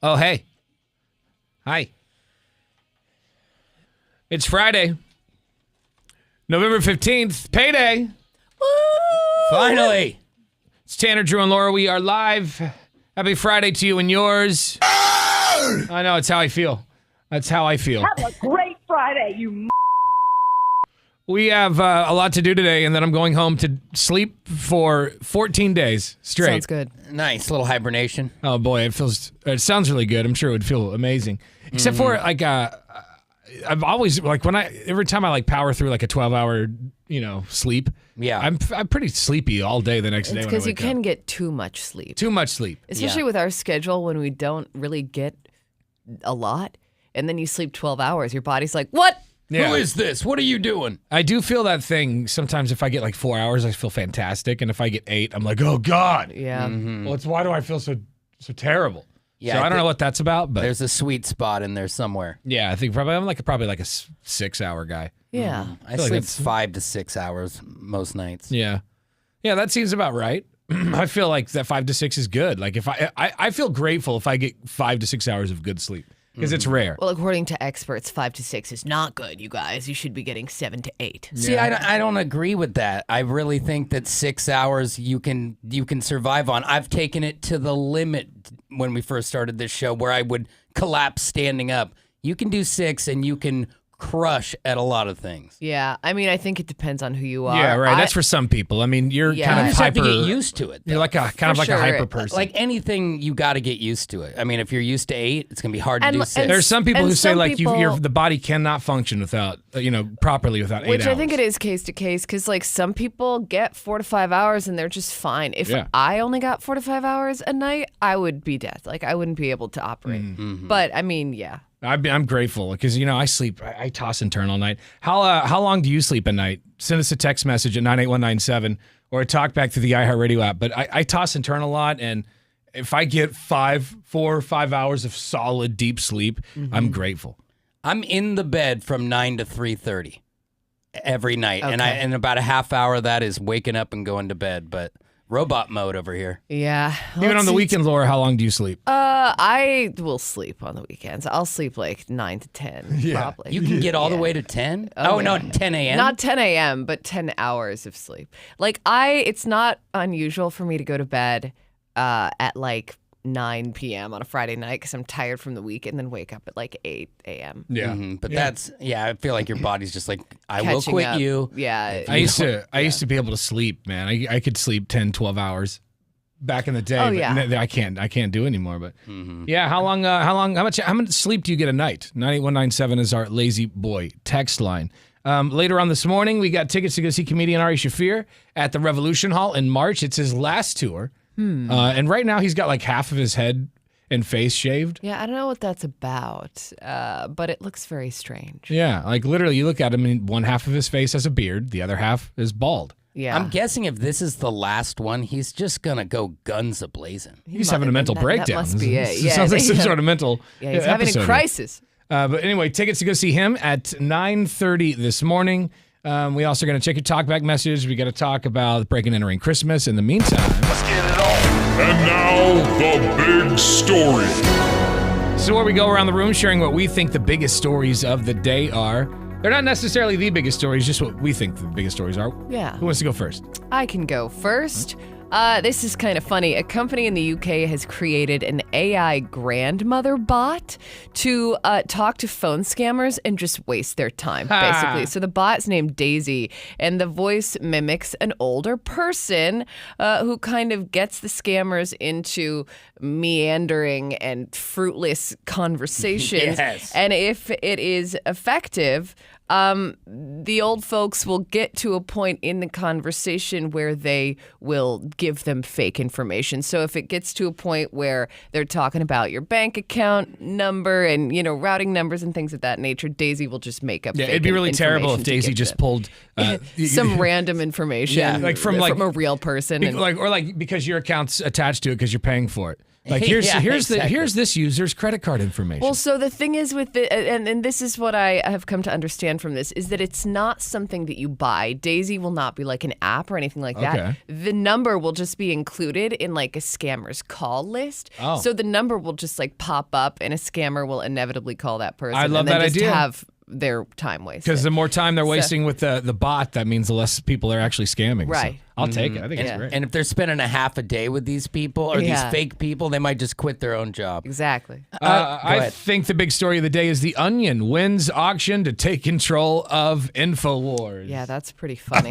Oh, hey. Hi. It's Friday, November 15th, payday. Woo! Finally. It's Tanner, Drew, and Laura. We are live. Happy Friday to you and yours. I know, it's how I feel. That's how I feel. Have a great Friday, you We have a lot to do today, and then I'm going home to sleep for 14 days straight. Sounds good. Nice little hibernation. Oh, boy, it sounds really good. I'm sure it would feel amazing. Except for, like, I've always, like, every time I, like, power through, like, a 12-hour, sleep. Yeah. I'm pretty sleepy all day the next day. It's because you can get too much sleep. Too much sleep. Especially with our schedule when we don't really get a lot. And then you sleep 12 hours. Your body's like, what? Yeah. Who is this? What are you doing? I do feel that thing. Sometimes if I get like 4 hours, I feel fantastic. And if I get 8, I'm like, oh, God. Yeah. Mm-hmm. Well, why do I feel so terrible? Yeah, so I don't know what that's about, but there's a sweet spot in there somewhere. yeah, I think I'm probably like a 6-hour guy. Yeah. I feel like sleep that's- 5 to 6 hours most nights. Yeah. Yeah, that seems about right. I feel like that 5 to 6 is good. Like if I feel grateful if I get 5 to 6 hours of good sleep because it's rare. Well, according to experts, 5 to 6 is not good, you guys. You should be getting 7 to 8. See, I don't agree with that. I really think that 6 hours you can survive on. I've taken it to the limit when we first started this show where I would collapse standing up. You can do 6 and you can crush at a lot of things. Yeah. I mean, I think it depends on who you are. Yeah, right. That's for some people. I mean, you're Yeah. kind You of just hyper. have to get used to it. You're though. like a kind of like sure. a hyper person. Like anything, you got to get used to it. I mean, if you're used to 8, it's gonna be hard to And- do and 6. there's some people and who say some like people- the body cannot function without properly without 8 Which hours. I think it is case to case because, like, some people get 4 to 5 hours and they're just fine. If Yeah. I only got 4 to 5 hours a night, I would be dead. Like, I wouldn't be able to operate. Mm-hmm. But, I mean, yeah. I'm grateful because I sleep. I toss and turn all night. How long do you sleep at night? Send us a text message at 98197 or a talk back through the iHeartRadio app. But I toss and turn a lot, and if I get 4 or 5 hours of solid deep sleep, I'm grateful. I'm in the bed from 9 to 3:30 every night, and Okay. and about a half hour of that is waking up and going to bed. But robot mode over here. Yeah. Even on Let's the see. weekends, Laura, how long do you sleep? I will sleep on the weekends. I'll sleep like 9 to 10, probably. You can get all the way to 10? Oh, no, yeah. 10 a.m. Not 10 a.m., but 10 hours of sleep. Like, it's not unusual for me to go to bed at like 9 p.m. on a Friday night because I'm tired from the week and then wake up at like 8 a.m. Yeah, Mhm, but I feel like your body's just like, I will Catching quit up. you. Yeah. I used to be able to sleep, man. I could sleep 10, 12 hours back in the day. Oh, but yeah. I can't do anymore. But yeah, how much sleep do you get a night? 98197 is our lazy boy text line. Later on this morning, we got tickets to go see comedian Ari Shaffir at the Revolution Hall in March. It's his last tour. And right now he's got like half of his head and face shaved. Yeah, I don't know what that's about, but it looks very strange. Yeah, like literally you look at him and one half of his face has a beard, the other half is bald. Yeah. I'm guessing if this is the last one, he's just going to go guns a-blazing. He's having a mental breakdown. That must be it. It Yeah. sounds like some sort of mental Yeah, he's having episode a here. crisis. But anyway, tickets to go see him at 9:30 this morning. We also going to check your talkback message. We got to talk about breaking and entering Christmas. In the meantime, Let's get it on. And now, the big story. so where we go around the room sharing what we think the biggest stories of the day are. They're not necessarily the biggest stories, just what we think the biggest stories are. Yeah. Who wants to go first? I can go first. This is kind of funny. A company in the UK has created an AI grandmother bot to talk to phone scammers and just waste their time, basically. So the bot's named Daisy, and the voice mimics an older person who kind of gets the scammers into meandering and fruitless conversations. Yes. And if it is effective, the old folks will get to a point in the conversation where they will give them fake information. So if it gets to a point where they're talking about your bank account number and, routing numbers and things of that nature, Daisy will just make up fake It'd be really terrible if information to Daisy give just them. pulled some random information Yeah, like from a real person. And, or because your account's attached to it because you're paying for it. Like here's Yeah, exactly. here's this user's credit card information. Well, so the thing is with the, and this is what I have come to understand from this, is that it's not something that you buy. Daisy will not be like an app or anything like that. Okay. The number will just be included in like a scammer's call list. Oh. So the number will just like pop up and a scammer will inevitably call that person. I love and then that just idea. have their time wasted. Because the more time they're wasting with the bot, that means the less people are actually scamming. So Right. I'll take it. I think it's great. And if they're spending a half a day with these people or these Yeah. fake people, they might just quit their own job. Exactly. I ahead. think the big story of the day is The Onion wins auction to take control of InfoWars. Yeah, that's pretty funny.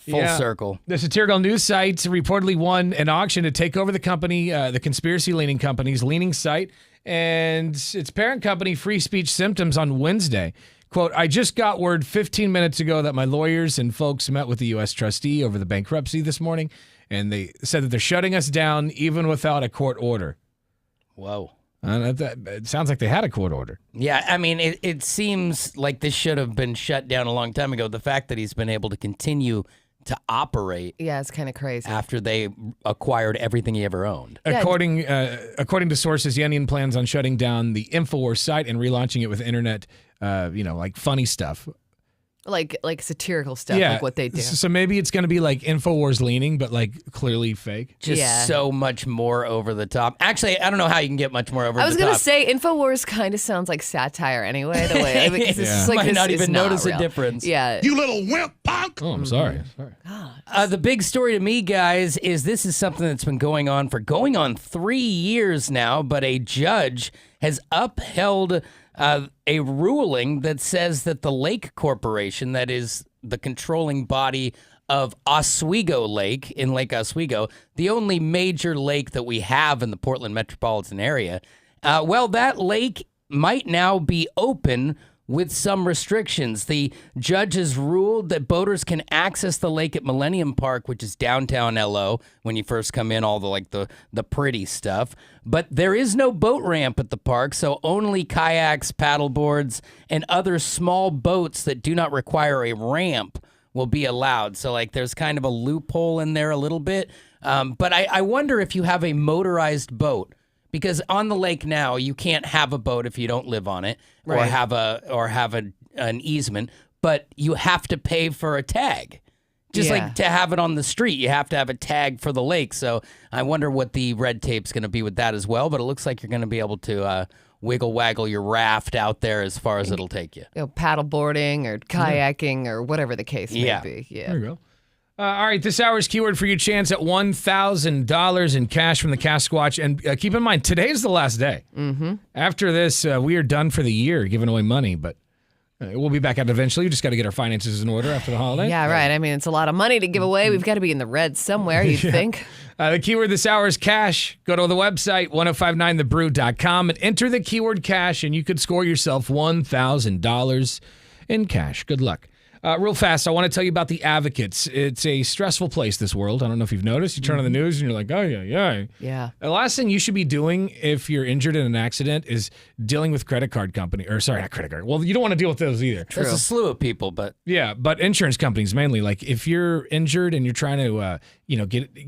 Full circle. The satirical news site reportedly won an auction to take over the company, the conspiracy-leaning company's leaning site, and its parent company, Free Speech Symptoms, on Wednesday. Quote, I just got word 15 minutes ago that my lawyers and folks met with the U.S. trustee over the bankruptcy this morning, and they said that they're shutting us down even without a court order. Whoa. It sounds like they had a court order. Yeah, I mean, it seems like this should have been shut down a long time ago. The fact that he's been able to continue to operate Yeah, it's kind of crazy. after they acquired everything he ever owned. Yeah. According to sources, the Onion plans on shutting down the InfoWars site and relaunching it with internet, like funny stuff. Like satirical stuff, like what they do. So maybe it's going to be like InfoWars leaning, but like clearly fake. Just Yeah. so much more over the top. Actually, I don't know how you can get much more over the top. I was going to say InfoWars kind of sounds like satire anyway, the way because it's just like Might this not is even not notice a real. difference. Yeah. You little wimp punk! Oh, I'm sorry. The big story to me, guys, is this is something that's been going on 3 years now, but a judge has upheld a ruling that says that the Lake Corporation, that is the controlling body of Oswego Lake in Lake Oswego, the only major lake that we have in the Portland metropolitan area, that lake might now be open with some restrictions. The judge has ruled that boaters can access the lake at Millennium Park, which is downtown LO, when you first come in, all the pretty stuff. But there is no boat ramp at the park, so only kayaks, paddleboards, and other small boats that do not require a ramp will be allowed. So there's kind of a loophole in there a little bit. But I wonder if you have a motorized boat. Because on the lake now, you can't have a boat if you don't live on it, or Right. have an easement. But you have to pay for a tag, just Yeah. like to have it on the street. You have to have a tag for the lake. So I wonder what the red tape's going to be with that as well. But it looks like you're going to be able to wiggle waggle your raft out there as far as it'll take you. Paddle boarding or kayaking or whatever the case may Yeah. be. Yeah. There you go. All right, this hour's keyword for your chance at $1,000 in cash from the Cash Squatch. And keep in mind, today's the last day. Mm-hmm. After this, we are done for the year giving away money, but we'll be back out eventually. We just got to get our finances in order after the holiday. Yeah, right. I mean, it's a lot of money to give away. We've got to be in the red somewhere, you'd think. The keyword this hour is cash. Go to the website, 1059thebrew.com, and enter the keyword cash, and you could score yourself $1,000 in cash. Good luck. Real fast, I want to tell you about the Advocates. It's a stressful place, this world. I don't know if you've noticed. You turn on the news and you're like, oh, yeah. Yeah. The last thing you should be doing if you're injured in an accident is dealing with credit card company. Or sorry, not credit card. Well, you don't want to deal with those either. There's a slew of people, but Yeah, but insurance companies mainly. Like if you're injured and you're trying to,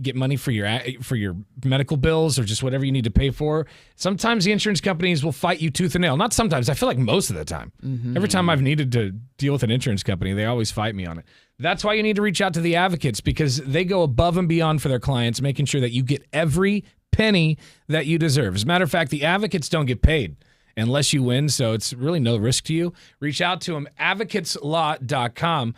get money for your medical bills or just whatever you need to pay for, sometimes the insurance companies will fight you tooth and nail. Not sometimes. I feel like most of the time. Every time I've needed to deal with an insurance company, they always fight me on it. That's why you need to reach out to the Advocates, because they go above and beyond for their clients, making sure that you get every penny that you deserve. As a matter of fact, the Advocates don't get paid unless you win, so it's really no risk to you. Reach out to them, advocateslaw.com.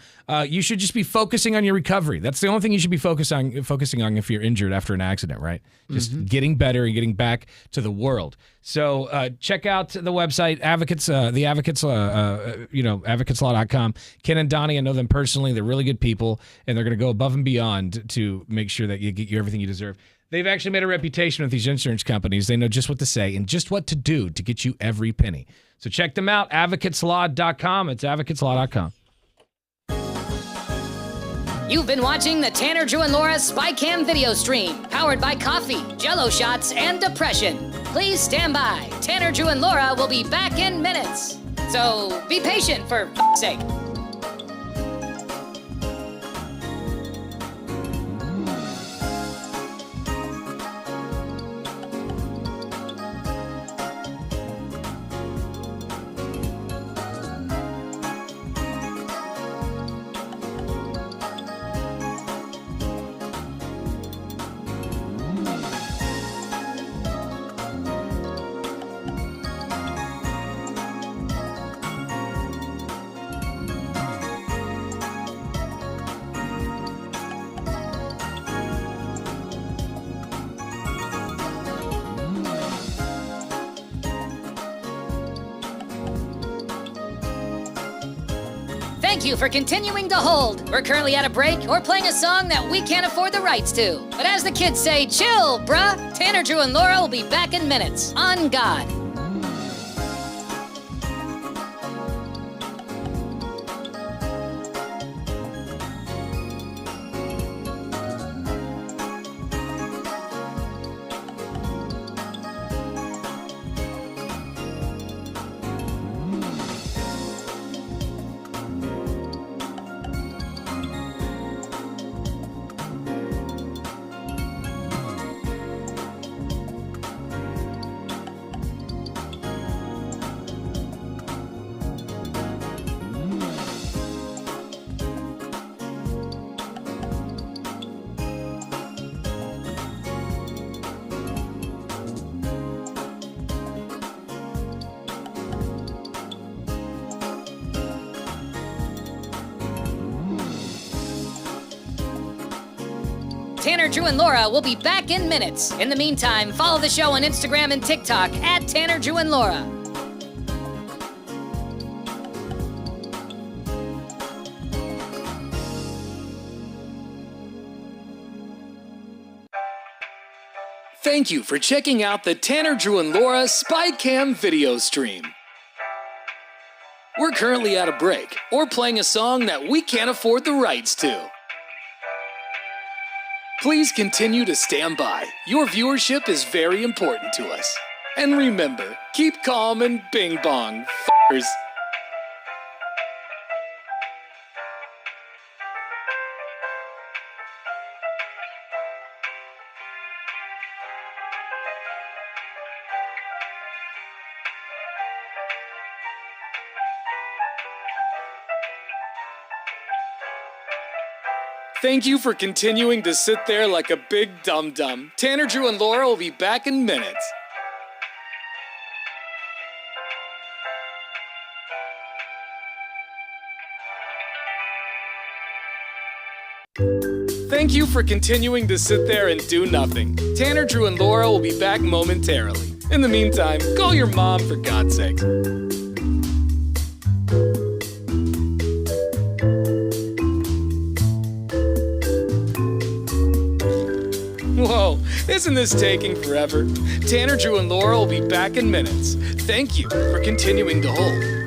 You should just be focusing on your recovery. That's the only thing you should be focusing on if you're injured after an accident, right? Just getting better and getting back to the world. So check out the website, advocateslaw.com. Ken and Donnie, I know them personally. They're really good people, and they're going to go above and beyond to make sure that you get everything you deserve. They've actually made a reputation with these insurance companies. They know just what to say and just what to do to get you every penny. So check them out, advocateslaw.com. It's advocateslaw.com. You've been watching the Tanner, Drew, and Laura SpyCam video stream, powered by coffee, Jell-O shots, and depression. Please stand by. Tanner, Drew, and Laura will be back in minutes. So be patient, for f***'s sake. Thank you for continuing to hold. We're currently at a break or playing a song that we can't afford the rights to. But as the kids say, chill, bruh. Tanner, Drew, and Laura will be back in minutes. On God. Tanner, Drew, and Laura will be back in minutes. In the meantime, follow the show on Instagram and TikTok at Tanner, Drew, and Laura. Thank you for checking out the Tanner, Drew, and Laura SpyCam video stream. We're currently at a break or playing a song that we can't afford the rights to. Please continue to stand by. Your viewership is very important to us. And remember, keep calm and bing bong, f***ers. Thank you for continuing to sit there like a big dum-dum. Tanner, Drew, and Laura will be back in minutes. Thank you for continuing to sit there and do nothing. Tanner, Drew, and Laura will be back momentarily. In the meantime, call your mom for God's sake. Whoa, isn't this taking forever? Tanner, Drew, and Laura will be back in minutes. Thank you for continuing to hold.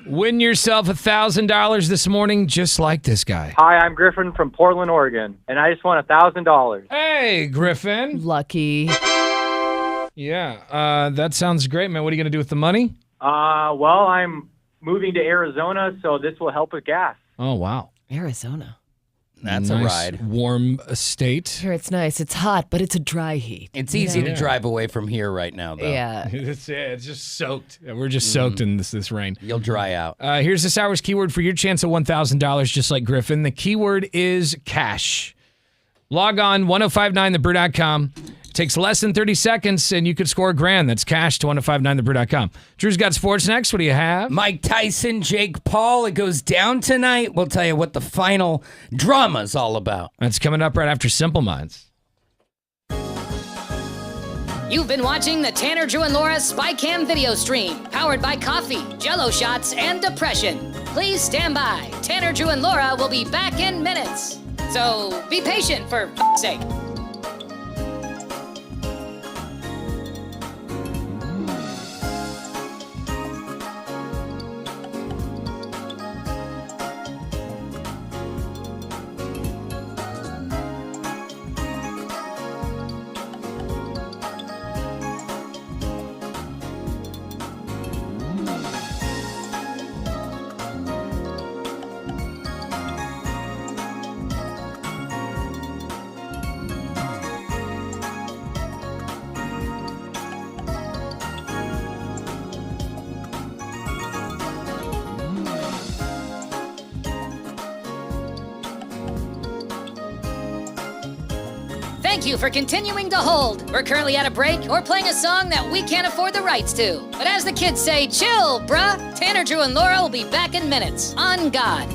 Win yourself $1,000 this morning, just like this guy. Hi, I'm Griffin from Portland, Oregon, and I just won $1,000. Hey, Griffin. Lucky. Yeah, that sounds great, man. What are you going to do with the money? Well, I'm moving to Arizona, so this will help with gas. Oh, wow. Arizona. That's Nice, a ride. warm state. Here it's nice. It's hot, but it's a dry heat. It's easy to drive away from here right now, though. Yeah. It's just soaked. We're just soaked in this rain. You'll dry out. Here's this hour's keyword for your chance at $1,000, just like Griffin. The keyword is cash. Log on 1059thebrew.com. Takes less than 30 seconds, and you could score $1,000. That's cash to 1059thebrew.com. Drew's got sports next. What do you have? Mike Tyson, Jake Paul. It goes down tonight. We'll tell you what the final drama's all about. That's coming up right after Simple Minds. You've been watching the Tanner, Drew, and Laura SpyCam video stream, powered by coffee, Jell-O shots, and depression. Please stand by. Tanner, Drew, and Laura will be back in minutes. So be patient, for f***'s sake. Thank you for continuing to hold. We're currently at a break or playing a song that we can't afford the rights to. But as the kids say, chill, bruh. Tanner, Drew, and Laura will be back in minutes. On God.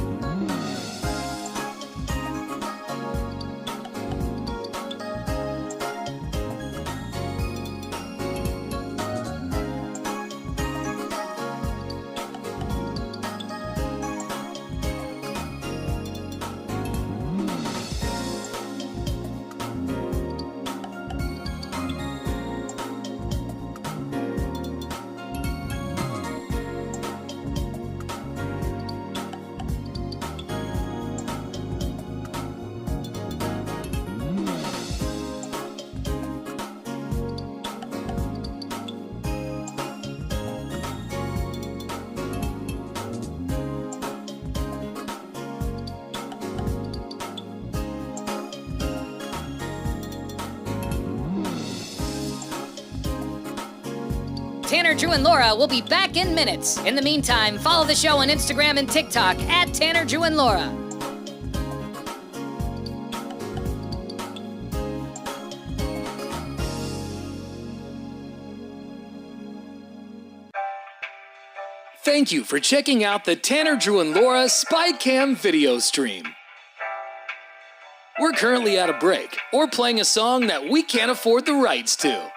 Tanner, Drew, and Laura will be back in minutes. In the meantime, follow the show on Instagram and TikTok at Tanner, Drew, and Laura. Thank you for checking out the Tanner, Drew, and Laura SpyCam video stream. We're currently at a break or playing a song that we can't afford the rights to.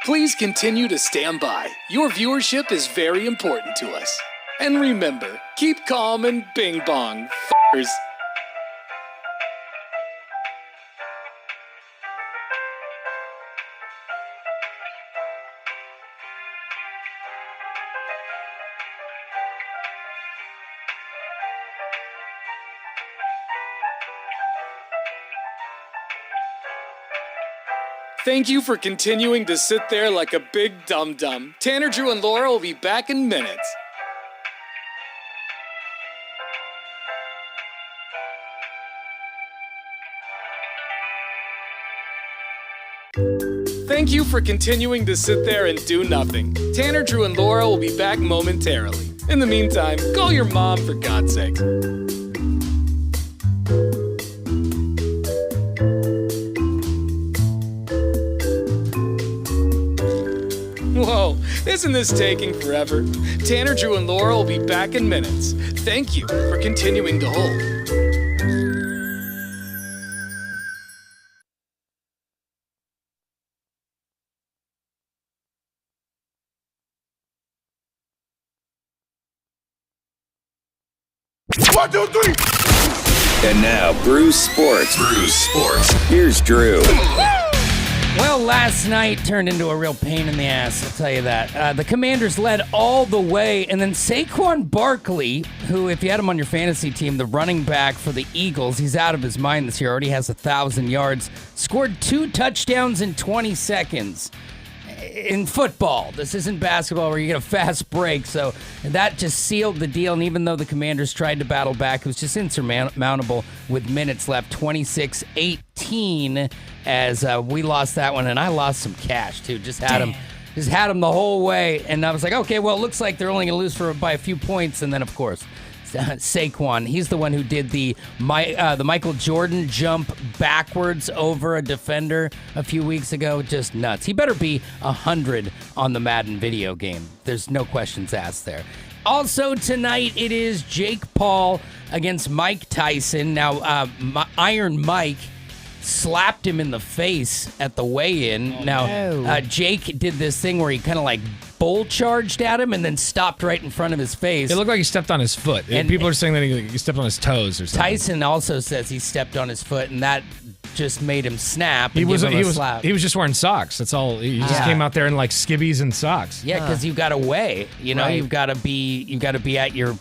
Please continue to stand by. Your viewership is very important to us. And remember, keep calm and bing bong, f***ers. Thank you for continuing to sit there like a big dum-dum. Tanner, Drew, and Laura will be back in minutes. Thank you for continuing to sit there and do nothing. Tanner, Drew, and Laura will be back momentarily. In the meantime, call your mom for God's sake. Whoa, isn't this taking forever? Tanner, Drew, and Laura will be back in minutes. Thank you for continuing to hold. One, two, three. And now, Brew Sports. Here's Drew. Well, last night turned into a real pain in the ass, I'll tell you that. The Commanders led all the way, and then Saquon Barkley, who, if you had him on your fantasy team, the running back for the Eagles, he's out of his mind this year, already has 1,000 yards, scored 2 touchdowns in 20 seconds. In football, this isn't basketball where you get a fast break, so that just sealed the deal. And even though the Commanders tried to battle back, it was just insurmountable with minutes left, 26-18, as we lost that one, and I lost some cash too. Just had him the whole way, and I was like, okay, well, it looks like they're only going to lose by a few points, and then of course. Saquon, he's the one who did the Michael Jordan jump backwards over a defender a few weeks ago. Just nuts. He better be 100 on the Madden video game. There's no questions asked there. Also tonight, it is Jake Paul against Mike Tyson. Now, Iron Mike slapped him in the face at the weigh-in. Jake did this thing where he kind of like bull charged at him and then stopped right in front of his face. It looked like he stepped on his foot. And people are saying that he stepped on his toes or something. Tyson also says he stepped on his foot, and that just made him snap. And He was slap. just wearing socks. That's all. He just came out there in like skivvies and socks. Yeah, because you got to weigh. Right. You've got to be at your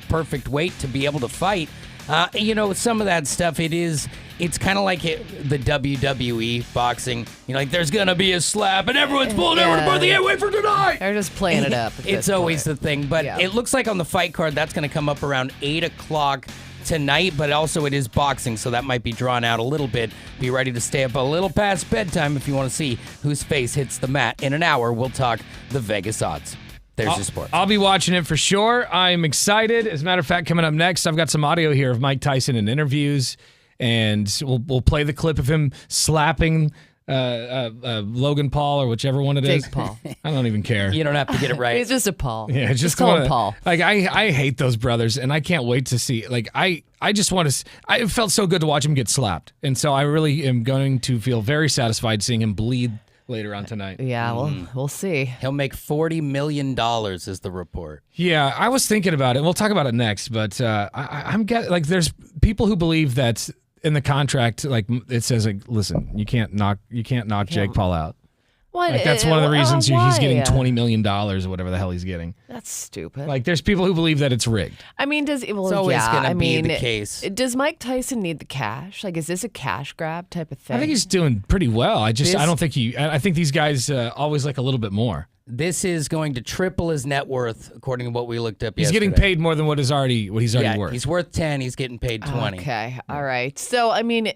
perfect weight to be able to fight. Some of that stuff, it's kind of like the WWE boxing. Like there's going to be a slap and everyone's pulling over to the wait for tonight. They're just playing it up. It's always the thing. But it looks like on the fight card, that's going to come up around 8 o'clock tonight. But also it is boxing, so that might be drawn out a little bit. Be ready to stay up a little past bedtime if you want to see whose face hits the mat. In an hour, we'll talk the Vegas odds. There's your sports. I'll be watching it for sure. I'm excited. As a matter of fact, coming up next, I've got some audio here of Mike Tyson in interviews, and we'll play the clip of him slapping Logan Paul or whichever one it is. Jake Paul. I don't even care. You don't have to get it right. He's just a Paul. Yeah, just call him Paul. Like I hate those brothers, and I can't wait to see. Like I just want to. It felt so good to watch him get slapped, and so I really am going to feel very satisfied seeing him bleed later on tonight. Yeah, well, we'll see. He'll make $40 million is the report. Yeah, I was thinking about it. We'll talk about it next, but I'm getting like there's people who believe that in the contract, like it says, like, listen, you can't knock Jake Paul out. What? Like that's one of the reasons he's getting why? $20 million or whatever the hell he's getting. That's stupid. Like there's people who believe that it's rigged. I mean, it's always gonna be the case. Does Mike Tyson need the cash? Like, is this a cash grab type of thing? I think he's doing pretty well. I don't think I think these guys always like a little bit more. This is going to triple his net worth, according to what we looked up He's yesterday. getting paid more than what he's already worth. He's worth 10. He's getting paid 20. Okay, all right. So, I mean,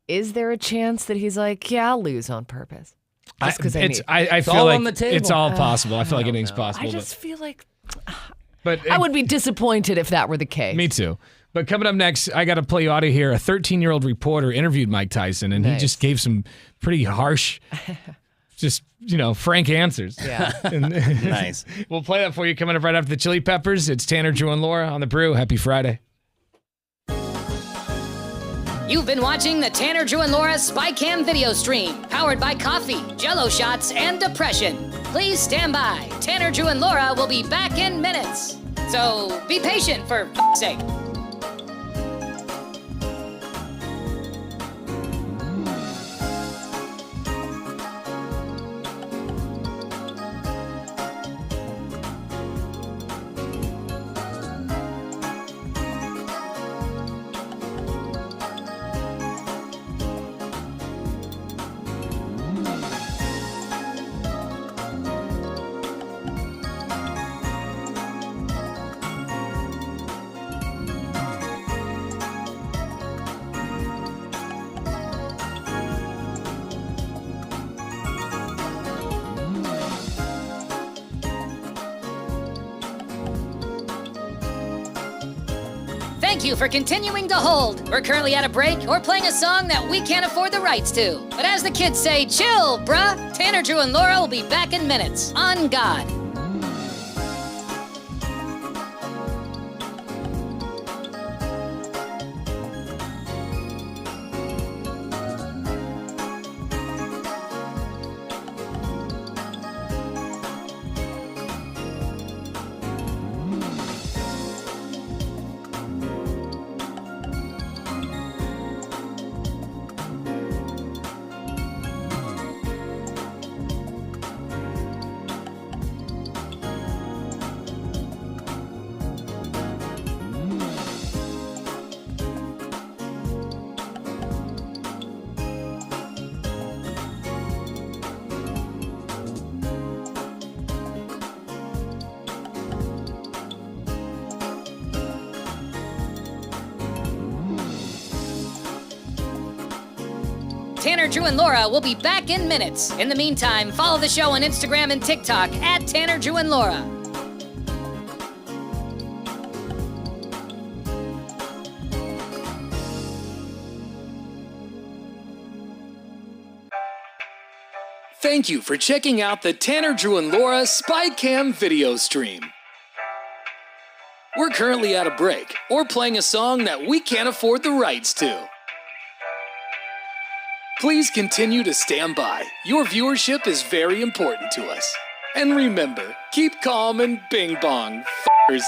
is there a chance that he's like, yeah, I'll lose on purpose? Just because I feel all like on the table. it's all possible. I feel like anything's possible. I just feel like but I would be disappointed if that were the case. Me too. But coming up next, I got to play you audio here. A 13-year-old reporter interviewed Mike Tyson, and he just gave some pretty harsh, frank answers. Yeah. Nice. We'll play that for you coming up right after the Chili Peppers. It's Tanner, Drew, and Laura on The Brew. Happy Friday. You've been watching the Tanner, Drew, and Laura SpyCam video stream, powered by coffee, Jell-O shots, and depression. Please stand by. Tanner, Drew, and Laura will be back in minutes. So be patient, for f***'s sake. Thank you for continuing to hold. We're currently at a break or playing a song that we can't afford the rights to. But as the kids say, chill, bruh. Tanner, Drew, and Laura will be back in minutes. On God. Tanner, Drew, and Laura will be back in minutes. In the meantime, follow the show on Instagram and TikTok at Tanner, Drew, and Laura. Thank you for checking out the Tanner, Drew, and Laura SpyCam video stream. We're currently at a break or playing a song that we can't afford the rights to. Please continue to stand by. Your viewership is very important to us. And remember, keep calm and bing bong, f***ers.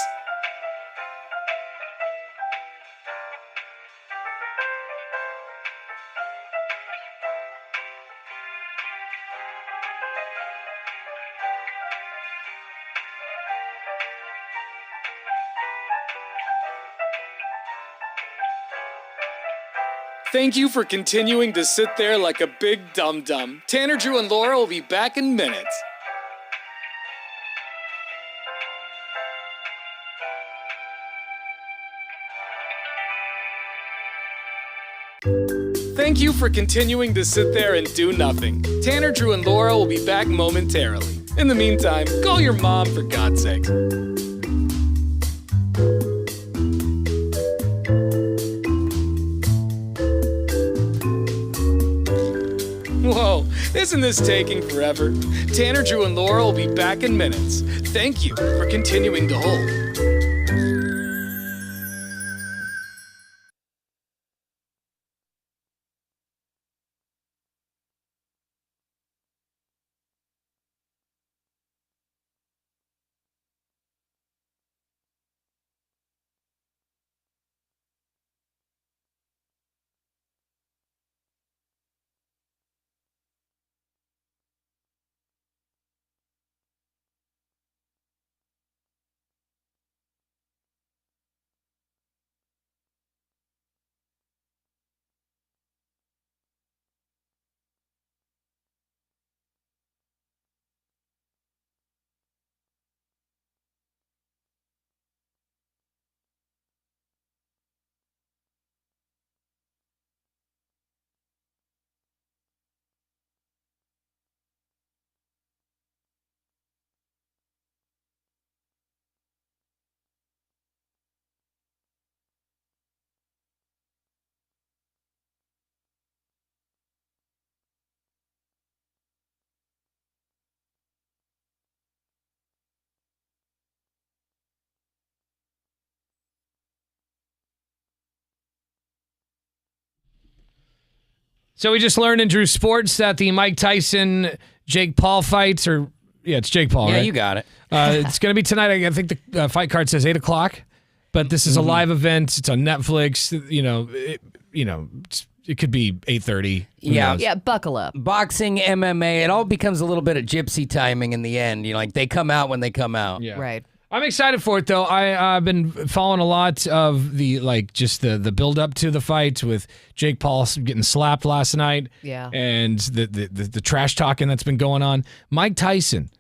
Thank you for continuing to sit there like a big dum-dum. Tanner, Drew, and Laura will be back in minutes. Thank you for continuing to sit there and do nothing. Tanner, Drew, and Laura will be back momentarily. In the meantime, call your mom for God's sake. Whoa, isn't this taking forever? Tanner, Drew, and Laura will be back in minutes. Thank you for continuing to hold. So we just learned in Drew Sports that the Mike Tyson Jake Paul fights it's Jake Paul, Yeah, right? you got it. It's going to be tonight. I think the fight card says 8 o'clock, but this is a live event. It's on Netflix. It could be 8:30. Yeah, buckle up. Boxing, MMA, it all becomes a little bit of gypsy timing in the end. Like they come out when they come out. Yeah. Right. I'm excited for it, though. I've been following a lot of the build up to the fight with Jake Paul getting slapped last night. Yeah. And the trash talking that's been going on. Mike Tyson,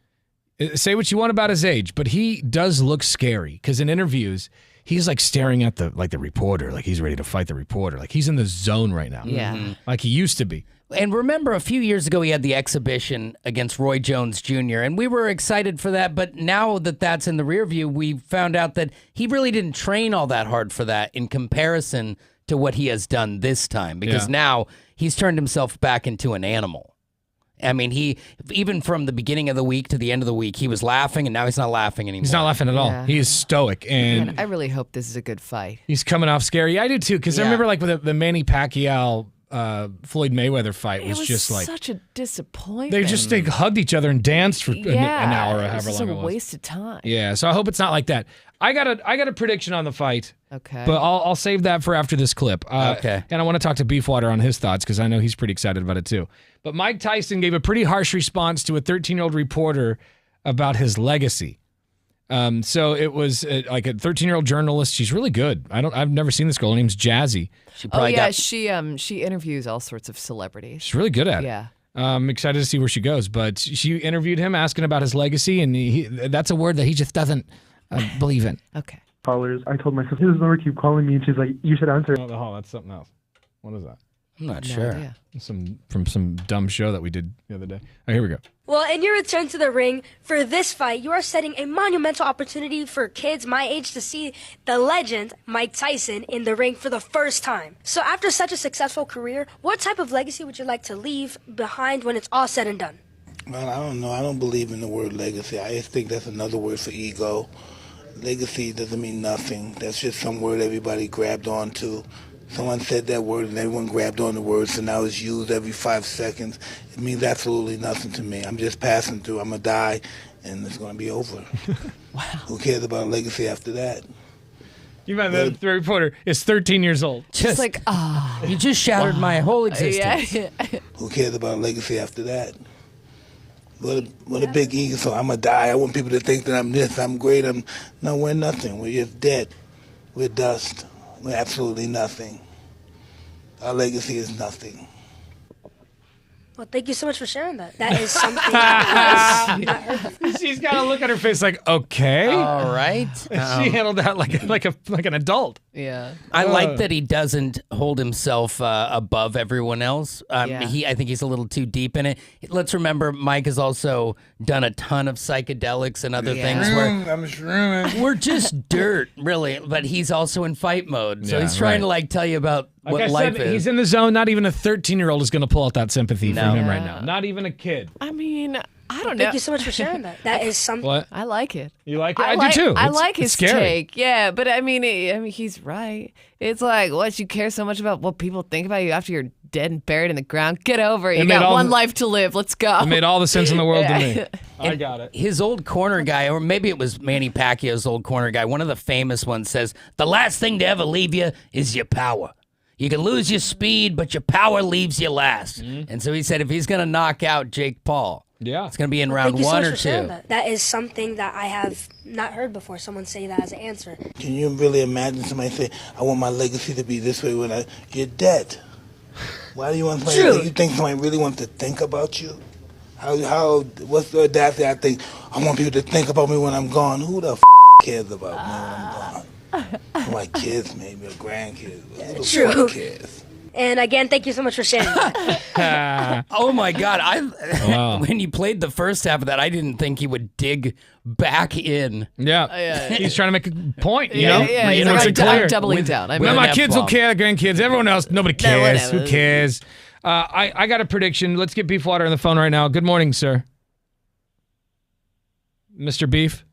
say what you want about his age, but he does look scary because in interviews he's like staring at the reporter, like he's ready to fight the reporter, like he's in the zone right now. Yeah. Like he used to be. And remember, a few years ago, he had the exhibition against Roy Jones Jr., and we were excited for that. But now that that's in the rear view, we found out that he really didn't train all that hard for that in comparison to what he has done this time, because now he's turned himself back into an animal. I mean, he even from the beginning of the week to the end of the week, he was laughing, and now he's not laughing anime. He's not laughing at all. Yeah. He is stoic, and Man, I really hope this is a good fight. he's coming off scary. I do too, because I Yeah. remember like with the Manny Pacquiao Floyd Mayweather fight It was just like such a disappointment. they hugged each other and danced for an hour or it however was long a it was. waste of time. Yeah, so I hope it's not like that. I got a prediction on the fight, Okay. but I'll save that for after this clip. Okay. And I want to talk to Beefwater on his thoughts because I know he's pretty excited about it too. But Mike Tyson gave a pretty harsh response to a 13-year-old reporter about his legacy. So it was like a 13-year-old journalist. She's really good. I've never seen this girl. Her name's Jazzy. She Oh probably yeah, got she interviews all sorts of celebrities. She's really good at it. Yeah. I'm excited to see where she goes. But she interviewed him asking about his legacy, and that's a word that he just doesn't believe in. Okay. Callers. I told my sister, his number keep calling me, and she's like, you should answer. Oh, that's something else. What is that? I'm not sure. idea. From some dumb show that we did the other day. Oh, here we go. Well, in your return to the ring for this fight, you are setting a monumental opportunity for kids my age to see the legend, Mike Tyson, in the ring for the first time. So after such a successful career, what type of legacy would you like to leave behind when it's all said and done? Well, I don't know. I don't believe in the word legacy. I just think that's another word for ego. Legacy doesn't mean nothing. That's just some word everybody grabbed onto. Someone said that word and everyone grabbed on the word, so now it's used every 5 seconds. It means absolutely nothing to me. I'm just passing through. I'm going to die, and it's going to be over. Wow. Who cares about legacy after that? You meant the reporter is 13 years old. Just like, you just shattered my whole existence. Yeah. Who cares about legacy after that? What a big ego. So I'm going to die. I want people to think that I'm this, I'm great. No, we're nothing. We're just dead. We're dust. We're absolutely nothing. Our legacy is nothing. Well, thank you so much for sharing that. That is something that I've not heard before. She's got to look at her face like, okay. All right. She handled that like an adult. Yeah. I like that he doesn't hold himself above everyone else. Yeah. I think he's a little too deep in it. Let's remember, Mike has also done a ton of psychedelics and other things where I'm shrooming. we're just dirt, really. But he's also in fight mode, so Yeah, he's trying right. to tell you about what I life said, is. he's in the zone. Not even a 13-year-old is going to pull out that sympathy from him right now. Not even a kid. I mean, I don't know. Thank you so much for sharing that. That is something. What? I like it. You like it? I like, do too. I It's- like it's his scary. take. Yeah, but I mean, he's right. It's like, what, you care so much about what people think about you after you're dead and buried in the ground? Get over it. You It made got all one the- life to live. Let's go. It made all the sense in the world to me. Yeah. I got it. His old corner guy, or maybe it was Manny Pacquiao's old corner guy, one of the famous ones says, the last thing to ever leave you is your power. You can lose your speed, but your power leaves you last. And so he said if he's going to knock out Jake Paul, it's going to be in round Thank you so one much or for sharing two. that. That is something that I have not heard before. Someone say that as an answer. Can you really imagine somebody say, I want my legacy to be this way when you're dead? Why do you want somebody? True. You think somebody really wants to think about you? What's the audacity? I think I want people to think about me when I'm gone. Who the cares about me when I'm gone? My kids, maybe, or grandkids. Who the True. cares? And again, thank you so much for sharing that. Oh my God! Wow. When you played the first half of that, I didn't think he would dig back in. Yeah. He's trying to make a point, you Yeah, know? yeah, You he's know, like, it's I'm clear. doubling down. I Well, mean, my an kids will F-bomb. care, grandkids, everyone else, nobody cares. whatever. Who cares? I got a prediction. Let's get Beefwater on the phone right now. Good morning, sir. Mr. Beef?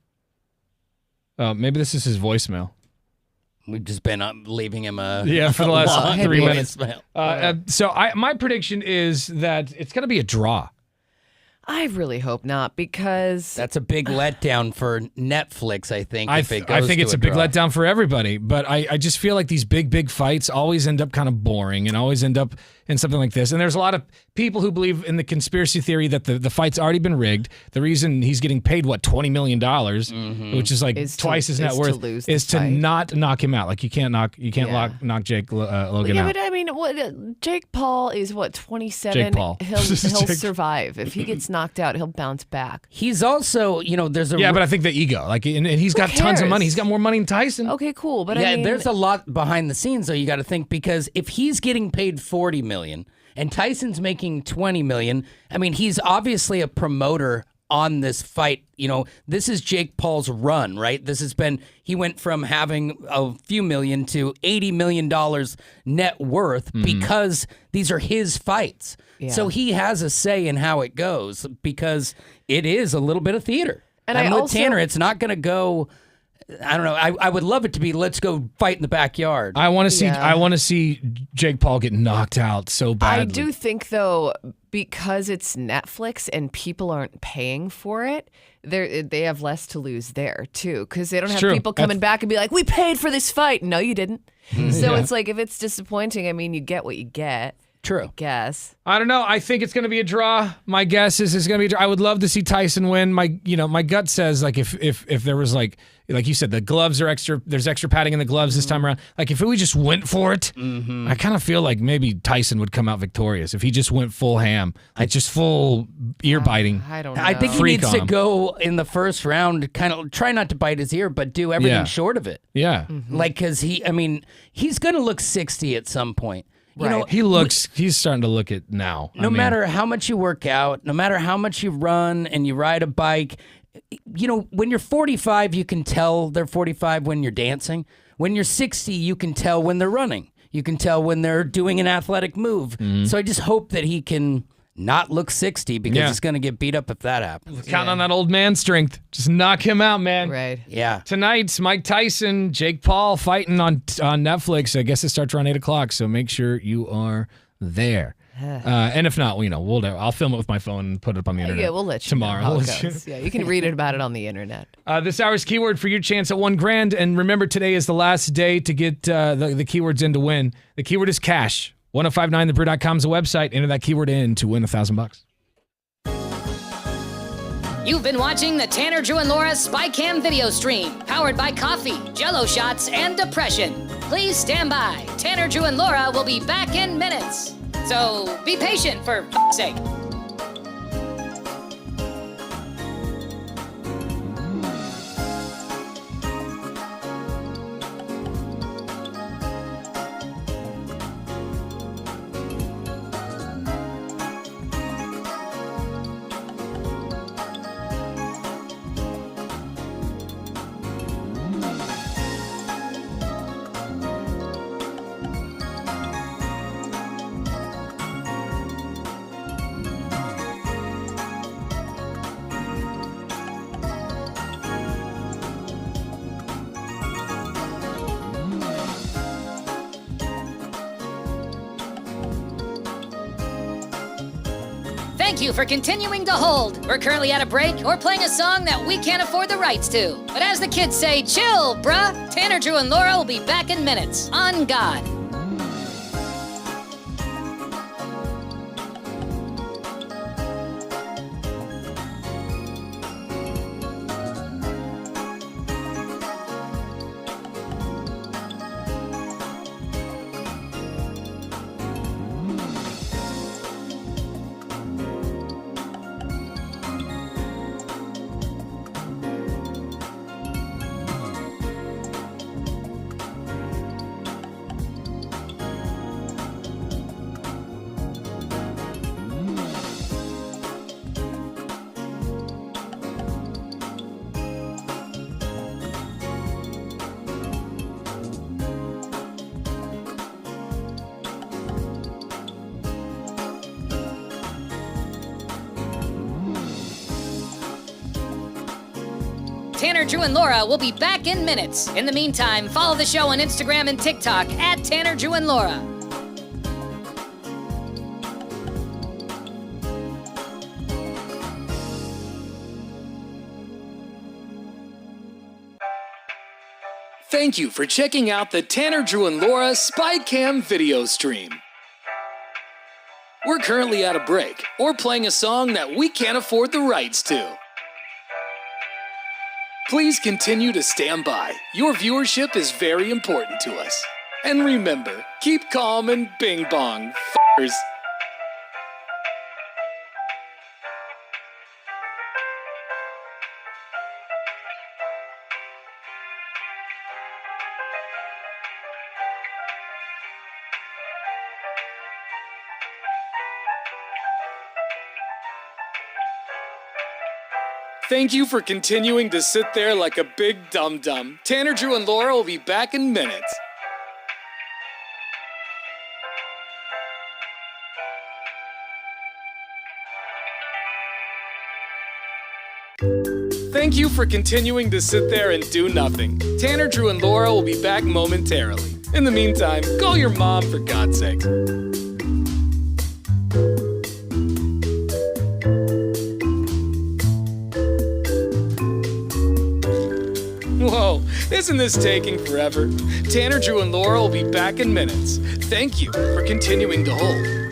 Maybe this is his voicemail. We've just been leaving him a For the last long 3 minutes. voicemail. So my prediction is that it's going to be a draw. I really hope not, because That's a big letdown for Netflix, I think. I if it goes think to it's a big draw. letdown for everybody, but I just feel like these big fights always end up kind of boring and always end up in something like this. And there's a lot of people who believe in the conspiracy theory that the fight's already been rigged. The reason he's getting paid, $20 million, which is like twice his net is to worth, lose the is to fight. not knock him out. Like you can't knock Jake Logan yeah, out. but I mean, Jake Paul is 27. Jake Paul. He'll Jake- survive. If he gets knocked out, he'll bounce back. He's also, there's a Yeah, but I think the ego, like, and he's got tons of cares? money. He's got more money than Tyson. Okay, cool. But yeah, I mean, there's a lot behind the scenes though. You got to think, because if he's getting paid $40 million and Tyson's making $20 million, I mean, he's obviously a promoter on this fight. This is Jake Paul's run, right? He went from having a few million to $80 million net worth because these are his fights. Yeah. So he has a say in how it goes, because it is a little bit of theater. And I'm I with also- Tanner. It's not going to go. I don't know. I would love it to be, let's go fight in the backyard. I want to see. Yeah. I want to see Jake Paul get knocked out so badly. I do think, though, because it's Netflix and people aren't paying for it, they have less to lose there, too. Because they don't have true. people coming back and be like, we paid for this fight. No, you didn't. So Yeah. it's like, if it's disappointing, I mean, you get what you get. True. I guess. I don't know. I think it's going to be a draw. My guess is it's going to be a draw. I would love to see Tyson win. My gut says, like, if there was like you said, the gloves are extra. There's extra padding in the gloves this time around. Like, if we just went for it, I kind of feel like maybe Tyson would come out victorious if he just went full ham, like just full ear biting. I don't know. I think he Freak needs on to him. go in the first round, kind of try not to bite his ear, but do everything Yeah. short of it. Yeah. Like, because he's going to look 60 at some point. You know, He's starting to look it now. No matter how much you work out, no matter how much you run and you ride a bike, you know, when you're 45, you can tell they're 45 when you're dancing. When you're 60, you can tell when they're running. You can tell when they're doing an athletic move. So I just hope that he can not look 60 because he's going to get beat up if that happens. Count on that old man strength. Just knock him out, man. Right. Yeah. Tonight's Mike Tyson, Jake Paul fighting on Netflix. I guess it starts around 8 o'clock, so make sure you are there. And if not, I'll film it with my phone and put it up on the internet. Yeah, we'll let you tomorrow. know how it goes. Yeah, you can read about it on the internet. This hour's keyword for your chance at $1,000. And remember, today is the last day to get the keywords in to win. The keyword is cash. 1059thebrew.com is the website. Enter that keyword in to win $1,000. You've been watching the Tanner, Drew, and Laura SpyCam video stream, powered by coffee, Jello shots, and depression. Please stand by. Tanner, Drew, and Laura will be back in minutes. So be patient, for f***'s sake. Thank you for continuing to hold. We're currently at a break or playing a song that we can't afford the rights to. But as the kids say, chill, bruh. Tanner, Drew, and Laura will be back in minutes. On God. Tanner, Drew, and Laura will be back in minutes. In the meantime, follow the show on Instagram and TikTok at Tanner, Drew, and Laura. Thank you for checking out the Tanner, Drew, and Laura SpyCam video stream. We're currently at a break or playing a song that we can't afford the rights to. Please continue to stand by. Your viewership is very important to us. And remember, keep calm and bing bong, f***ers. Thank you for continuing to sit there like a big dum-dum. Tanner, Drew, and Laura will be back in minutes. Thank you for continuing to sit there and do nothing. Tanner, Drew, and Laura will be back momentarily. In the meantime, call your mom for God's sake. Whoa, isn't this taking forever? Tanner, Drew, and Laura will be back in minutes. Thank you for continuing to hold.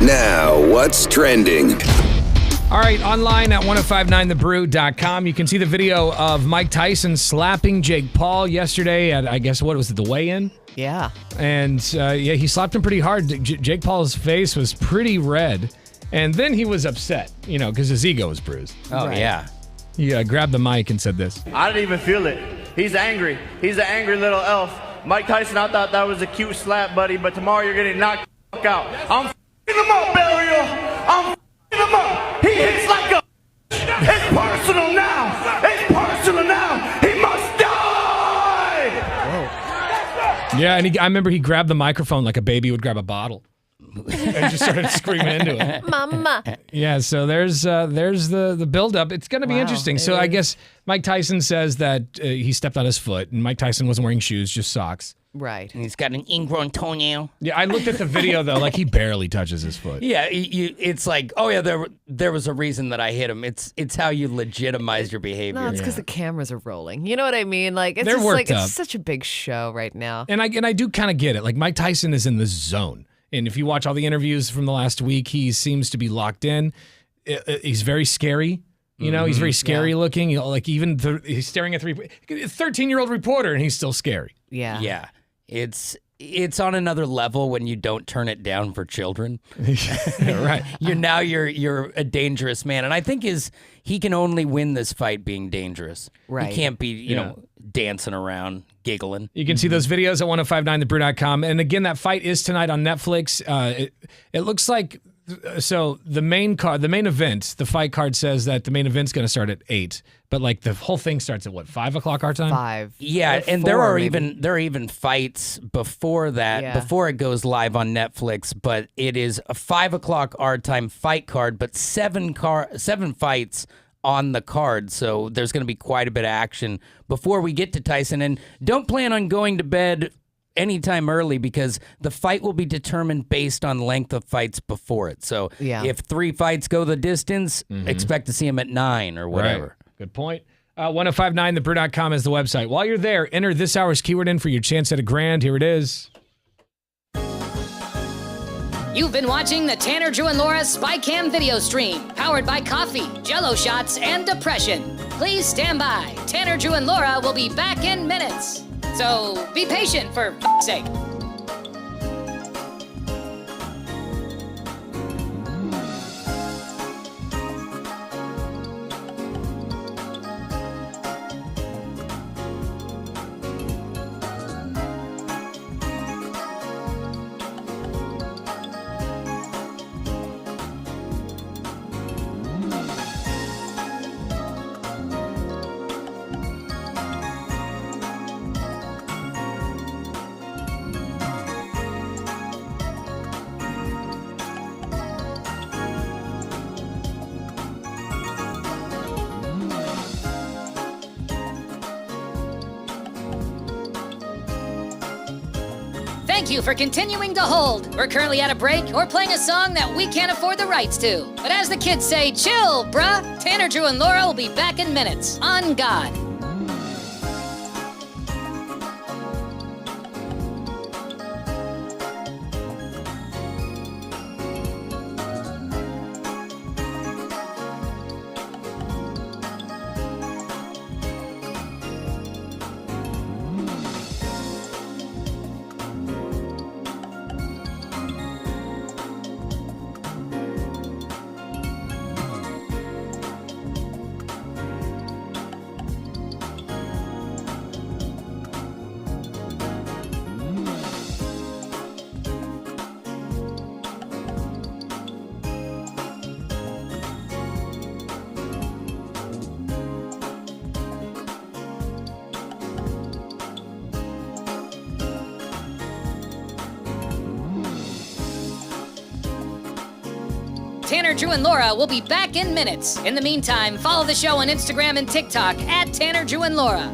Now, what's trending? All right, online at 1059thebrew.com, you can see the video of Mike Tyson slapping Jake Paul yesterday at, I guess, what was it, the weigh-in? Yeah. And, he slapped him pretty hard. Jake Paul's face was pretty red. And then he was upset, because his ego was bruised. Oh, right. Yeah. He grabbed the mic and said this. I didn't even feel it. He's angry. He's an angry little elf. Mike Tyson, I thought that was a cute slap, buddy, but tomorrow you're getting knocked the fuck out. I'm f***ing him up, Burial. I'm f***ing him up. He hits like a... It's personal now. It's personal now. He must die. Yeah, and I remember he grabbed the microphone like a baby would grab a bottle. And just started screaming into it. Mama. Yeah, so there's the buildup. It's going to be interesting. So I guess Mike Tyson says that he stepped on his foot, and Mike Tyson wasn't wearing shoes, just socks. Right. And he's got an ingrown toenail. Yeah, I looked at the video, though, like he barely touches his foot. Yeah, it's like, oh, yeah, there was a reason that I hit him. It's how you legitimize your behavior. No, it's because the cameras are rolling. You know what I mean? Like, it's They're just worked like up. it's such a big show right now. And I do kind of get it. Like, Mike Tyson is in the zone. And if you watch all the interviews from the last week, he seems to be locked in. He's very scary. He's very scary looking. Like even he's staring at a 13-year-old reporter, and he's still scary. Yeah. Yeah. It's on another level when you don't turn it down for children. Right. You're a dangerous man. And I think he can only win this fight being dangerous. Right. He can't be, dancing around, giggling. You can see those videos at 1059thebrew.com. And again, that fight is tonight on Netflix. It looks like, so the main event, the fight card says that the main event's going to start at 8. But like the whole thing starts at what, 5 o'clock our time? 5. Yeah, Or and 4, there are maybe. even fights before that, before it goes live on Netflix. But it is a 5 o'clock our time fight card, but 7 fights on the card. So there's going to be quite a bit of action before we get to Tyson. And don't plan on going to bed anytime early because the fight will be determined based on length of fights before it. So if 3 fights go the distance, expect to see them at 9 or whatever. Right. Good point. 1059thebrew.com is the website. While you're there, enter this hour's keyword in for your chance at $1,000. Here it is. You've been watching the Tanner, Drew, and Laura SpyCam video stream, powered by coffee, Jell-O shots, and depression. Please stand by. Tanner, Drew, and Laura will be back in minutes. So be patient for f***'s sake. Thank you for continuing to hold. We're currently at a break or playing a song that we can't afford the rights to. But as the kids say, chill, bruh. Tanner, Drew, and Laura will be back in minutes. On God. Tanner, Drew, and Laura will be back in minutes. In the meantime, follow the show on Instagram and TikTok at Tanner, Drew, and Laura.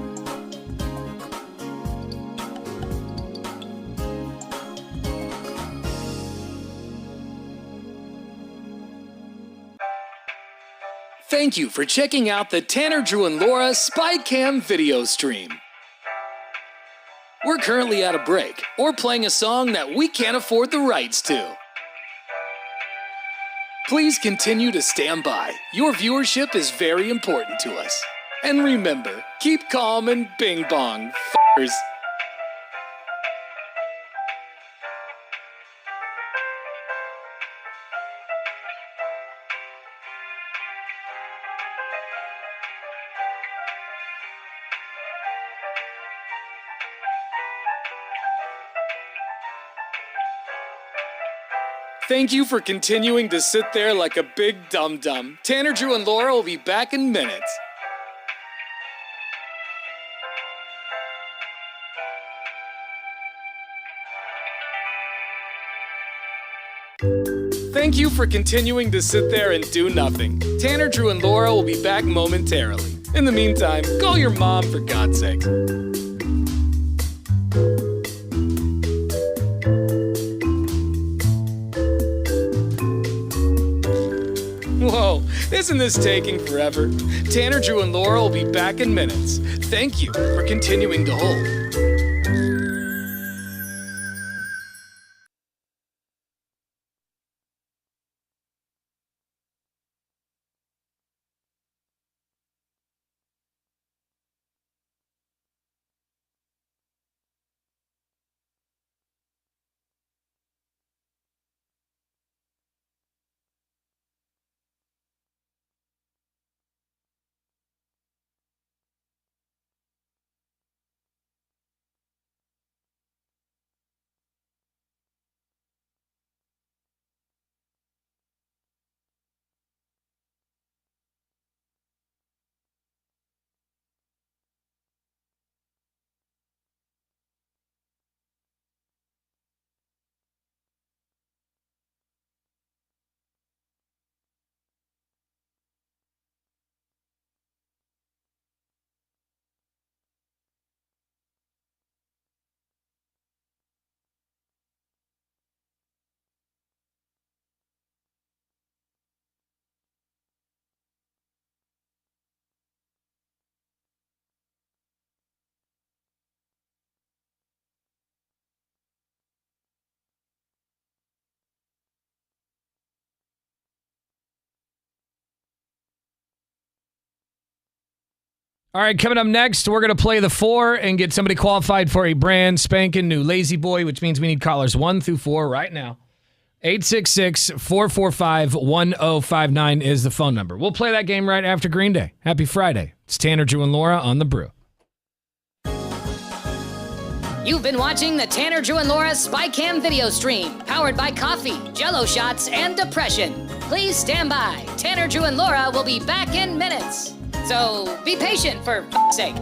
Thank you for checking out the Tanner, Drew, and Laura SpyCam video stream. We're currently at a break or playing a song that we can't afford the rights to. Please continue to stand by. Your viewership is very important to us. And remember, keep calm and bing bong, f***ers. Thank you for continuing to sit there like a big dum-dum. Tanner, Drew, and Laura will be back in minutes. Thank you for continuing to sit there and do nothing. Tanner, Drew, and Laura will be back momentarily. In the meantime, call your mom for God's sake. Whoa, isn't this taking forever? Tanner, Drew, and Laura will be back in minutes. Thank you for continuing to hold. All right, coming up next, we're going to play the 4 and get somebody qualified for a brand spanking new Lazy Boy, which means we need callers 1 through 4 right now. 866-445-1059 is the phone number. We'll play that game right after Green Day. Happy Friday. It's Tanner, Drew, and Laura on The Brew. You've been watching the Tanner, Drew, and Laura SpyCam video stream, powered by coffee, Jello shots, and depression. Please stand by. Tanner, Drew, and Laura will be back in minutes. So be patient for f***'s sake.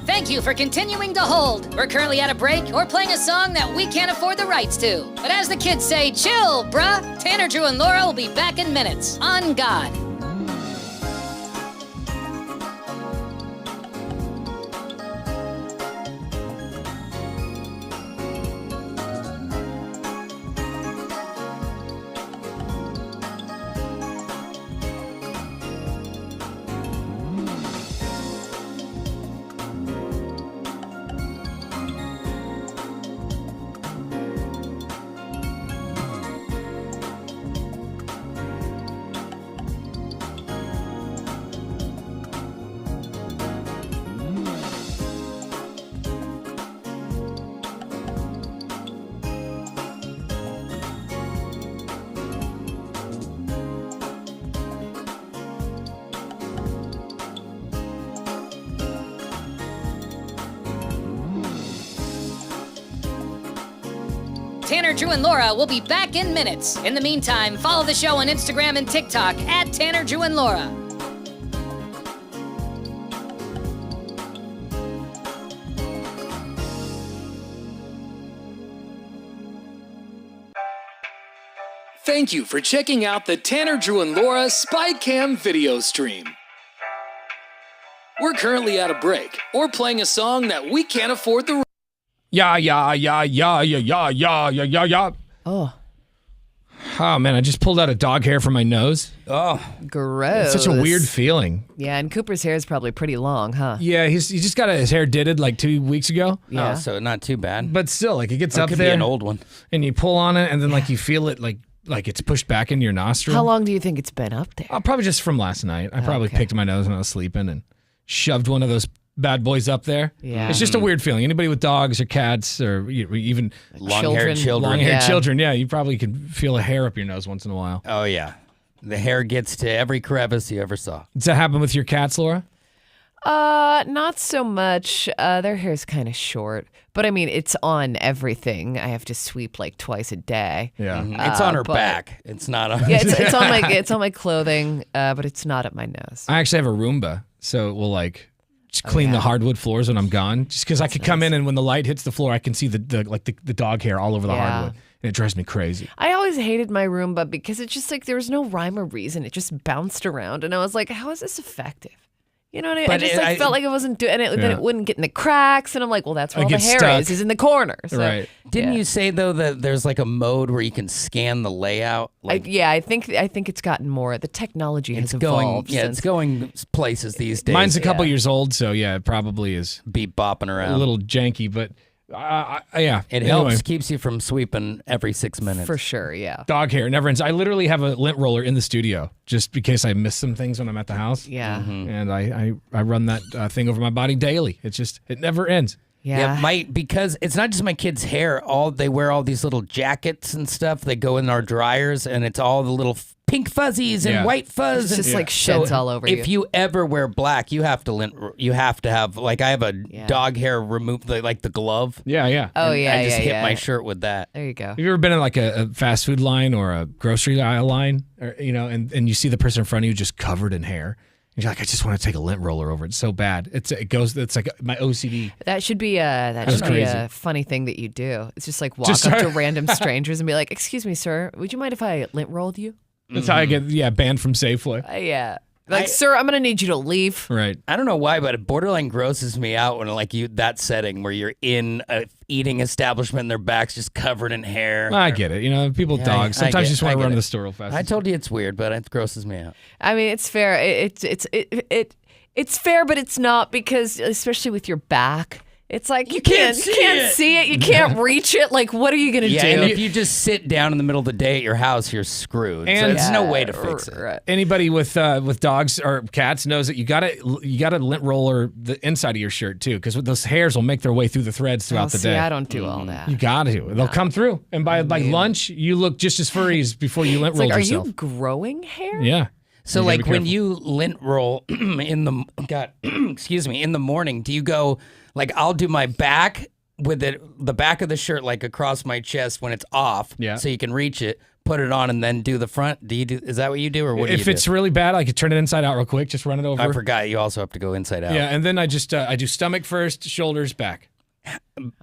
Thank you for continuing to hold. We're currently at a break or playing a song that we can't afford the rights to. But as the kids say, chill, bruh. Tanner, Drew, and Laura will be back in minutes. On God. Tanner, Drew, and Laura will be back in minutes. In the meantime, follow the show on Instagram and TikTok at Tanner, Drew, and Laura. Thank you for checking out the Tanner, Drew, and Laura SpyCam video stream. We're currently at a break or playing a song that we can't afford the... Yeah. Oh. Oh, man, I just pulled out a dog hair from my nose. Oh, gross. It's such a weird feeling. Yeah, and Cooper's hair is probably pretty long, huh? Yeah, he just got his hair ditted like 2 weeks ago. Yeah. Oh, so not too bad. But still, like it gets Or it up could there. be an old one. And you pull on it, and then like you feel it like it's pushed back into your nostril. How long do you think it's been up there? Probably just from last night. I probably picked my nose when I was sleeping and shoved one of those bad boys up there. Yeah. It's just a weird feeling. Anybody with dogs or cats or even Long-haired children. Long-haired children, yeah, you probably can feel a hair up your nose once in a while. Oh, yeah. The hair gets to every crevice you ever saw. Does that happen with your cats, Laura? Not so much. Their hair's kind of short, but I mean, it's on everything. I have to sweep like twice a day. Yeah, It's on her back. It's not on. Yeah, it's on my clothing, but it's not at my nose. I actually have a Roomba, so it will like just clean the hardwood floors when I'm gone. Just because I could come in and when the light hits the floor, I can see the dog hair all over the hardwood, and it drives me crazy. I always hated my Roomba because it's just like there was no rhyme or reason. It just bounced around, and I was like, how is this effective? You know what I mean? But I just felt like it wasn't doing it. Then it wouldn't get in the cracks, and I'm like, well, that's where all the hair is in the corner. So, right. Didn't you say though that there's like a mode where you can scan the layout? Like I think it's gotten more. The technology has evolved. It's going places these days. Mine's a couple years old, so yeah, it probably is beep bopping around. A little janky, but yeah. It helps, keeps you from sweeping every 6 minutes. For sure, yeah. Dog hair never ends. I literally have a lint roller in the studio just in case I miss some things when I'm at the house. Yeah. And I run that thing over my body daily. It never ends. Yeah. Because it's not just my kids' hair. They wear all these little jackets and stuff. They go in our dryers, and it's all the little pink fuzzies and white fuzz. It's just like sheds all over you. If you ever wear black, you have to have like I have a dog hair removed, like the glove. Yeah. Oh, and yeah, I just hit yeah. my shirt with that. There you go. Have you ever been in like a fast food line or a grocery aisle line, or, and you see the person in front of you just covered in hair? And you're like, I just want to take a lint roller over it. It's so bad. It's like my OCD. That should be a funny thing that you do. It's just like walk up to random strangers and be like, "Excuse me, sir, would you mind if I lint rolled you?" That's how I get banned from Safeway. Yeah. Like, sir, I'm gonna need you to leave. Right. I don't know why, but it borderline grosses me out when that setting where you're in a eating establishment and their back's just covered in hair. I get it. People with dogs. Sometimes you just want to run to the store real fast. I told you it's weird, but it grosses me out. I mean, it's fair. It's fair, but it's not because, especially with your back. It's like you can't see it. You can't reach it. Like, what are you gonna do? And if you just sit down in the middle of the day at your house, you're screwed. And so there's no way to fix it. Anybody with dogs or cats knows that you gotta lint roller the inside of your shirt too, because those hairs will make their way through the threads throughout the day. I don't do all that. You got to. They'll come through, and by lunch, you look just as furry as before you lint rolled yourself. Are you growing hair? Yeah. So like when you lint roll in the in the morning, do you go like I'll do my back with the back of the shirt like across my chest when it's off, so you can reach it, put it on, and then do the front? Is that what you do, or what? If it's really bad, I could turn it inside out real quick, just run it over. I forgot you also have to go inside out. Yeah, and then I just I do stomach first, shoulders, back.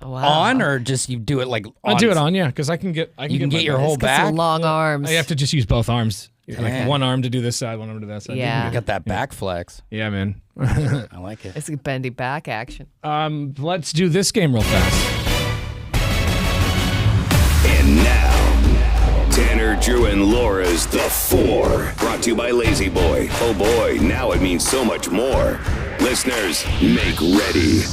On or just you do it like on? I do it on, yeah, because I can get your whole back. Long arms. I have to just use both arms. Like one arm to do this side, one arm to that side. Yeah. You got that back flex. Yeah, man. I like it. It's a bendy back action. Let's do this game real fast. And now, Tanner, Drew, and Laura's The Four. Brought to you by Lazy Boy. Oh boy, now it means so much more. Listeners, make ready.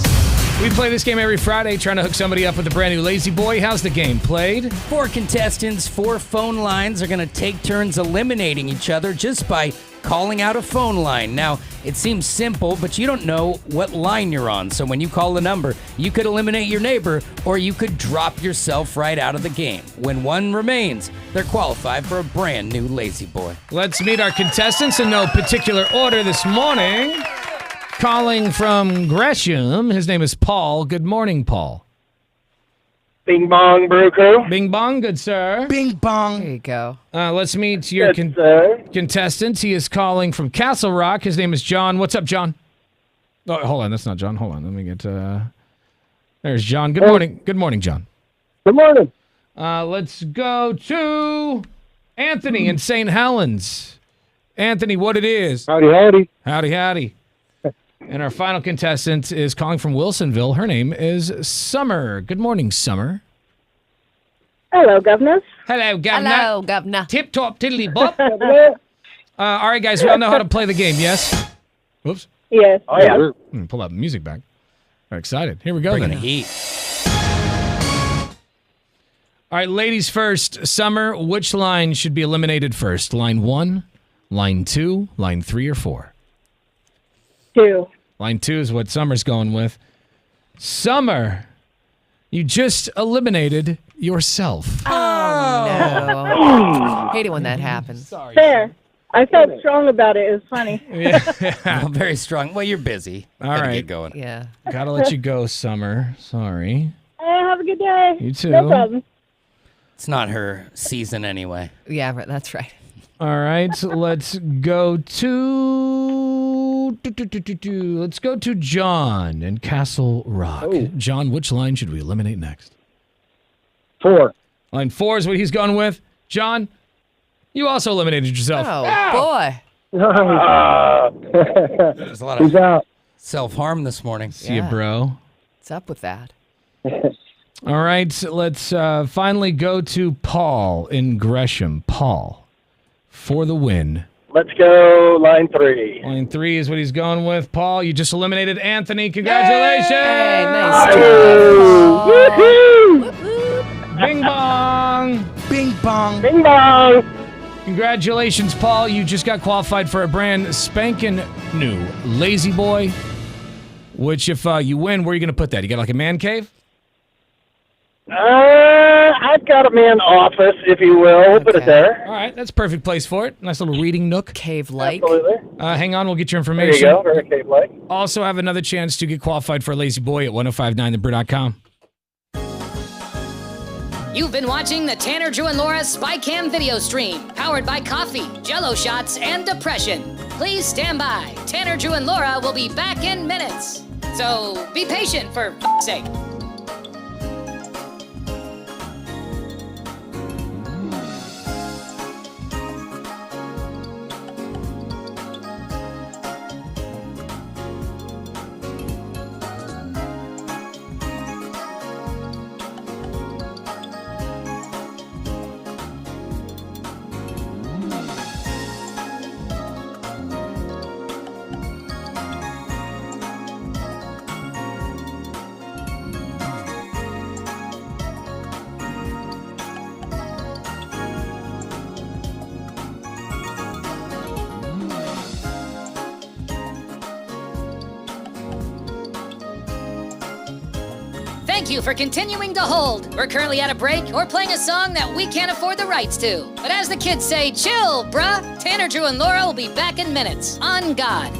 We play this game every Friday, trying to hook somebody up with a brand new Lazy Boy. How's the game played? 4 contestants, 4 phone lines are going to take turns eliminating each other just by calling out a phone line. Now, it seems simple, but you don't know what line you're on. So when you call the number, you could eliminate your neighbor, or you could drop yourself right out of the game. When one remains, they're qualified for a brand new Lazy Boy. Let's meet our contestants in no particular order this morning. Calling from Gresham, his name is Paul. Good morning, Paul. Bing bong, Brew Crew. Bing bong, good sir. Bing bong. There you go. Let's meet your contestant. He is calling from Castle Rock. His name is John. What's up, John? Oh, hold on. That's not John. Hold on. Let me get... There's John. Good morning. Good morning, John. Good morning. Let's go to Anthony in St. Helens. Anthony, what it is? Howdy, howdy. Howdy, howdy. And our final contestant is calling from Wilsonville. Her name is Summer. Good morning, Summer. Hello, governors. Hello, Governor. Hello, Governor. Tip top tiddly bop. All right, guys, we all know how to play the game, yes? Whoops. Yes. Oh, yeah. Pull that music back. We're excited. Here we go, Bringing then. the heat. All right, ladies first. Summer, which line should be eliminated first? Line 1, line 2, line 3, or 4? 2. Line 2 is what Summer's going with. Summer, you just eliminated yourself. No. Hate it when that happens. Sorry. Fair. I felt strong about it. It was funny. Well, very strong. Well, you're busy. All Gotta right. Get going. Yeah. Gotta let you go, Summer. Sorry. Have a good day. You too. No problem. It's not her season anyway. Yeah, that's right. All right, let's go to... Let's go to John in Castle Rock. Oh. John, which line should we eliminate next? 4. Line 4 is what he's going with. John, you also eliminated yourself. Oh, boy. There's a lot He's of out. self-harm this morning. See you, bro. What's up with that? All right, let's finally go to Paul in Gresham. Paul, for the win. Let's go line 3. Line 3 is what he's going with. Paul, you just eliminated Anthony. Congratulations! Hey, nice job. Bing bong! Bing bong. Bing bong. Congratulations, Paul. You just got qualified for a brand spanking new Lazy Boy, which if you win, where are you going to put that? You got like a man cave? I've got a man office, if you will. We'll put it there. All right, that's a perfect place for it. Nice little reading nook. Cave-like. Absolutely. Hang on, we'll get your There information. you go. Very cave-like. Also have another chance to get qualified for a Lazy Boy at 1059thebrew.com. You've been watching the Tanner, Drew, and Laura SpyCam video stream, powered by coffee, Jello shots, and depression. Please stand by. Tanner, Drew, and Laura will be back in minutes. So be patient, for f***'s sake. Thank you for continuing to hold. We're currently at a break or playing a song that we can't afford the rights to. But as the kids say, chill, bruh. Tanner, Drew, and Laura will be back in minutes. On God.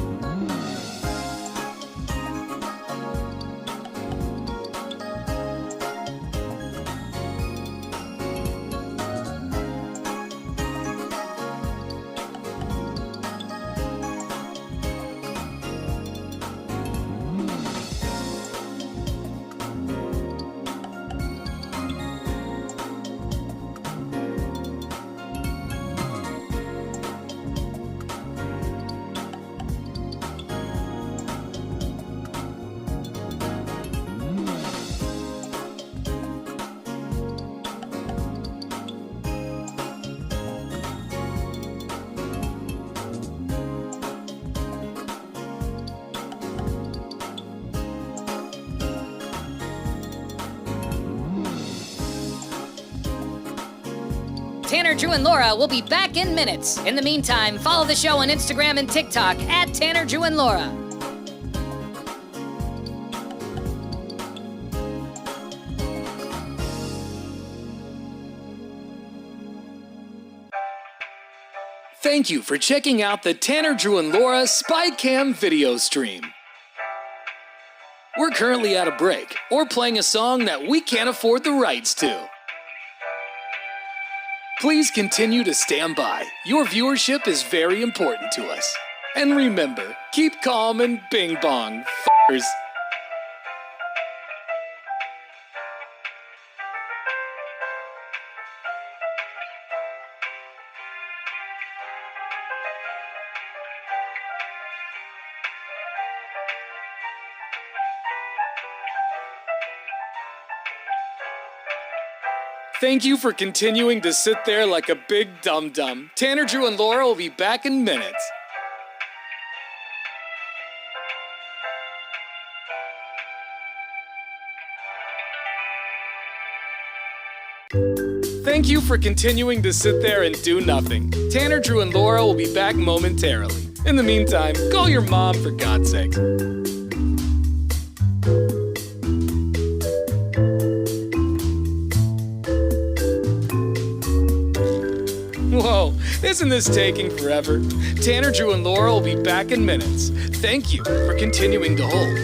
Tanner, Drew, and Laura will be back in minutes. In the meantime, follow the show on Instagram and TikTok at Tanner, Drew, and Laura. Thank you for checking out the Tanner, Drew, and Laura SpyCam video stream. We're currently at a break or playing a song that we can't afford the rights to. Please continue to stand by. Your viewership is very important to us. And remember, keep calm and bing bong, f***ers. Thank you for continuing to sit there like a big dum-dum. Tanner, Drew, and Laura will be back in minutes. Thank you for continuing to sit there and do nothing. Tanner, Drew, and Laura will be back momentarily. In the meantime, call your mom for God's sake. Whoa, isn't this taking forever? Tanner, Drew, and Laura will be back in minutes. Thank you for continuing to hold.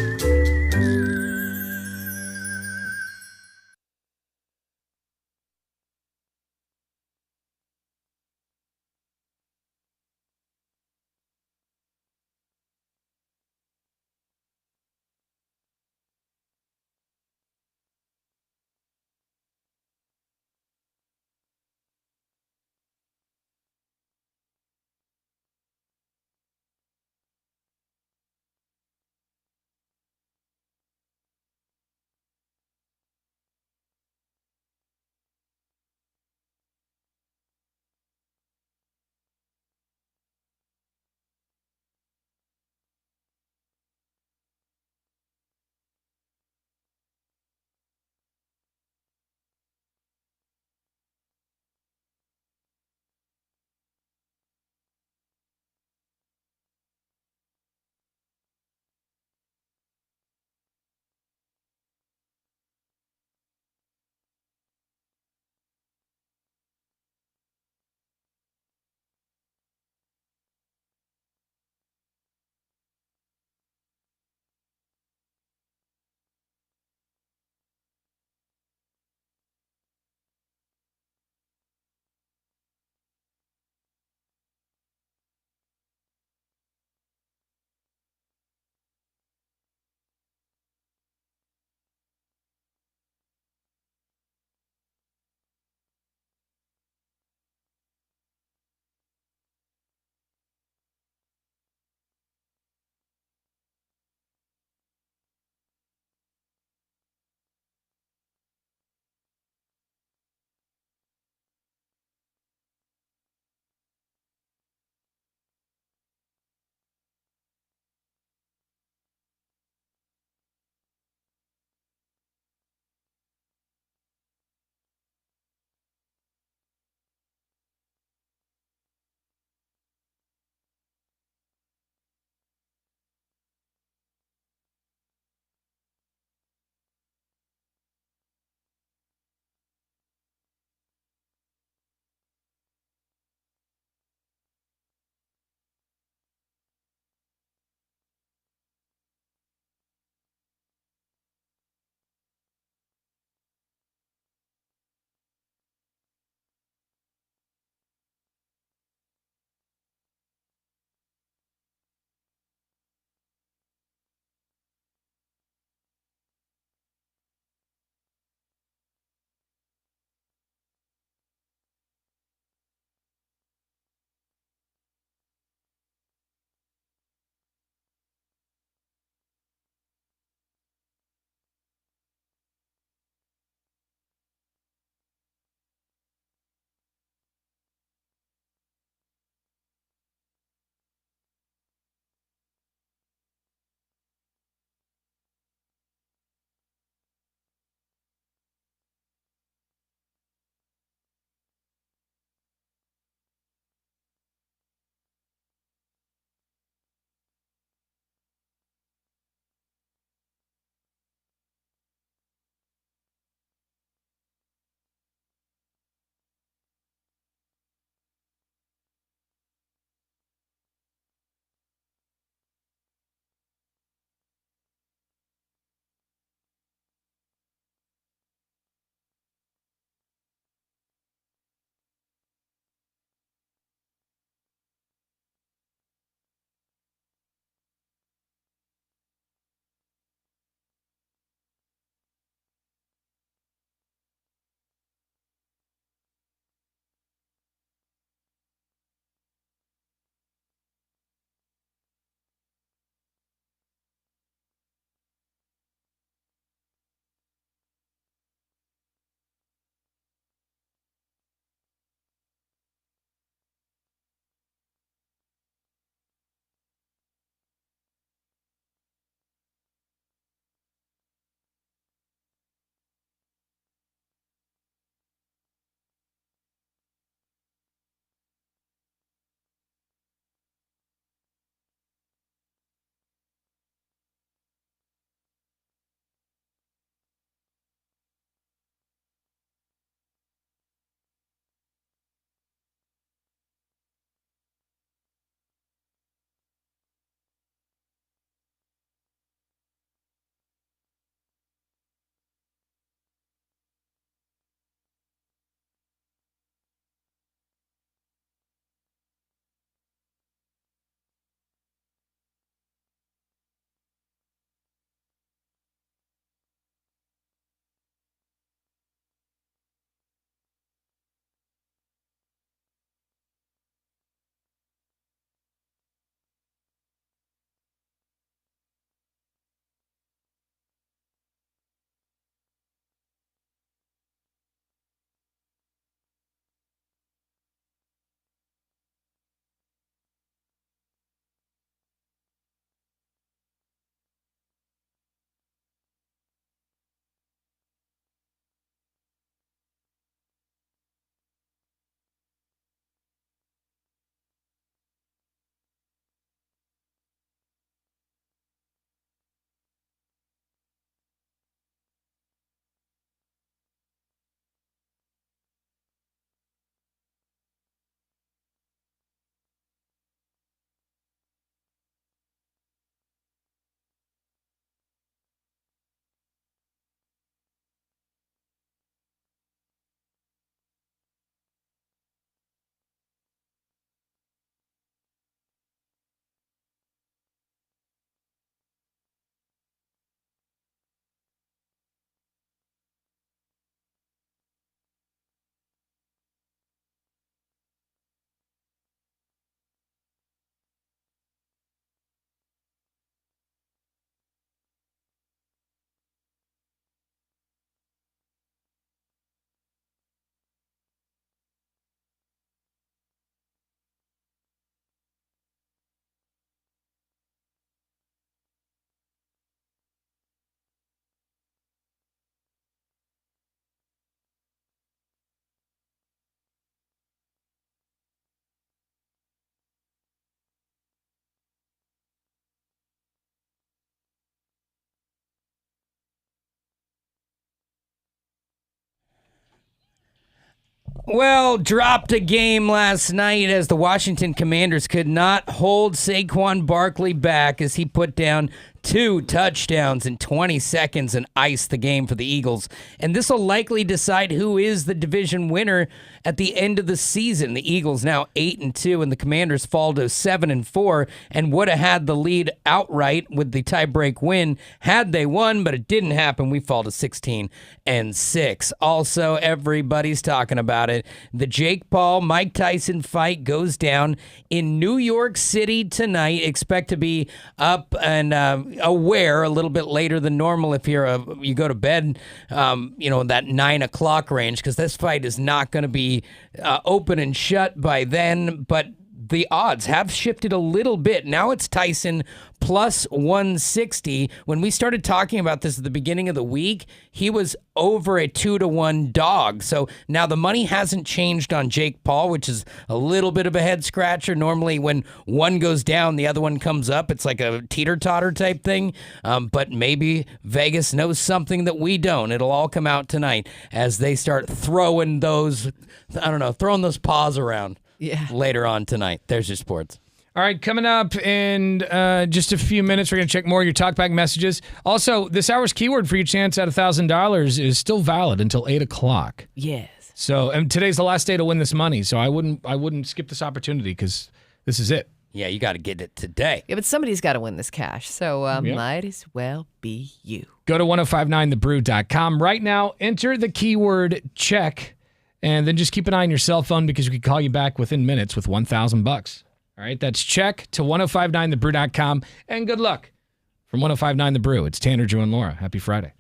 Well, dropped a game last night as the Washington Commanders could not hold Saquon Barkley back as he put down 2 touchdowns in 20 seconds and iced the game for the Eagles. And this will likely decide who is the division winner at the end of the season. The Eagles now 8-2, and the Commanders fall to 7-4, and would have had the lead outright with the tiebreak win had they won, but it didn't happen. We fall to 16-6. Also, everybody's talking about it. The Jake Paul Mike Tyson fight goes down in New York City tonight. Expect to be up and aware a little bit later than normal if you go to bed, that 9 o'clock range, because this fight is not going to be open and shut by then. But the odds have shifted a little bit. Now it's Tyson plus 160. When we started talking about this at the beginning of the week, he was over a 2-1 dog. So now the money hasn't changed on Jake Paul, which is a little bit of a head scratcher. Normally when one goes down, the other one comes up. It's like a teeter-totter type thing. But maybe Vegas knows something that we don't. It'll all come out tonight as they start throwing those paws around. Yeah. Later on tonight. There's your sports. All right, coming up in just a few minutes, we're going to check more of your talkback messages. Also, this hour's keyword for your chance at $1,000 is still valid until 8 o'clock. Yes. So, and today's the last day to win this money, so I wouldn't skip this opportunity because this is it. Yeah, you got to get it today. Yeah, but somebody's got to win this cash, so might as well be you. Go to 1059thebrew.com right now, enter the keyword check, and then just keep an eye on your cell phone because we can call you back within minutes with $1,000. All right, that's check to 1059thebrew.com, and good luck. From 1059 The Brew, it's Tanner, Drew, and Laura. Happy Friday.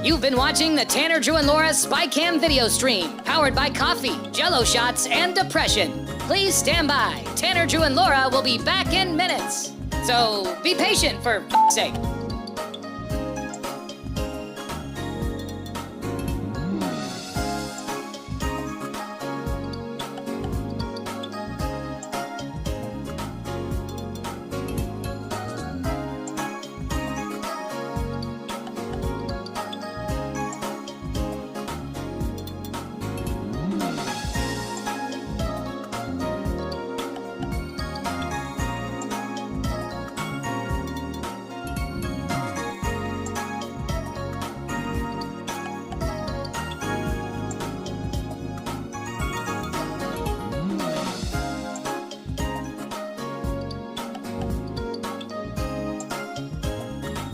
You've been watching the Tanner, Drew, and Laura SpyCam video stream, powered by coffee, Jello shots, and depression. Please stand by. Tanner, Drew, and Laura will be back in minutes. So be patient, for f***'s sake.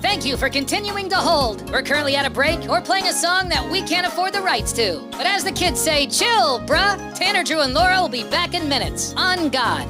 Thank you for continuing to hold. We're currently at a break or playing a song that we can't afford the rights to. But as the kids say, chill, bruh. Tanner, Drew, and Laura will be back in minutes. On God.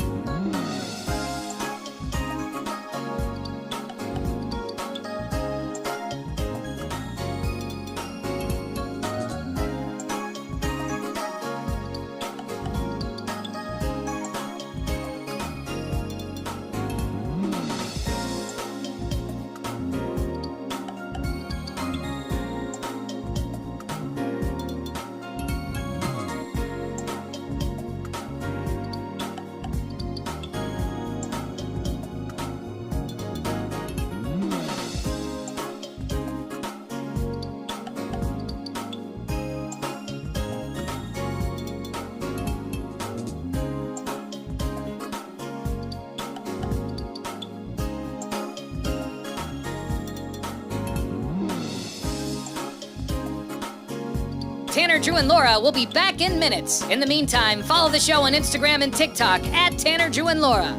Tanner, Drew, and Laura will be back in minutes. In the meantime, follow the show on Instagram and TikTok at Tanner, Drew, and Laura.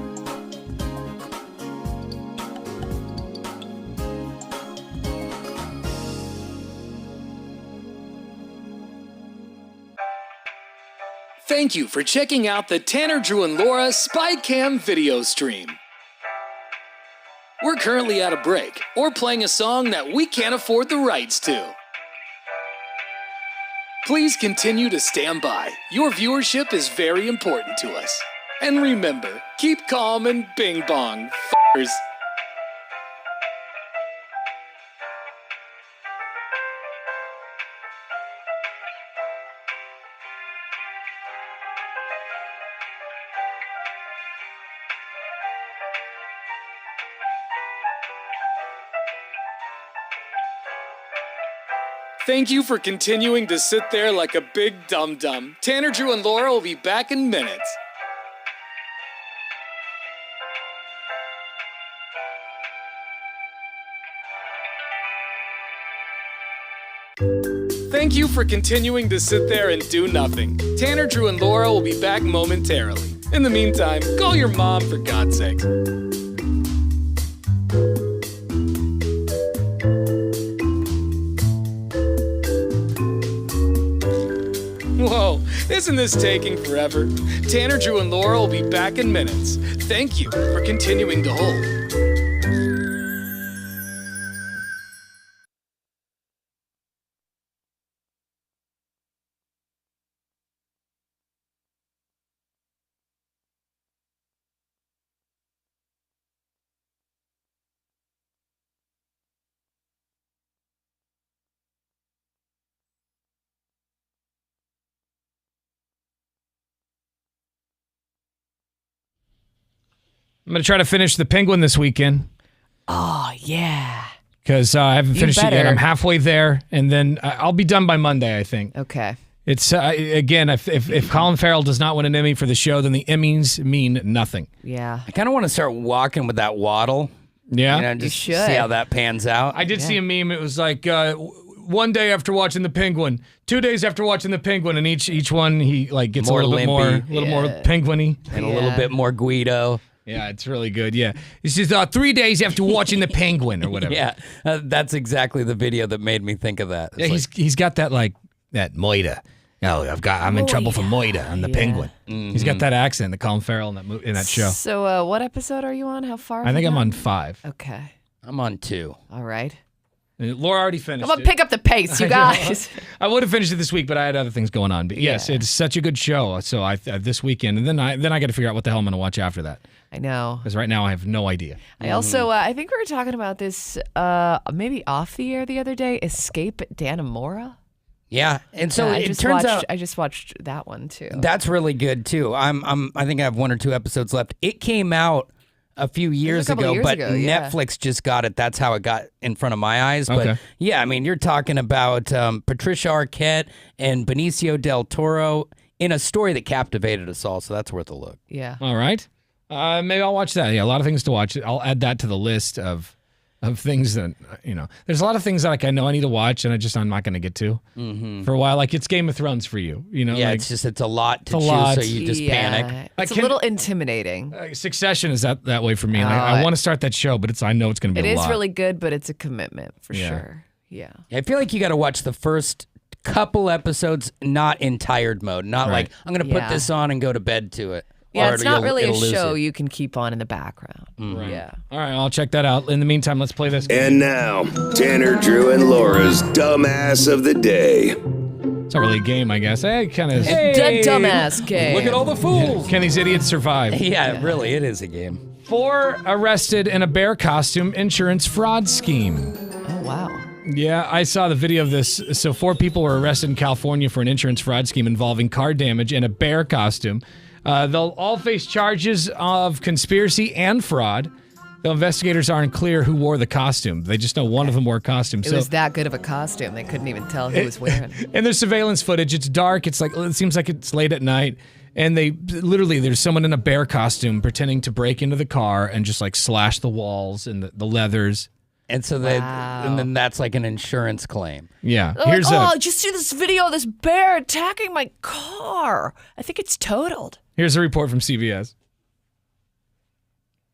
Thank you for checking out the Tanner, Drew, and Laura SpyCam video stream. We're currently at a break or playing a song that we can't afford the rights to. Please continue to stand by. Your viewership is very important to us. And remember, keep calm and bing bong, f***ers. Thank you for continuing to sit there like a big dum-dum. Tanner, Drew, and Laura will be back in minutes. Thank you for continuing to sit there and do nothing. Tanner, Drew, and Laura will be back momentarily. In the meantime, call your mom for God's sake. Whoa, isn't this taking forever? Tanner, Drew, and Laura will be back in minutes. Thank you for continuing to hold. I'm going to try to finish The Penguin this weekend. Oh, yeah. Because I haven't finished it yet. I'm halfway there, and then I'll be done by Monday, I think. Okay. It's again, if Colin Farrell does not win an Emmy for the show, then the Emmys mean nothing. Yeah. I kind of want to start walking with that waddle. Yeah. You know, just see how that pans out. I did see a meme. It was like 1 day after watching The Penguin, 2 days after watching The Penguin, and each one he like gets More a little limpy. bit more penguin-y. And a little bit more Guido. Yeah, it's really good. Yeah. This is 3 days after watching The Penguin or whatever. Yeah, that's exactly the video that made me think of that. Yeah, he's got that that Moida. Oh, I'm in trouble for Moida on The Penguin. Mm-hmm. He's got that accent, the Colin Farrell in that show. So what episode are you on? How far? I think I'm on 5. Okay. I'm on 2. All right. Laura already finished Come on, pick up the pace, you guys. I would have finished it this week, but I had other things going on. But yes, it's such a good show. So I this weekend, and then I got to figure out what the hell I'm going to watch after that. I know. Because right now I have no idea. I also, I think we were talking about this maybe off the air the other day. Escape at Dannemora. Yeah, and so it turns out I just watched that one too. That's really good too. I think I have 1 or 2 episodes left. It came out a few years ago, but Netflix just got it. That's how it got in front of my eyes. But yeah, I mean, you're talking about Patricia Arquette and Benicio del Toro in a story that captivated us all. So that's worth a look. Yeah. All right. Maybe I'll watch that. Yeah, a lot of things to watch. I'll add that to the list of things that, there's a lot of things that I know I need to watch and I'm not going to get to for a while. Like it's Game of Thrones for you, Yeah, it's a lot to choose, so you just panic. It's a little intimidating. Succession is that way for me. And I want to start that show, but I know it's going to be a lot. It is really good, but it's a commitment for sure. Yeah. I feel like you got to watch the first couple episodes not in tired mode. Not like, I'm going to put this on and go to bed to it. Yeah, it's not really a show you can keep on in the background. Right. Yeah. All right, I'll check that out. In the meantime, let's play this game. And now, Tanner, Drew, and Laura's Dumbass of the Day. It's not really a game, I guess. Hey, kind of. Hey, dumbass game. Look at all the fools. Can these idiots survive? Yeah, really, it is a game. 4 arrested in a bear costume insurance fraud scheme. Oh, wow. Yeah, I saw the video of this. So 4 people were arrested in California for an insurance fraud scheme involving car damage and a bear costume. They'll all face charges of conspiracy and fraud. The investigators aren't clear who wore the costume. They just know one of them wore a costume. It was that good of a costume. They couldn't even tell who was wearing it. And there's surveillance footage. It's dark. It seems like it's late at night. And there's someone in a bear costume pretending to break into the car and just slash the walls and the leathers. And so and then that's like an insurance claim. Yeah. Did you see this video of this bear attacking my car? I think it's totaled. Here's a report from CBS.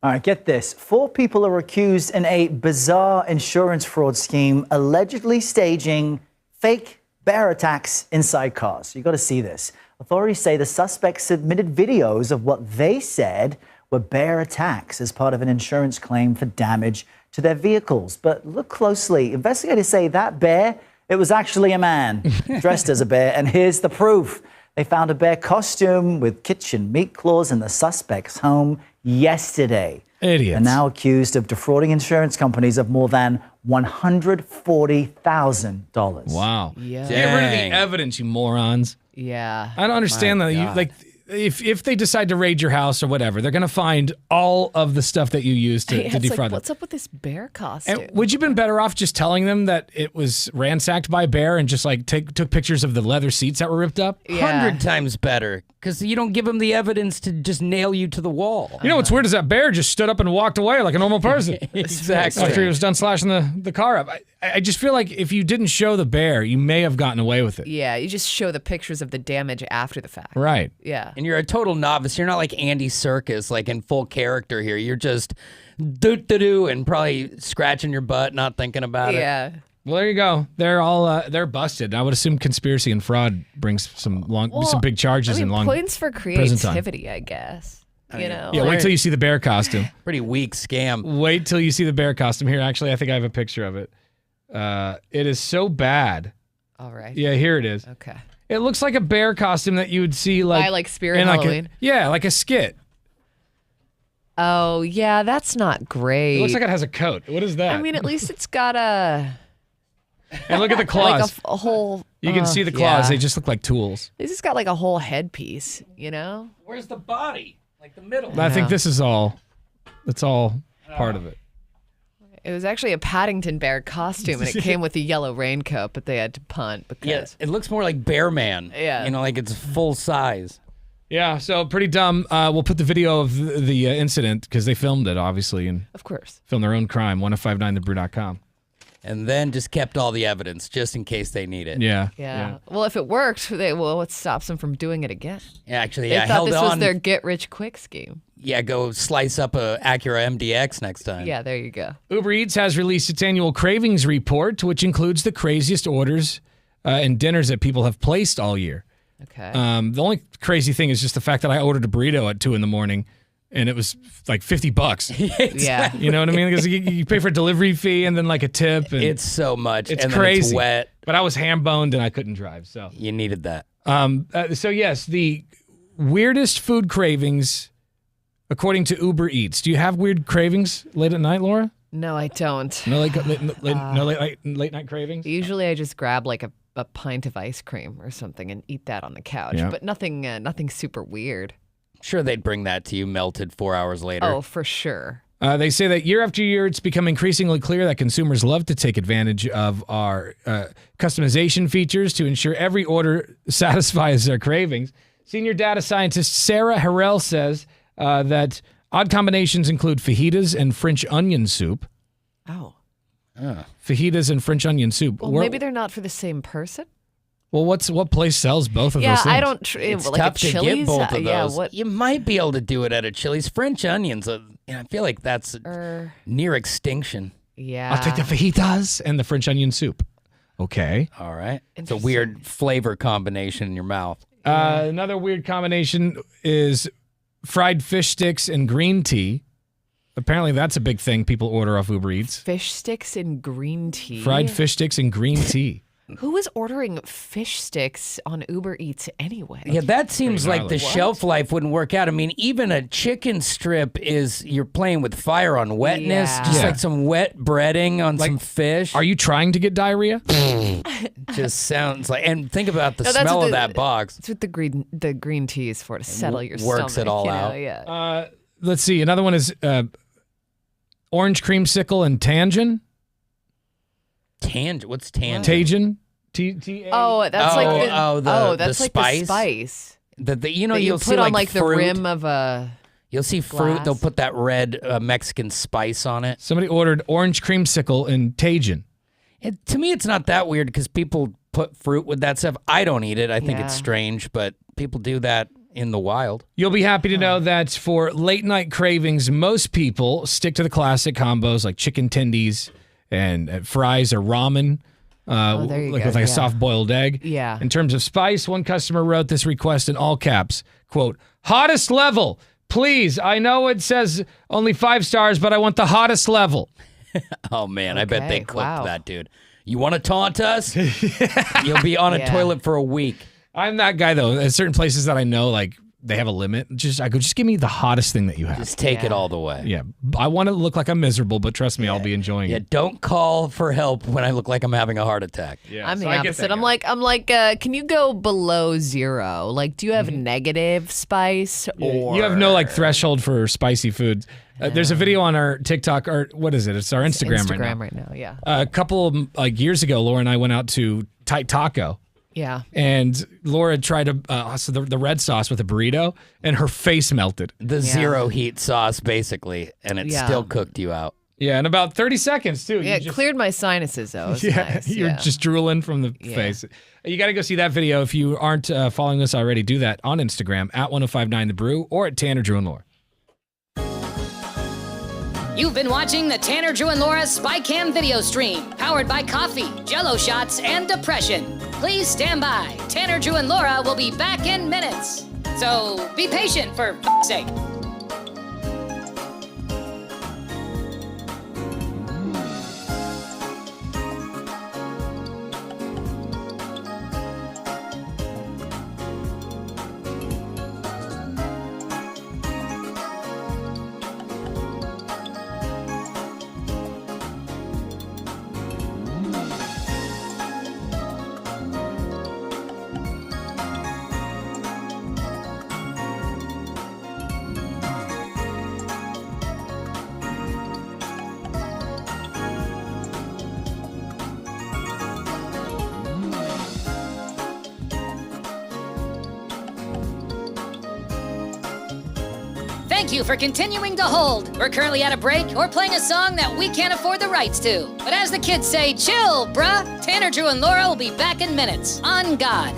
All right, get this. 4 people are accused in a bizarre insurance fraud scheme, allegedly staging fake bear attacks inside cars. You got to see this. Authorities say the suspects submitted videos of what they said were bear attacks as part of an insurance claim for damage to their vehicles. But look closely. Investigators say that bear, it was actually a man dressed as a bear. And here's the proof. They found a bear costume with kitchen meat claws in the suspect's home yesterday. Idiots. They're now accused of defrauding insurance companies of more than $140,000. Wow. Yeah. Get rid of the evidence, you morons. Yeah. I don't understand that. if they decide to raid your house or whatever, they're going to find all of the stuff that you used to It's defraud like, them. what's up with this bear costume? And would you have been better off just telling them that it was ransacked by a bear and just like took pictures of the leather seats that were ripped up? 100 times better, because you don't give them the evidence to just nail you to the wall. You know what's weird is that bear just stood up and walked away like a normal person. Exactly. After he was done slashing the car up. I just feel like if you didn't show the bear, you may have gotten away with it. Yeah, you just show the pictures of the damage after the fact. Right. Yeah. And you're a total novice. You're not like Andy Serkis, like in full character here. You're just do and probably scratching your butt, not thinking about it. Yeah. Well, there you go. They're all they're busted. I would assume conspiracy and fraud brings some big charges and long points for prison time. creativity, I guess. You know. Yeah, wait till you see the bear costume. Pretty weak scam. Wait till you see the bear costume. Here, actually, I think I have a picture of it. It is so bad. All right. Yeah, here it is. Okay. It looks like a bear costume that you would see like Spirit in Halloween. Like a skit. Oh, yeah, that's not great. It looks like it has a coat. What is that? I mean, at least it's got a And look at the claws. like a whole. You can see the claws. Yeah. They just look like tools. This has got like a whole headpiece, you know? Where's the body? Like the middle. I think this is all. It's all part of it. It was actually a Paddington Bear costume, and it came with a yellow raincoat, but they had to punt because. Yeah, it looks more like Bear Man. Yeah. You know, like it's full size. Yeah, so pretty dumb. We'll put the video of the incident because they filmed it, obviously, and Of course. filmed their own crime. 1059thebrew.com. And then just kept all the evidence just in case they need it. Yeah. Yeah. Well, if it worked, what stops them from doing it again? Yeah, actually, They yeah, thought held this on. was their get-rich-quick scheme. Yeah, go slice up a Acura MDX next time. Yeah, there you go. Uber Eats has released its annual cravings report, which includes the craziest orders and dinners that people have placed all year. Okay. The only crazy thing is just the fact that I ordered a burrito at 2 a.m. and it was like $50. Yeah. You know what I mean? Because you pay for a delivery fee and then like a tip. And It's so much. it's and then crazy. It's wet. But I was ham boned and I couldn't drive. So You needed that. so yes, the weirdest food cravings according to Uber Eats. Do you have weird cravings late at night, Laura? No, I don't. No late night cravings? Usually I just grab like a pint of ice cream or something and eat that on the couch, Yeah. but nothing super weird. Sure, they'd bring that to you melted 4 hours later. Oh, for sure. They say that year after year, it's become increasingly clear that consumers love to take advantage of our customization features to ensure every order satisfies their cravings. Senior data scientist Sarah Harrell says that odd combinations include fajitas and French onion soup. Oh. Fajitas and French onion soup. Well, maybe they're not for the same person. Well, what place sells both of Yeah, those things? I don't. It's like tough a to Chili's? get both of Yeah, those. what? You might be able to do it at a Chili's. French onions, I feel like that's near extinction. Yeah. I'll take the fajitas and the French onion soup. Okay. All right. It's a weird flavor combination in your mouth. Another weird combination is fried fish sticks and green tea. Apparently, that's a big thing people order off Uber Eats. Fish sticks and green tea. Fried fish sticks and green tea. Who is ordering fish sticks on Uber Eats anyway? Yeah, that seems like the What? shelf life wouldn't work out. I mean, even a chicken strip you're playing with fire on wetness, Yeah. just Yeah. like some wet breading on some fish. Are you trying to get diarrhea? Just sounds like, and think about the No, that's smell what of that box. That's what the green tea is for, to settle your works stomach. it all you know? out. Yeah. Let's see. Another one is orange creamsicle and tangin. What's tangent? Tajin. T-A. Oh, that's like the, that's the like spice. the spice. That you you'll put see on like the fruit. rim of a. You'll see fruit. glass. They'll put that red Mexican spice on it. Somebody ordered orange creamsicle and Tajin. To me, it's not that weird because people put fruit with that stuff. I don't eat it. I think it's Yeah. strange, but people do that in the wild. You'll be happy to know that for late night cravings, most people stick to the classic combos like chicken tendies and fries or ramen. there you like go, with like a yeah. soft boiled egg. Yeah. In terms of spice, one customer wrote this request in all caps, quote, hottest level. Please, I know it says only 5 stars, but I want the hottest level. Oh, man, I bet they Okay, clipped wow. that, dude. You want to taunt us? You'll be on a Yeah. toilet for a week. I'm that guy, though. At certain places that I know, like, they have a limit. I go, just give me the hottest thing that you have. Just take it all the way. Yeah, I want to look like I'm miserable, but trust me, I'll be enjoying Yeah, it. don't call for help when I look like I'm having a heart attack. Yeah, I'm so the I get opposite. that I'm like, can you go below 0? Like, do you have negative spice or You have no like threshold for spicy foods. There's a video on our TikTok, or what is it? It's our Instagram, right now. Yeah. A couple of years ago, Laura and I went out to Tight Taco. Yeah. And Laura tried the red sauce with a burrito, and her face melted. The zero heat sauce, basically, and it still cooked you out. Yeah, in about 30 seconds, too. Yeah, it cleared my sinuses, though. It was nice. You're just drooling from the face. You got to go see that video. If you aren't following us already, do that on Instagram at 1059 The Brew or at Tanner, Drew, and Laura. You've been watching the Tanner, Drew, and Laura SpyCam video stream, powered by coffee, Jello shots, and depression. Please stand by. Tanner, Drew, and Laura will be back in minutes. So be patient, for f***'s sake. Thank you for continuing to hold. We're currently at a break or playing a song that we can't afford the rights to. But as the kids say, chill, bruh. Tanner, Drew, and Laura will be back in minutes. On God.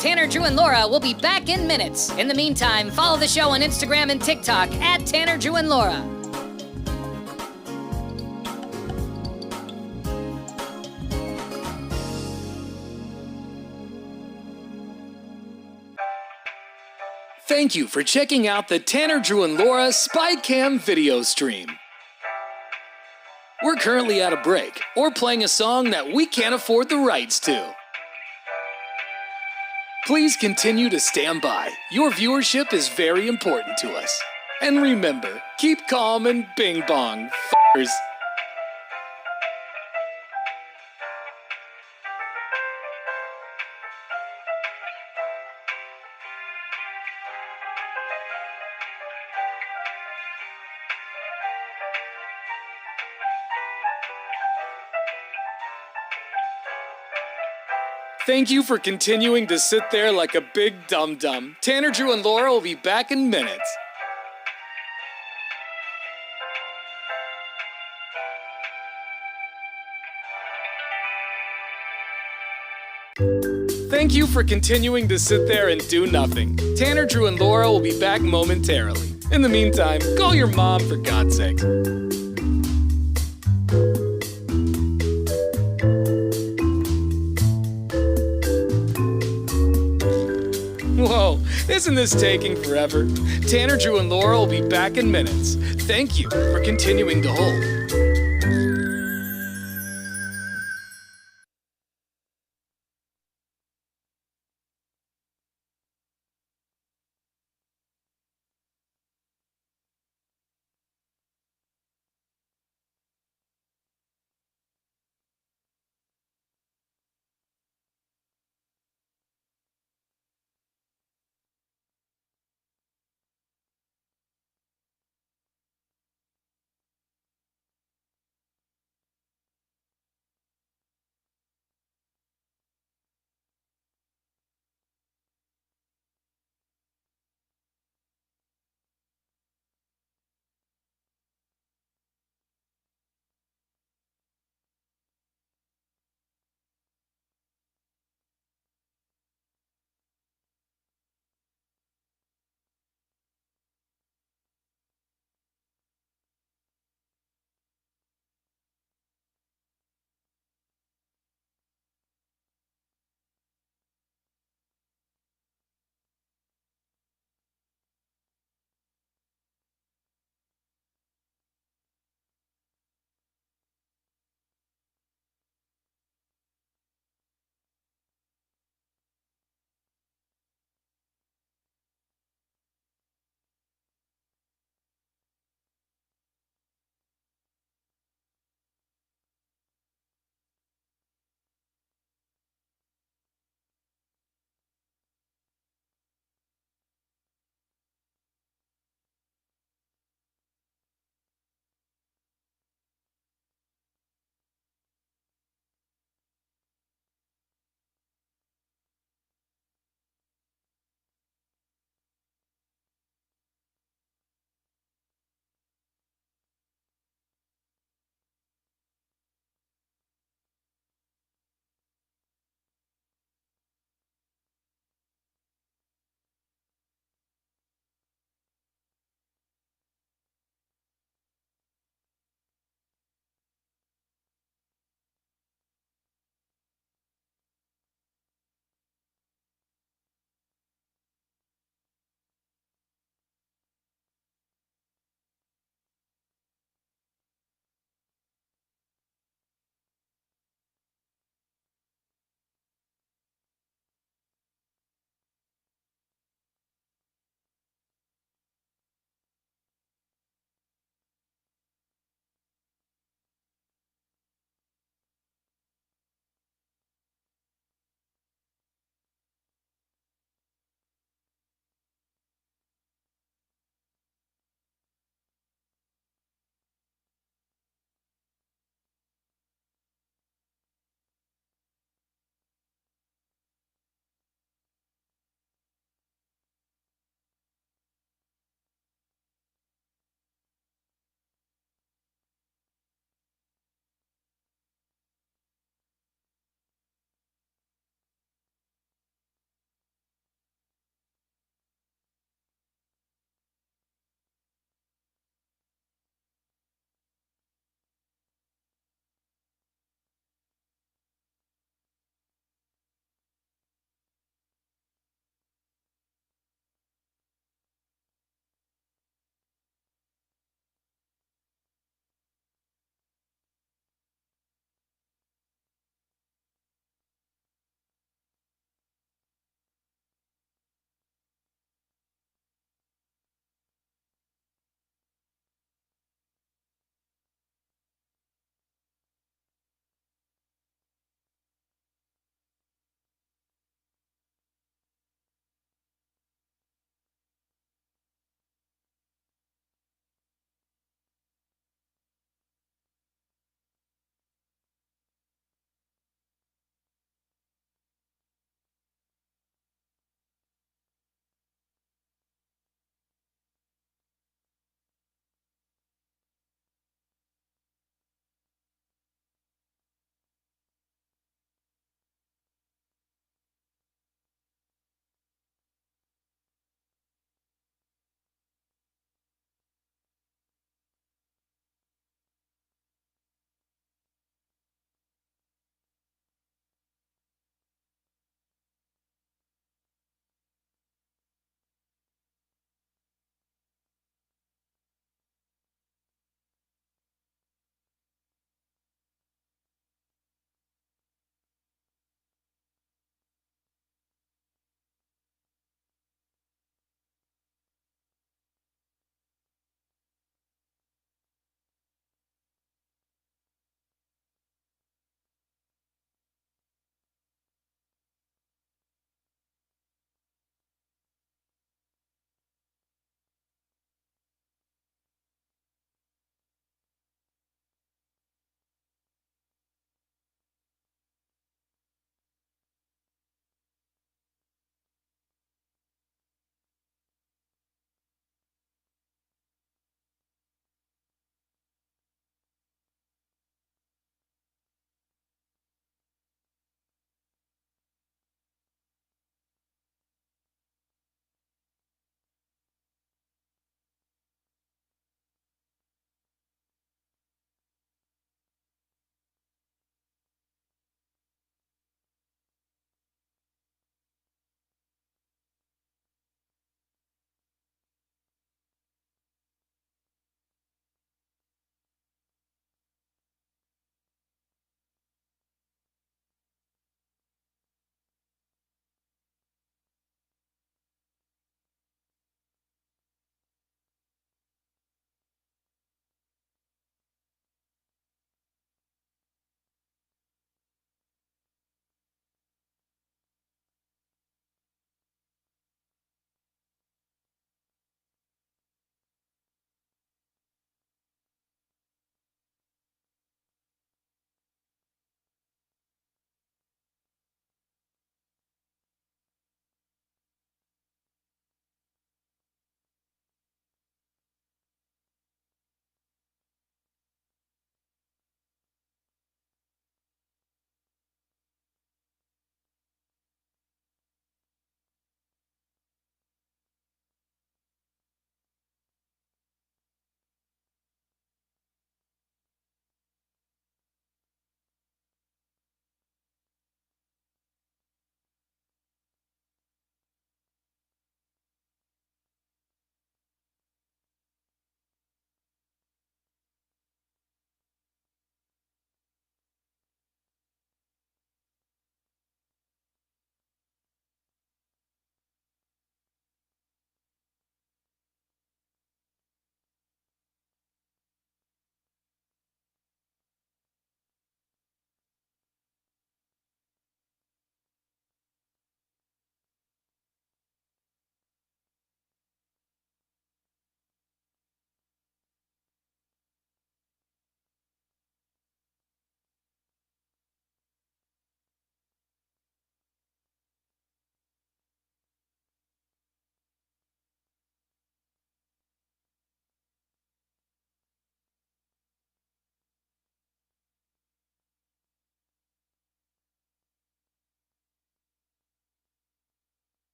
Tanner, Drew, and Laura will be back in minutes. In the meantime, follow the show on Instagram and TikTok at Tanner, Drew, and Laura. Thank you for checking out the Tanner, Drew, and Laura SpyCam video stream. We're currently at a break or playing a song that we can't afford the rights to. Please continue to stand by. Your viewership is very important to us. And remember, keep calm and bing bong, f***ers. Thank you for continuing to sit there like a big dum-dum. Tanner, Drew, and Laura will be back in minutes. Thank you for continuing to sit there and do nothing. Tanner, Drew, and Laura will be back momentarily. In the meantime, call your mom for God's sake. Whoa, isn't this taking forever? Tanner, Drew, and Laura will be back in minutes. Thank you for continuing to hold.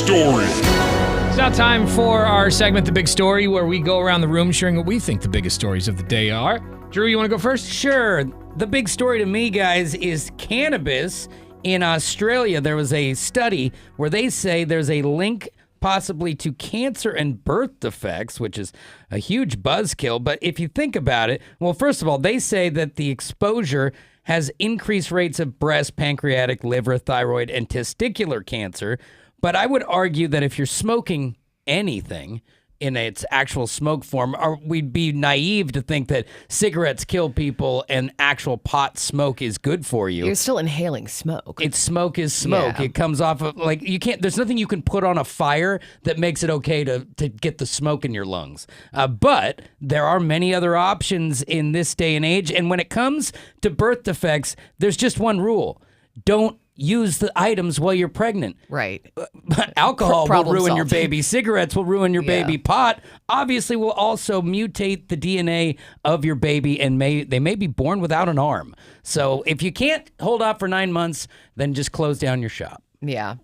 story. It's now time for our segment, The Big Story, where we go around the room sharing what we think the biggest stories of the day are. Drew, you want to go first? Sure. The big story to me, guys, is cannabis. In Australia, there was a study where they say there's a link possibly to cancer and birth defects, which is a huge buzzkill. But if you think about it, well, first of all, they say that the exposure has increased rates of breast, pancreatic, liver, thyroid, and testicular cancer. But I would argue that if you're smoking anything in its actual smoke form, we'd be naive to think that cigarettes kill people and actual pot smoke is good for you. You're still inhaling smoke. Smoke is smoke. Yeah. It comes off of, like, you can't, there's nothing you can put on a fire that makes it okay to get the smoke in your lungs. But there are many other options in this day and age. And when it comes to birth defects, there's just one rule. Don't use the items while you're pregnant. Right. Alcohol will ruin your solved. baby. Cigarettes will ruin your baby. Pot obviously will also mutate the DNA of your baby, and they may be born without an arm. So if you can't hold off for 9 months, then just close down your shop. Yeah,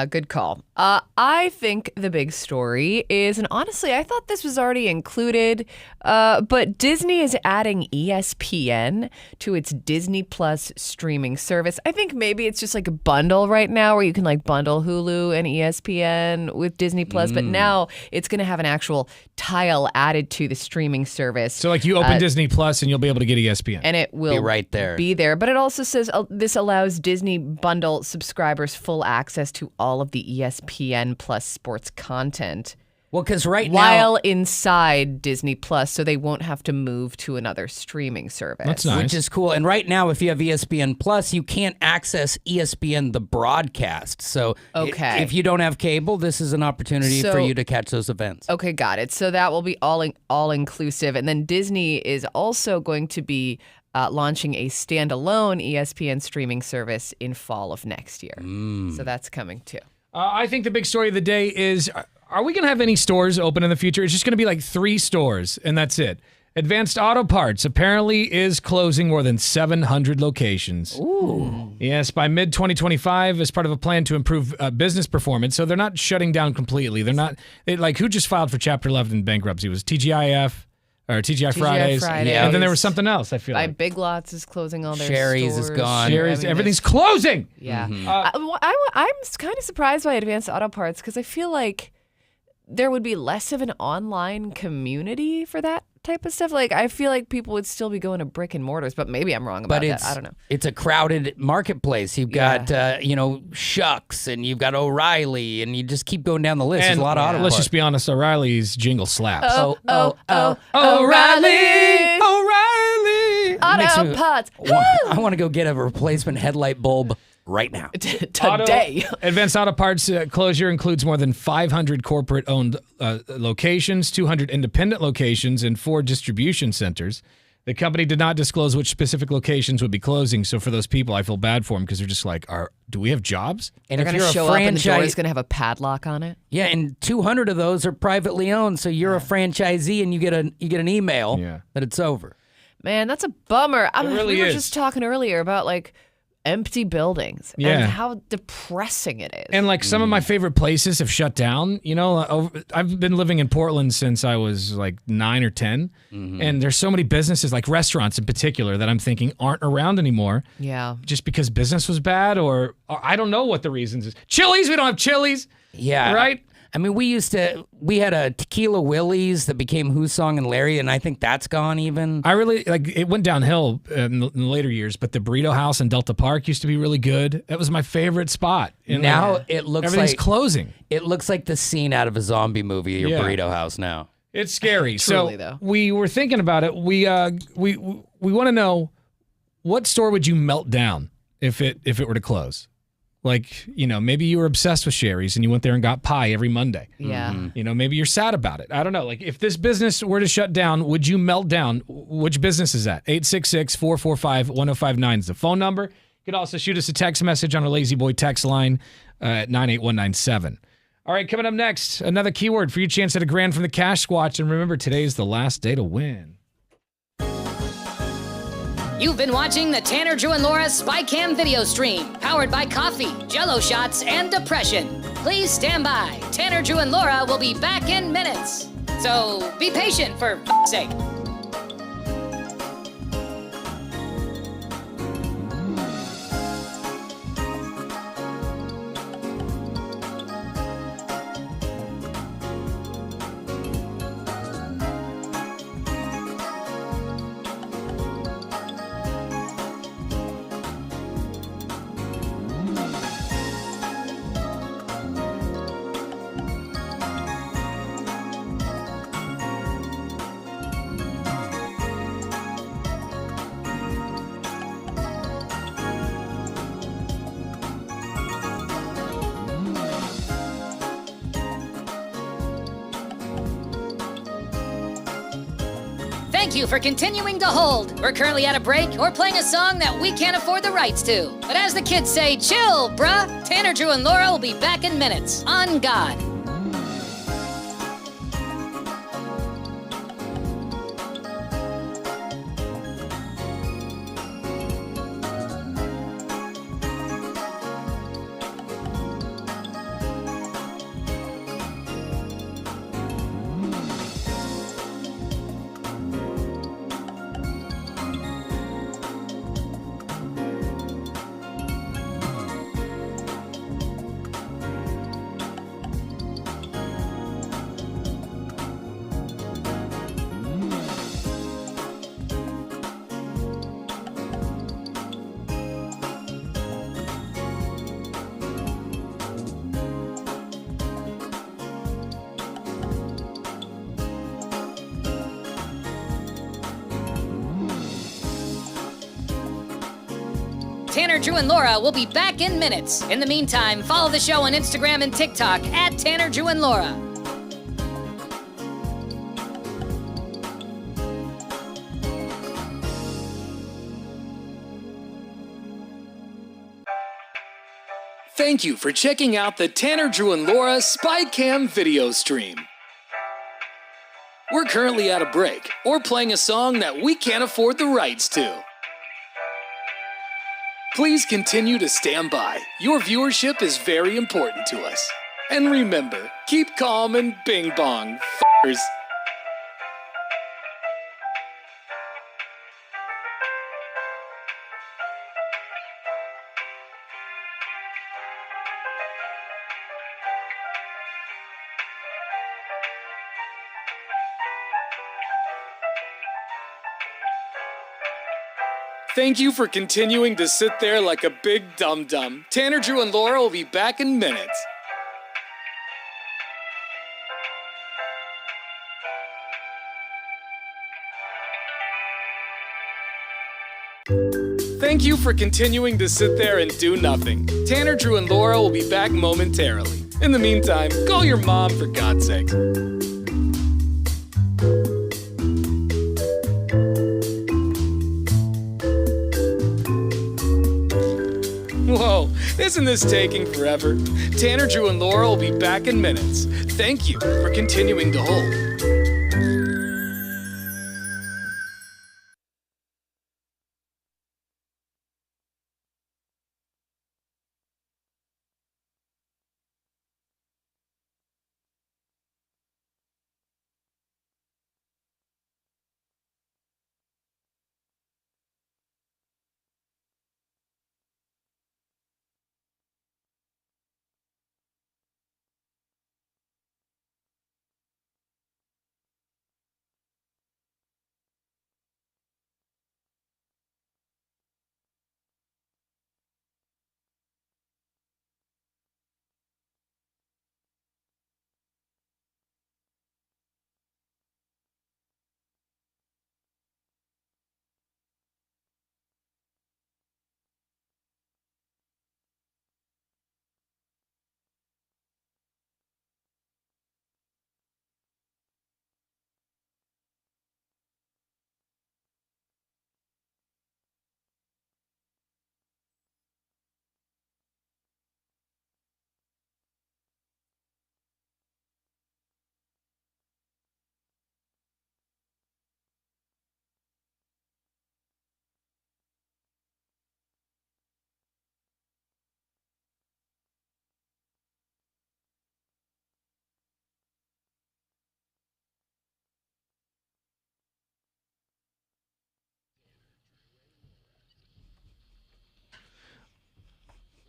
good call. I think the big story is, and honestly, I thought this was already included, but Disney is adding ESPN to its Disney Plus streaming service. I think maybe it's just like a bundle right now where you can like bundle Hulu and ESPN with Disney Plus, but now it's going to have an actual tile added to the streaming service. So like you open Disney Plus and you'll be able to get ESPN. And it will be right there. Be there. But it also says this allows Disney bundle subscribers full access to all of the ESPN Plus sports content. Well, because right now, while inside Disney Plus, so they won't have to move to another streaming service. That's nice. Which is cool. And right now, if you have ESPN Plus, you can't access ESPN the broadcast. So if you don't have cable, this is an opportunity for you to catch those events. Okay, got it. So that will be all inclusive. And then Disney is also going to be launching a standalone ESPN streaming service in fall of next year. So that's coming too. I think the big story of the day is, are we going to have any stores open in the future? It's just going to be like 3 stores, and that's it. Advanced Auto Parts apparently is closing more than 700 locations. Ooh. Yes, by mid-2025 as part of a plan to improve business performance. So they're not shutting down completely. They're not, who just filed for Chapter 11 bankruptcy? It was TGIF. Or TGI Fridays. Yeah. And then there was something else, I feel like. Big Lots is closing all their Sherry's stores. is gone. Sherry's, everything's closing. Yeah. I'm kind of surprised by Advanced Auto Parts because I feel like there would be less of an online community for that type of stuff. Like, I feel like people would still be going to brick and mortars, but maybe I'm wrong about that. I don't know. It's a crowded marketplace. You've got, Shucks, and you've got O'Reilly, and you just keep going down the list. There's a lot of auto Let's parts. just be honest, O'Reilly's jingle slaps. O'Reilly! O'Reilly! Auto Parts. I want to go get a replacement headlight bulb right now. Today. Advanced Auto Parts closure includes more than 500 corporate-owned locations, 200 independent locations, and 4 distribution centers. The company did not disclose which specific locations would be closing, so for those people, I feel bad for them because they're just like, do we have jobs? And They're if going you're to show a up and the door franchise, is going to have a padlock on it. yeah, and 200 of those are privately owned, so you're a franchisee and you get an email that it's over. Man, that's a bummer. really we were is. just talking earlier about like empty buildings and how depressing it is. And like some of my favorite places have shut down. You know, I've been living in Portland since I was like 9 or 10. And there's so many businesses, like restaurants in particular, that I'm thinking aren't around anymore. Yeah. Just because business was bad or I don't know what the reasons is. Chili's, we don't have Chili's. Yeah. Right? I mean, we had a Tequila Willie's that became Hoosong and Larry, and I think that's gone even. I really, it went downhill in the later years, but the Burrito House in Delta Park used to be really good. That was my favorite spot. And now it looks everything's like closing. It looks like the scene out of a zombie movie, your Burrito House now. It's scary. Truly, so though. we were thinking about it. We want to know, what store would you melt down if it were to close? Like, you know, maybe you were obsessed with Sherry's and you went there and got pie every Monday. Yeah. You know, maybe you're sad about it. I don't know. Like, if this business were to shut down, would you melt down? Which business is that? 866-445-1059 is the phone number. You could also shoot us a text message on our Lazy Boy text line at 98197. All right, coming up next, another keyword for your chance at $1,000 from the Cash Squatch. And remember, today is the last day to win. You've been watching the Tanner, Drew, and Laura SpyCam video stream, powered by coffee, Jello shots, and depression. Please stand by. Tanner, Drew, and Laura will be back in minutes. So be patient, for f***'s sake. Thank you for continuing to hold. We're currently at a break or playing a song that we can't afford the rights to. But as the kids say, chill, bruh. Tanner, Drew, and Laura will be back in minutes. On God. Tanner, Drew, and Laura will be back in minutes. In the meantime, follow the show on Instagram and TikTok at Tanner, Drew, and Laura. Thank you for checking out the Tanner, Drew, and Laura SpyCam video stream. We're currently at a break or playing a song that we can't afford the rights to. Please continue to stand by. Your viewership is very important to us. And remember, keep calm and bing bong, f***ers. Thank you for continuing to sit there like a big dum-dum. Tanner, Drew, and Laura will be back in minutes. Thank you for continuing to sit there and do nothing. Tanner, Drew, and Laura will be back momentarily. In the meantime, call your mom, for God's sake. Whoa, isn't this taking forever? Tanner, Drew, and Laura will be back in minutes. Thank you for continuing to hold.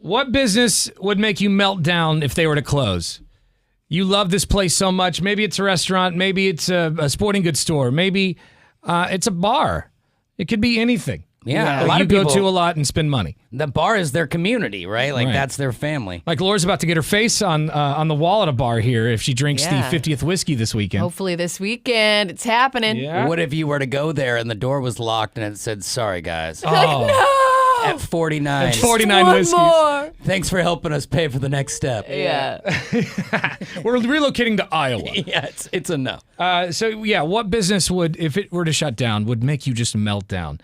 What business would make you melt down if they were to close? You love this place so much. Maybe it's a restaurant. Maybe it's a sporting goods store. Maybe it's a bar. It could be anything. Yeah, a Like lot you of people go to a lot and spend money. The bar is their community, right? Like that's their family. Like Laura's about to get her face on the wall at a bar here if she drinks Yeah. the 50th whiskey this weekend. Hopefully this weekend it's happening. Yeah. What if you were to go there and the door was locked and it said, "Sorry, guys." Oh. At 49. At 49 One whiskeys. more. Thanks for helping us pay for the next step. Yeah. We're relocating to Iowa. Yeah, it's a no. What business would, if it were to shut down, would make you just melt down?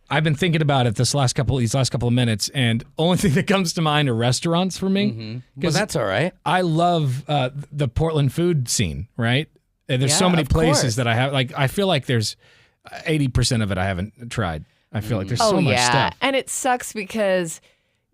I've been thinking about it these last couple of minutes, and only thing that comes to mind are restaurants for me. Mm-hmm. Well, that's all right. I love the Portland food scene, right? And there's so Yeah, many of places course. that I have. Like, I feel like there's 80% of it I haven't tried. I feel like there's so much stuff. And it sucks because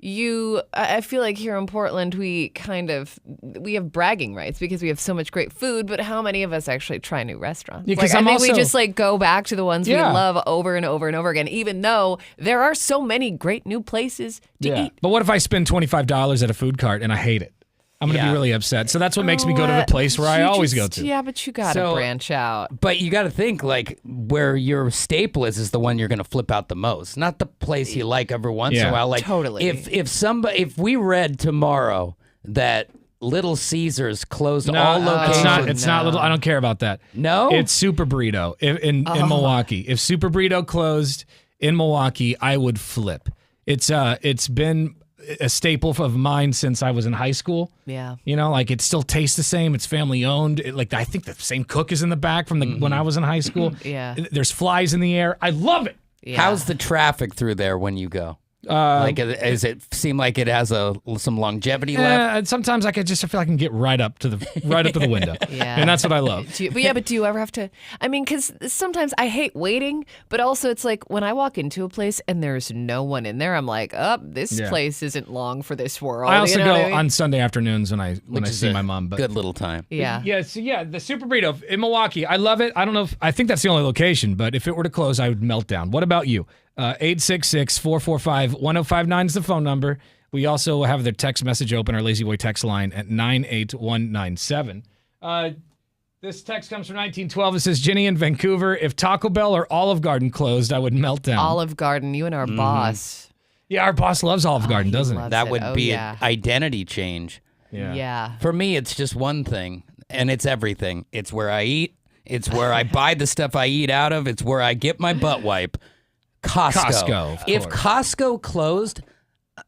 I feel like here in Portland, we have bragging rights because we have so much great food, but how many of us actually try new restaurants? Yeah, 'cause I I'm think we also- just go back to the ones we Yeah. love over and over and over again, even though there are so many great new places to eat. But what if I spend $25 at a food cart and I hate it? I'm going to be really upset. So that's what makes me go to the place where I always go to. Yeah, but you got to branch out. But you got to think where your staple is the one you're going to flip out the most, not the place you like every once in a while. Like totally. If we read tomorrow that Little Caesars closed all locations, it's not little. I don't care about that. No, it's Super Burrito in Milwaukee. If Super Burrito closed in Milwaukee, I would flip. It's been a staple of mine since I was in high school. Yeah. It still tastes the same. It's family owned. I think the same cook is in the back from when I was in high school. Yeah. There's flies in the air. I love it. Yeah. How's the traffic through there when you go? Does it seem like it has some longevity left? Sometimes I feel like I can get right up to the window. Yeah. And that's what I love. But do you ever have to? I mean, because sometimes I hate waiting, but also it's like when I walk into a place and there's no one in there, I'm like, this place isn't long for this world. I also you know go what I mean? on Sunday afternoons when I Which see is my a mom. But good little time. Yeah. The Super Burrito in Milwaukee. I love it. I don't know I think that's the only location, but if it were to close, I would melt down. What about you? 866-445-1059 is the phone number. We also have their text message open, our Lazy Boy text line at 98197. This text comes from 1912. It says, Jenny in Vancouver, if Taco Bell or Olive Garden closed, I would melt down. Olive Garden, you and our boss. Yeah, our boss loves Olive Garden, doesn't it? That would be an identity change. Yeah. For me, it's just one thing, and it's everything. It's where I eat. It's where I buy the stuff I eat out of. It's where I get my butt wipe. Costco. If Costco closed,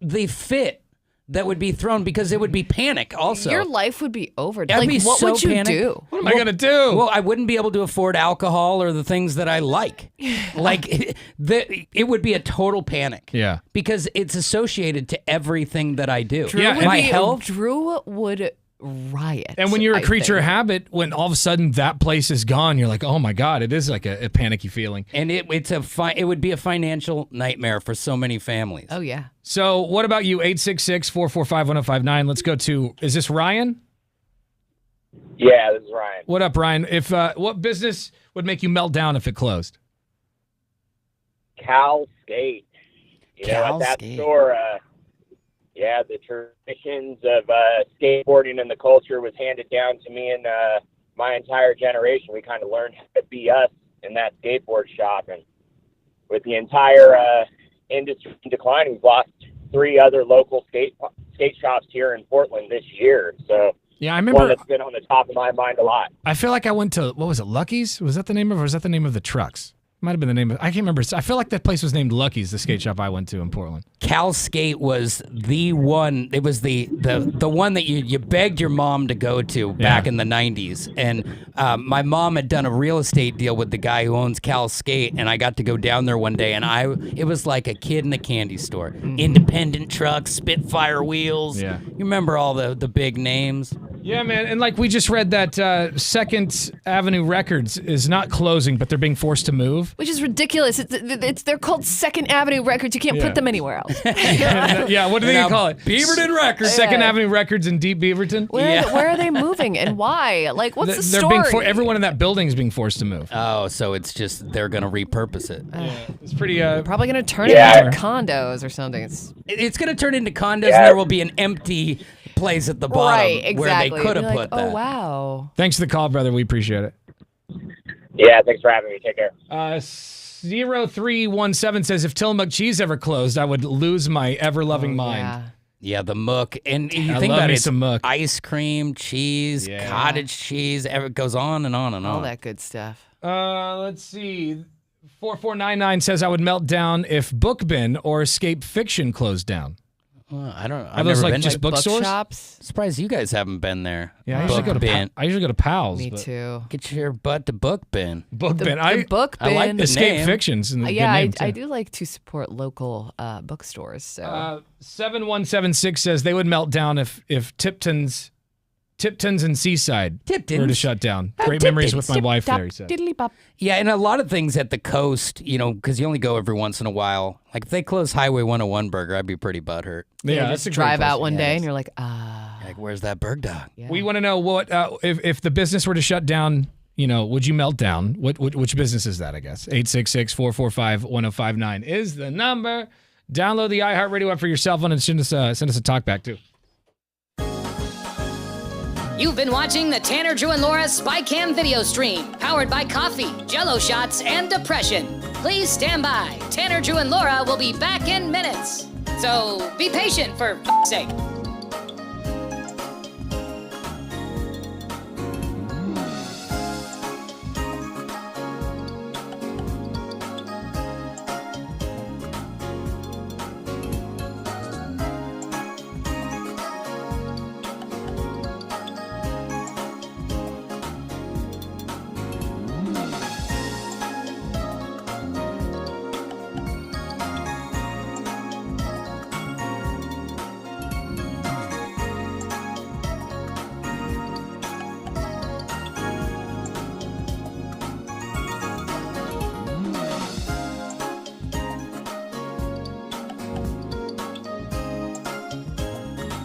the fit that would be thrown, because it would be panic also. Your life would be over. I'd be what so would you panicked. do? What am I going to do? Well, I wouldn't be able to afford alcohol or the things that I like. It would be a total panic. Yeah. Because it's associated to everything that I do. Drew would my health. Drew would riot. And when you're a creature I of think. habit, when all of a sudden that place is gone, you're like, oh my God, it is like a panicky feeling. And it would be a financial nightmare for so many families. Oh, yeah. So what about you? 866-445-1059. Let's go to, is this Ryan? Yeah, this is Ryan. What up, Ryan? If what business would make you melt down if it closed? Cal Skate. Cal at that Skate. store, the traditions of skateboarding and the culture was handed down to me and my entire generation. We kind of learned how to be us in that skateboard shop. And with the entire industry declining, we've lost 3 other local skate shops here in Portland this year. So Yeah, I remember. one that's been on the top of my mind a lot. I feel like I went to, what was it, Lucky's? Was that the name of, or was that the name of the trucks? Might have been the name of, I can't remember. I feel like that place was named Lucky's, the skate shop I went to in Portland. Cal Skate was the one. It was the one that you begged your mom to go to back in the 90s. And my mom had done a real estate deal with the guy who owns Cal Skate, and I got to go down there one day, and it was like a kid in a candy store. Independent trucks, Spitfire wheels. Yeah. You remember all the big names? Yeah, man, and like we just read that Second Avenue Records is not closing, but they're being forced to move. Which is ridiculous. They're called Second Avenue Records. You can't Yeah. put them anywhere else. Yeah, what do they call it? Beaverton Records. Second Avenue Records in Deep Beaverton. Where are they moving and why? Like, what's the story? Everyone in that building is being forced to move. Oh, so it's just they're gonna repurpose it. It's pretty. Probably gonna turn it into condos or something. It's gonna turn into condos, and there will be an empty place at the bottom Right, exactly. where they could have You're put like, that. Oh wow. Thanks for the call, brother. We appreciate it. Yeah, thanks for having me. Take care. 0317 says, if Tillamook Cheese ever closed, I would lose my ever-loving mind. Yeah, the Mook. And you I think love about me it, some Mook. ice cream, cheese, cottage cheese, it goes on and on and on. All that good stuff. Let's see. 4499 says, I would melt down if Book Bin or Escape Fiction closed down. Well, I don't. Are those like just bookstores? Bookshops? Surprised you guys haven't been there. Yeah, I usually go to Bin. I usually go to Pals. Me but too. Get your butt to Book Bin. Book Bin. The Book I like Bin. the Escape name. Fictions. And the Yeah, good name, I too. do like to support local bookstores. So 7176 says they would melt down if Tipton's and Seaside were to shut down. Great memories with my wife there, he said. Yeah, and a lot of things at the coast, because you only go every once in a while. Like if they close Highway 101 Burger, I'd be pretty butthurt. Yeah, just that's a great drive place. out one day and you're like, Like, where's that Burg Dog? We want to know what if the business were to shut down, would you melt down? Which business is that, I guess? 866-445-1059 is the number. Download the iHeartRadio app for your cell phone and send us a talkback too. You've been watching the Tanner, Drew, and Laura SpyCam video stream, powered by coffee, Jello shots, and depression. Please stand by. Tanner, Drew, and Laura will be back in minutes. So be patient for f***'s sake.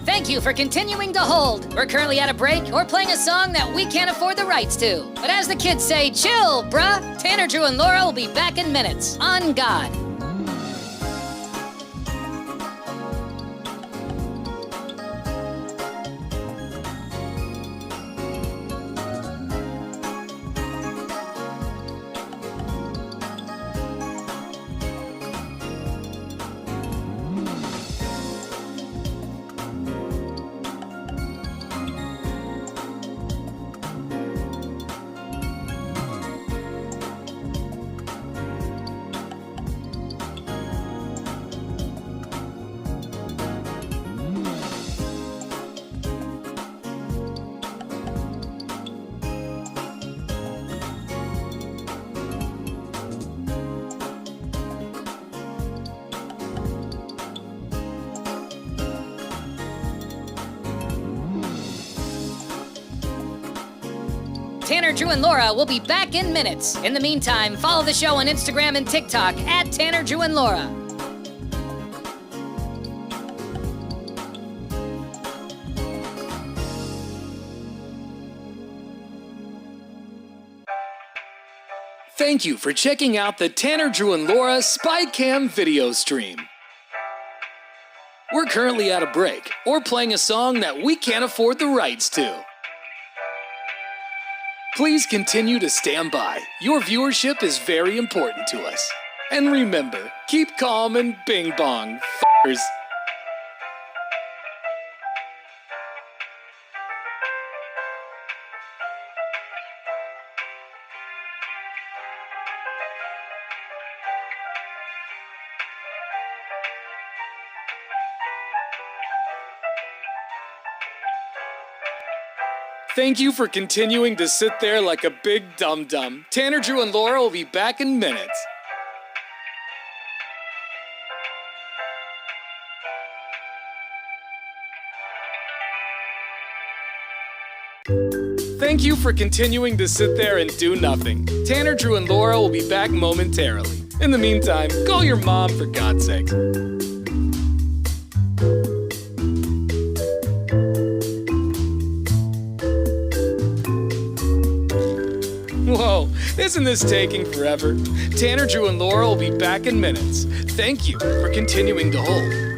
Thank you for continuing to hold. We're currently at a break or playing a song that we can't afford the rights to. But as the kids say, chill, bruh. Tanner, Drew, and Laura will be back in minutes. On God. Tanner, Drew, and Laura will be back in minutes. In the meantime, follow the show on Instagram and TikTok at Tanner, Drew, and Laura. Thank you for checking out the Tanner, Drew, and Laura SpyCam video stream. We're currently at a break or playing a song that we can't afford the rights to. Please continue to stand by. Your viewership is very important to us. And remember, keep calm and bing bong, f***ers. Thank you for continuing to sit there like a big dum-dum. Tanner, Drew, and Laura will be back in minutes. Thank you for continuing to sit there and do nothing. Tanner, Drew, and Laura will be back momentarily. In the meantime, call your mom for God's sake. Whoa, isn't this taking forever? Tanner, Drew, and Laura will be back in minutes. Thank you for continuing to hold.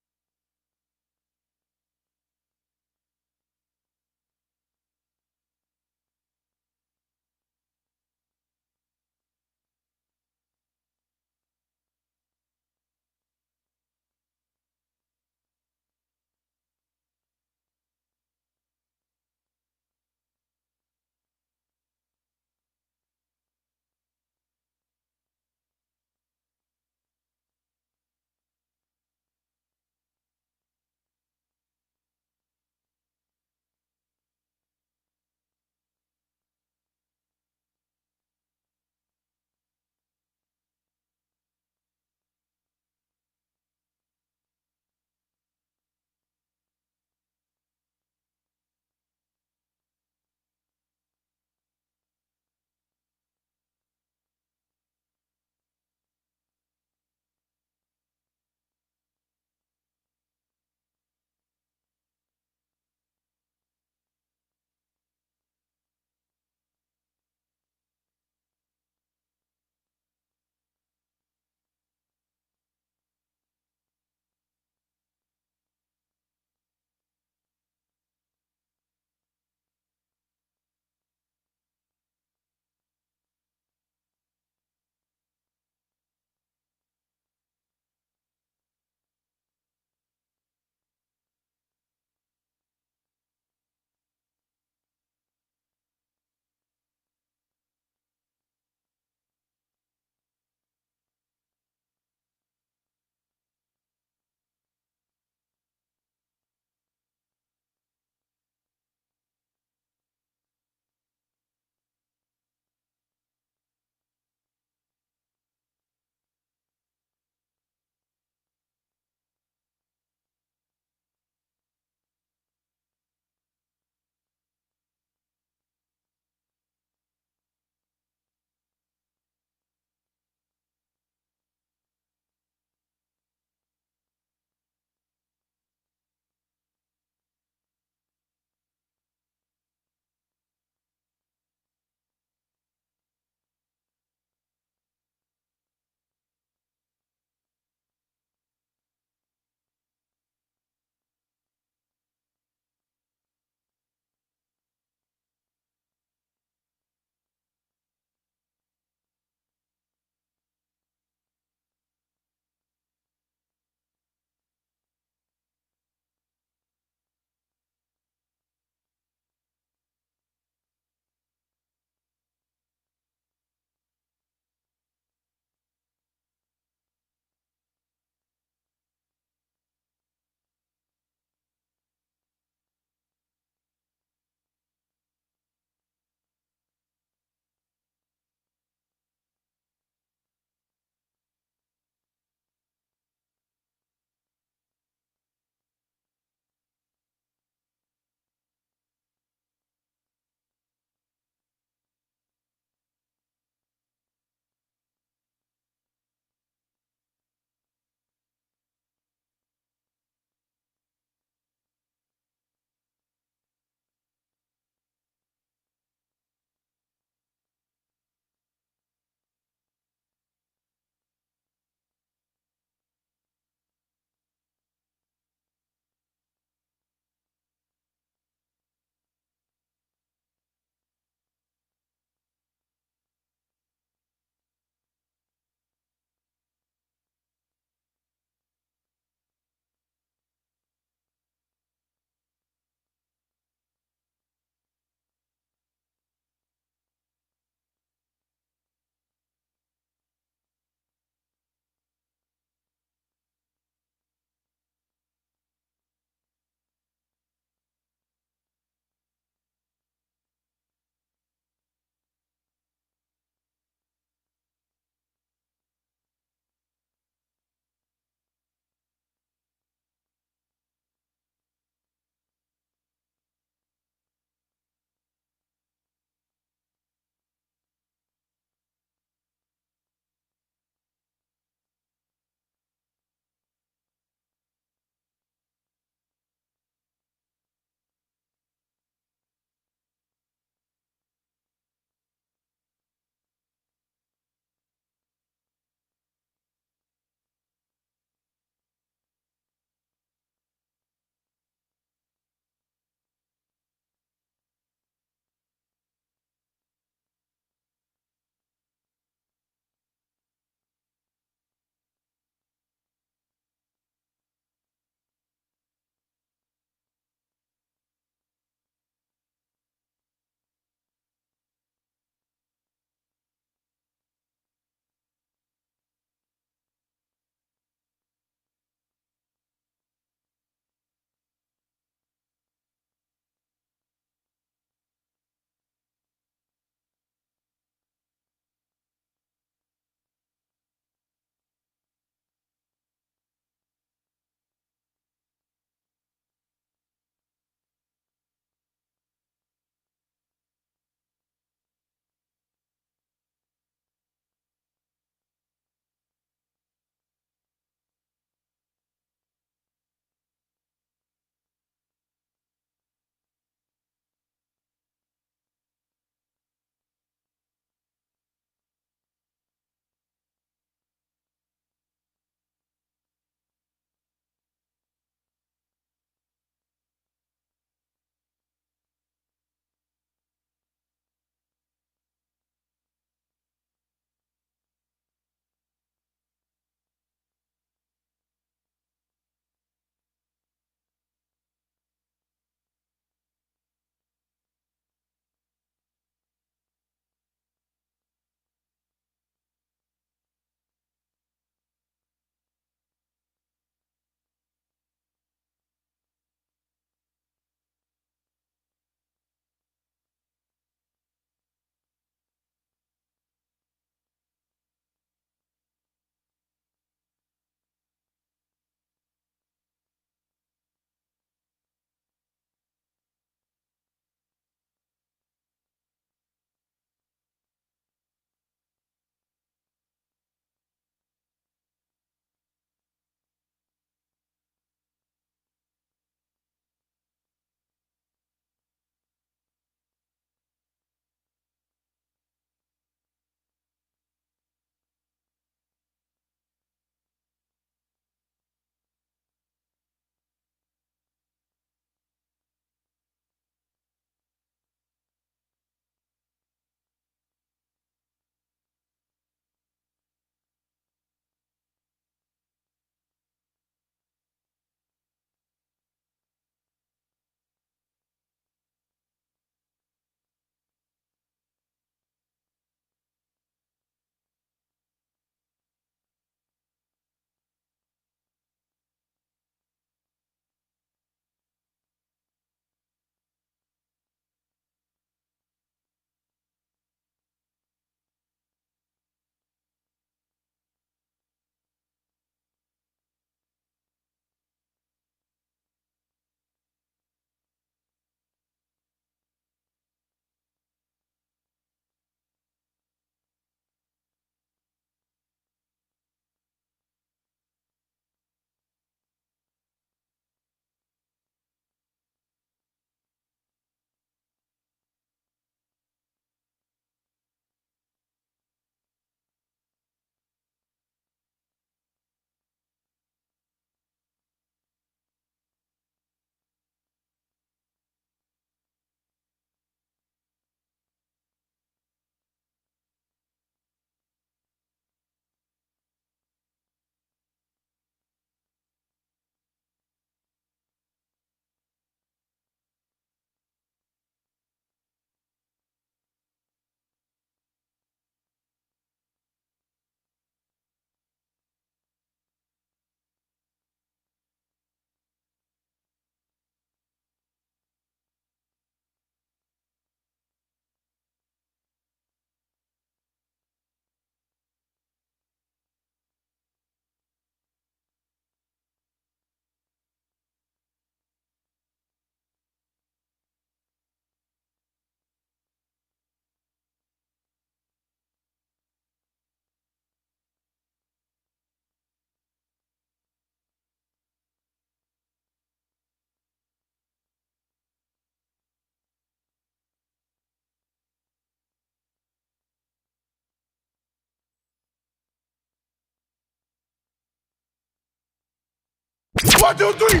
1, 2, 3.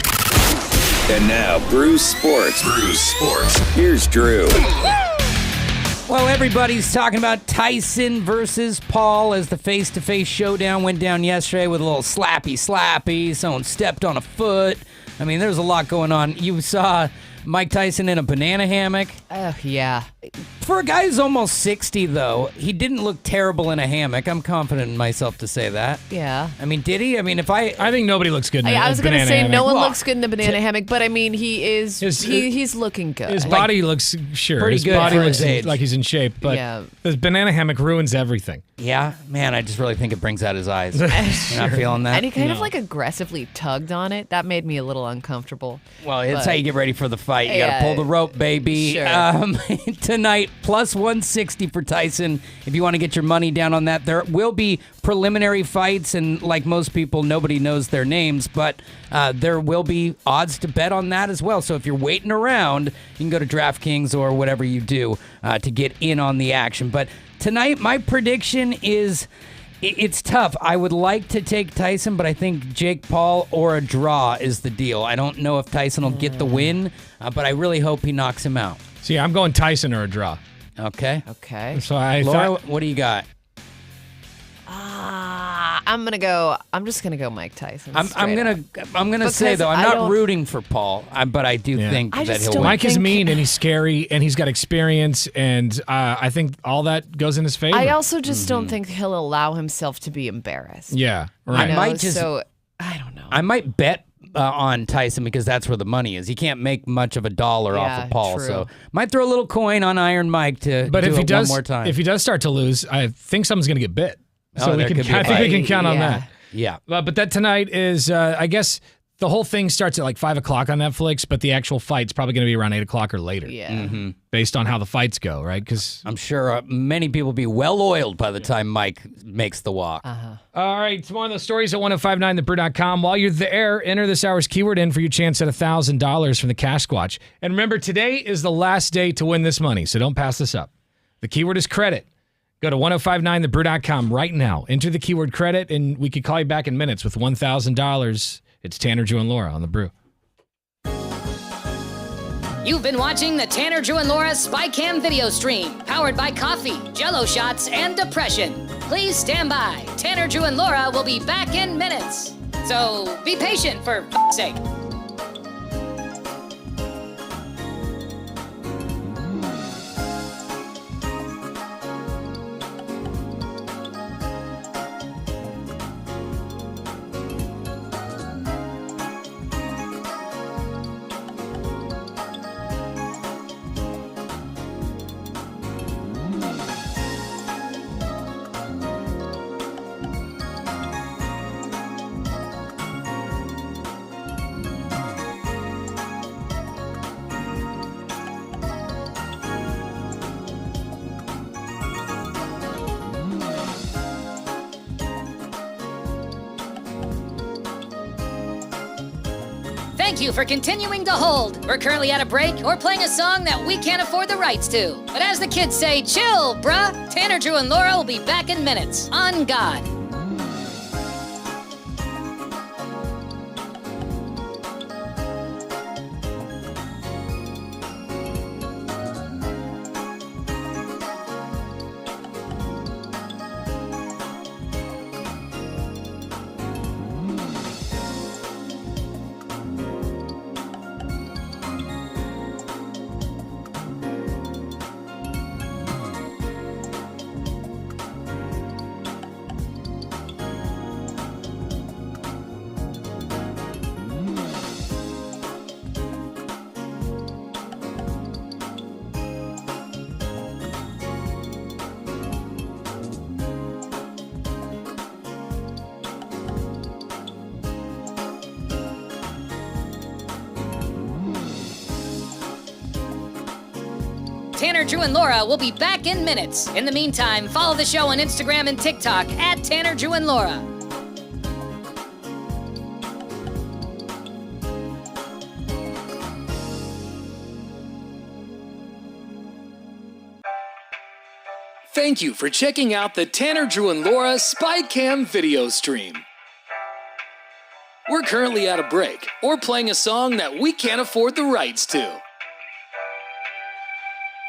And now, Bruce Sports. Here's Drew. Well, everybody's talking about Tyson versus Paul as the face-to-face showdown went down yesterday with a little slappy. Someone stepped on a foot. I mean, there's a lot going on. You saw Mike Tyson in a banana hammock. Oh, yeah. For a guy who's almost 60, though, he didn't look terrible in a hammock. I'm confident in myself to say that. Yeah. I mean, did he? I mean, I think nobody looks good in a banana I was going to say hammock. no one looks good in the banana hammock, but I mean, he's looking good. His body looks, pretty his good body for looks his age. like he's in shape, but Yeah. the banana hammock ruins everything. Yeah? Man, I just really think it brings out his eyes. You're not feeling that? And he kind of like aggressively tugged on it. That made me a little uncomfortable. Well, that's But- how you get ready for the fight. You got Yeah. to pull the rope, baby. Sure. Tonight, plus 160 for Tyson. If you want to get your money down on that, there will be preliminary fights, and like most people, nobody knows their names, but there will be odds to bet on that as well. So if you're waiting around, you can go to DraftKings or whatever you do to get in on the action. But tonight, my prediction is... It's tough. I would like to take Tyson, but I think Jake Paul or a draw is the deal. I don't know if Tyson will get the win, but I really hope he knocks him out. See, I'm going Tyson or a draw. Okay. So I Laura, what do you got? I'm just gonna go Mike Tyson. I'm gonna say Because though, I'm I not don't- rooting for Paul, but I do think I that just he'll don't win. Mike is mean and he's scary and he's got experience, and I think all that goes in his favor. I also just don't think he'll allow himself to be embarrassed. Yeah, I right. might just. So I don't know. I might bet on Tyson because that's where the money is. He can't make much of a dollar off Yeah, of Paul, true. so might throw a little coin on Iron Mike to But do if he it does, one more time. if he does start to lose, I think someone's going to get bit. Oh, So we there can, could be a I think we fight. can count on Yeah. that. Yeah. But that tonight is, I guess, the whole thing starts at like 5 o'clock on Netflix, but the actual fight's probably going to be around 8 o'clock or later. Yeah. Based on how the fights go, right? Because I'm sure many people will be well oiled by the time Mike makes the walk. All right, it's more of those stories at 1059thebrew.com. While you're there, enter this hour's keyword in for your chance at $1,000 from the Cash Squatch. And remember, today is the last day to win this money, so don't pass this up. The keyword is credit. Go to 1059thebrew.com right now. Enter the keyword credit, and we could call you back in minutes with $1,000. It's Tanner, Drew, and Laura on The Brew. You've been watching the Tanner, Drew, and Laura SpyCam video stream, powered by coffee, Jello shots, and depression. Please stand by. Tanner, Drew, and Laura will be back in minutes. So be patient, for f***'s sake. Thank you for continuing to hold. We're currently at a break or playing a song that we can't afford the rights to. But as the kids say, chill, bruh. Tanner, Drew, and Laura will be back in minutes. On God. Tanner, Drew, and Laura will be back in minutes. In the meantime, follow the show on Instagram and TikTok at Tanner, Drew, and Laura. Thank you for checking out the Tanner, Drew, and Laura SpyCam video stream. We're We're currently at a break or playing a song that we can't afford the rights to.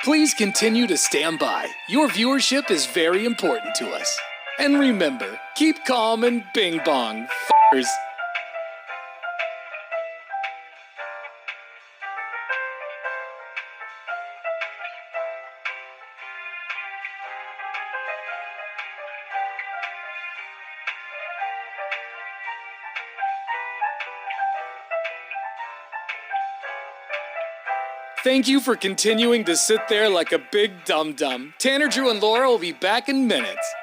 Please continue to stand by. Your viewership is very important to us. And remember, keep calm and bing bong, f***ers. Thank you for continuing to sit there like a big dum-dum. Tanner, Drew, and Laura will be back in minutes.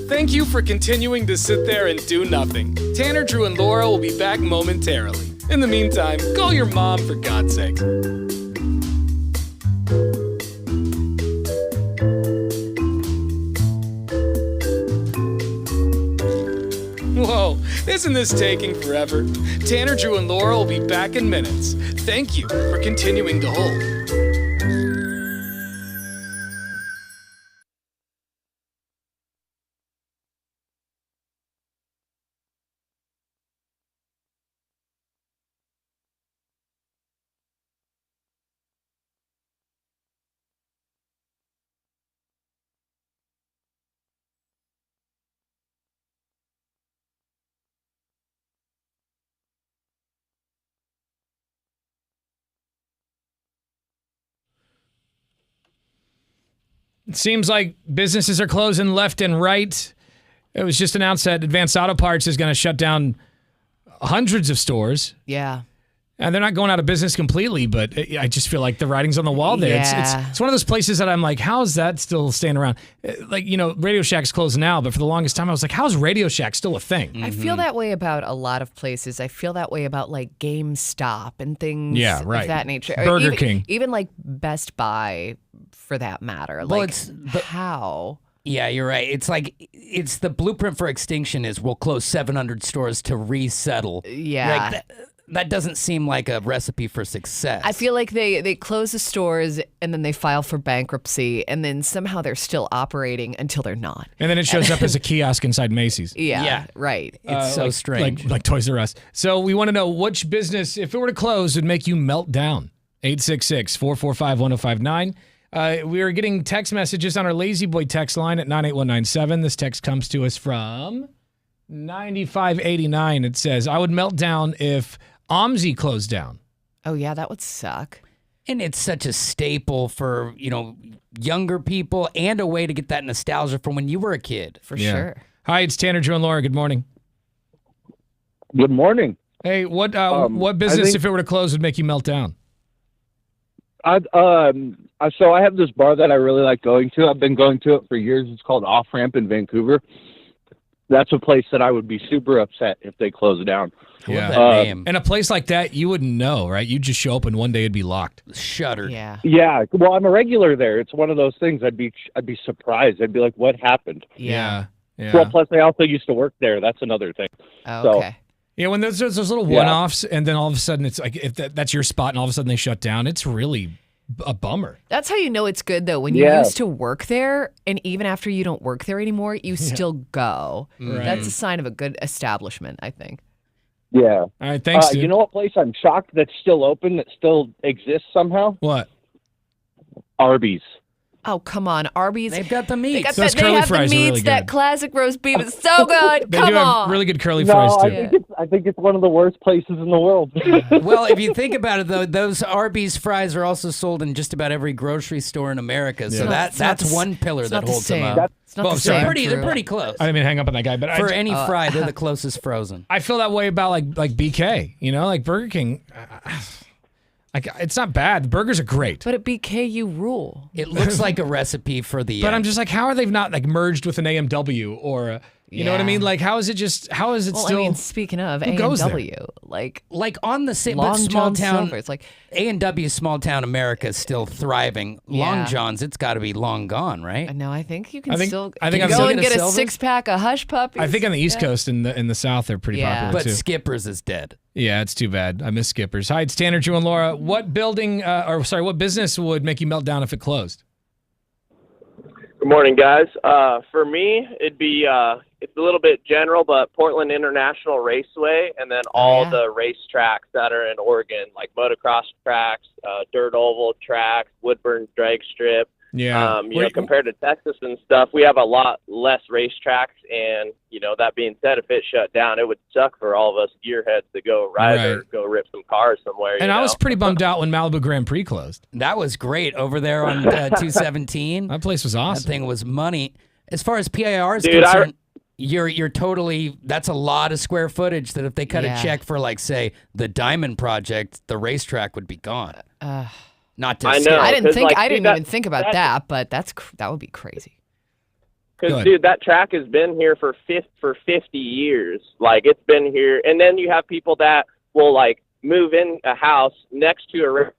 Thank you for continuing to sit there and do nothing. Tanner, Drew, and Laura will be back momentarily. In the meantime, call your mom for God's sake. Whoa, isn't this taking forever? Tanner, Drew, and Laura will be back in minutes. Thank you for continuing to hold. It seems like businesses are closing left and right. It was just announced that Advanced Auto Parts is going to shut down hundreds of stores. Yeah. And they're not going out of business completely, but I just feel like the writing's on the wall there. Yeah. It's one of those places that I'm like, how is that still staying around? Like, you know, Radio Shack's closed now, but for the longest time, I was like, how is Radio Shack still a thing? I feel that way about a lot of places. I feel that way about like GameStop and things of that nature. Burger even, King. Even like Best Buy, for that matter. Well, like, how? Yeah, you're right. It's like, it's the blueprint for extinction is we'll close 700 stores to resettle. Yeah. Like that doesn't seem like a recipe for success. I feel like they close the stores and then they file for bankruptcy and then somehow they're still operating until they're not. And then it shows up as a kiosk inside Macy's. Yeah, right. It's so strange. Like Toys R Us. So we want to know which business, if it were to close, would make you melt down. 866-445-1059. We are getting text messages on our Lazy Boy text line at 98197. This text comes to us from 9589. It says, I would melt down if OMSI closed down. Oh, yeah, that would suck. And it's such a staple for, you know, younger people and a way to get that nostalgia from when you were a kid. For sure. Hi, it's Tanner, Drew, and Laura. Good morning. Good morning. Hey, what business, if it were to close, would make you melt down? So I have this bar that I really like going to. I've been going to it for years. It's called Off Ramp in Vancouver. That's a place that I would be super upset if they closed down. Yeah. That name. And a place like that, you wouldn't know, right? You'd just show up and one day it'd be locked. Shuttered. Yeah. Yeah. Well, I'm a regular there. It's one of those things. I'd be surprised. I'd be like, what happened? Yeah. Well, plus I also used to work there. That's another thing. Oh, okay. Yeah, when there's those little one-offs, and then all of a sudden it's like if that's your spot, and all of a sudden they shut down, it's really a bummer. That's how you know it's good, though. When you used to work there, and even after you don't work there anymore, you still go. Right. That's a sign of a good establishment, I think. Yeah. All right, thanks, dude. You know what place I'm shocked that's still open, that still exists somehow? What? Arby's. Oh, come on. Arby's. They've got the meats. They got Those they curly have the fries are meats. really That good. classic roast beef is so good. They Come do on. have really good curly fries, too. I think it's one of the worst places in the world. Well, if you think about it, though, those Arby's fries are also sold in just about every grocery store in America. So that's one pillar that holds them up. It's not the same. They're pretty close. I didn't mean to hang up on that guy, but For any fry, they're the closest frozen. I feel that way about like BK, you know, like Burger King. It's not bad. The burgers are great. But at BK, you rule. It looks like a recipe for the. But I'm just like, how are they not like merged with an AMW or You know what I mean? Like, how is it still? I mean, speaking of who goes there? A&W, like on the same Long small John town, Silver, it's like A&W small town America is still thriving. Long Yeah. John's, it's got to be long gone, right? No, I think you can I think still I'm go still and get a Silver's? 6-pack of Hush Puppies. I think on the East Coast and in the South they're pretty popular But too. Skipper's is dead. Yeah, it's too bad. I miss Skippers. Hi, it's Tanner, Drew, and Laura. What what business would make you melt down if it closed? Good morning, guys. For me, it'd be it's a little bit general, but Portland International Raceway, and then all the racetracks that are in Oregon, like motocross tracks, dirt oval tracks, Woodburn drag strip. Yeah. Compared to Texas and stuff, we have a lot less racetracks, and that being said, if it shut down, it would suck for all of us gearheads to go ride or go rip some cars somewhere. And I was pretty bummed out when Malibu Grand Prix closed. That was great over there on 217. That place was awesome. That thing was money. As far as PIR is Dude, concerned, you're totally, that's a lot of square footage that if they cut a check for, like, say, the Diamond Project, the racetrack would be gone. Not to I know. scale. I didn't Like, even dude, think about that, but that would be crazy. Because, dude, that track has been here for 50 years. Like, it's been here. And then you have people that will, like, move in a house next to a river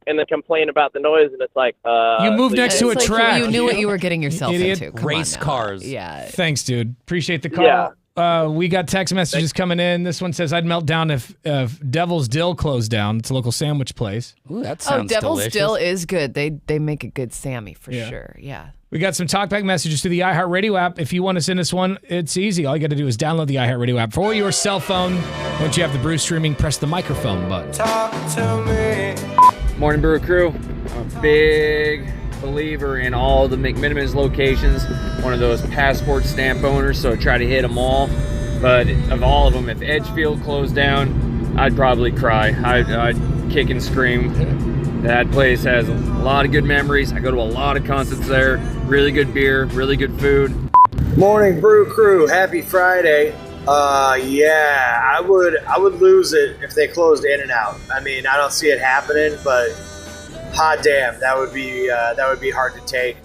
and then complain about the noise. And it's like, you moved next to a track. You knew what you were getting yourself Idiot. into. Come Race on now. cars. Yeah. Thanks, dude. Appreciate the call. Yeah. We got text messages coming in. This one says, I'd melt down if Devil's Dill closed down. It's a local sandwich place. Ooh, that sounds Devil's delicious. Dill is good. They make a good Sammy for sure. Yeah. We got some talkback messages to the iHeartRadio app. If you want to send us one, it's easy. All you got to do is download the iHeartRadio app for your cell phone. Once you have the brew streaming, press the microphone button. Talk to me. Morning, Brew Crew. I'm a big believer in all the McMinimans locations. One of those passport stamp owners, so I try to hit them all. But of all of them, if Edgefield closed down, I'd probably cry. I'd kick and scream. That place has a lot of good memories. I go to a lot of concerts there. Really good beer, really good food. Morning, Brew Crew. Happy Friday. I would lose it if they closed In-N-Out. I mean, I don't see it happening, but hot damn, that would be hard to take.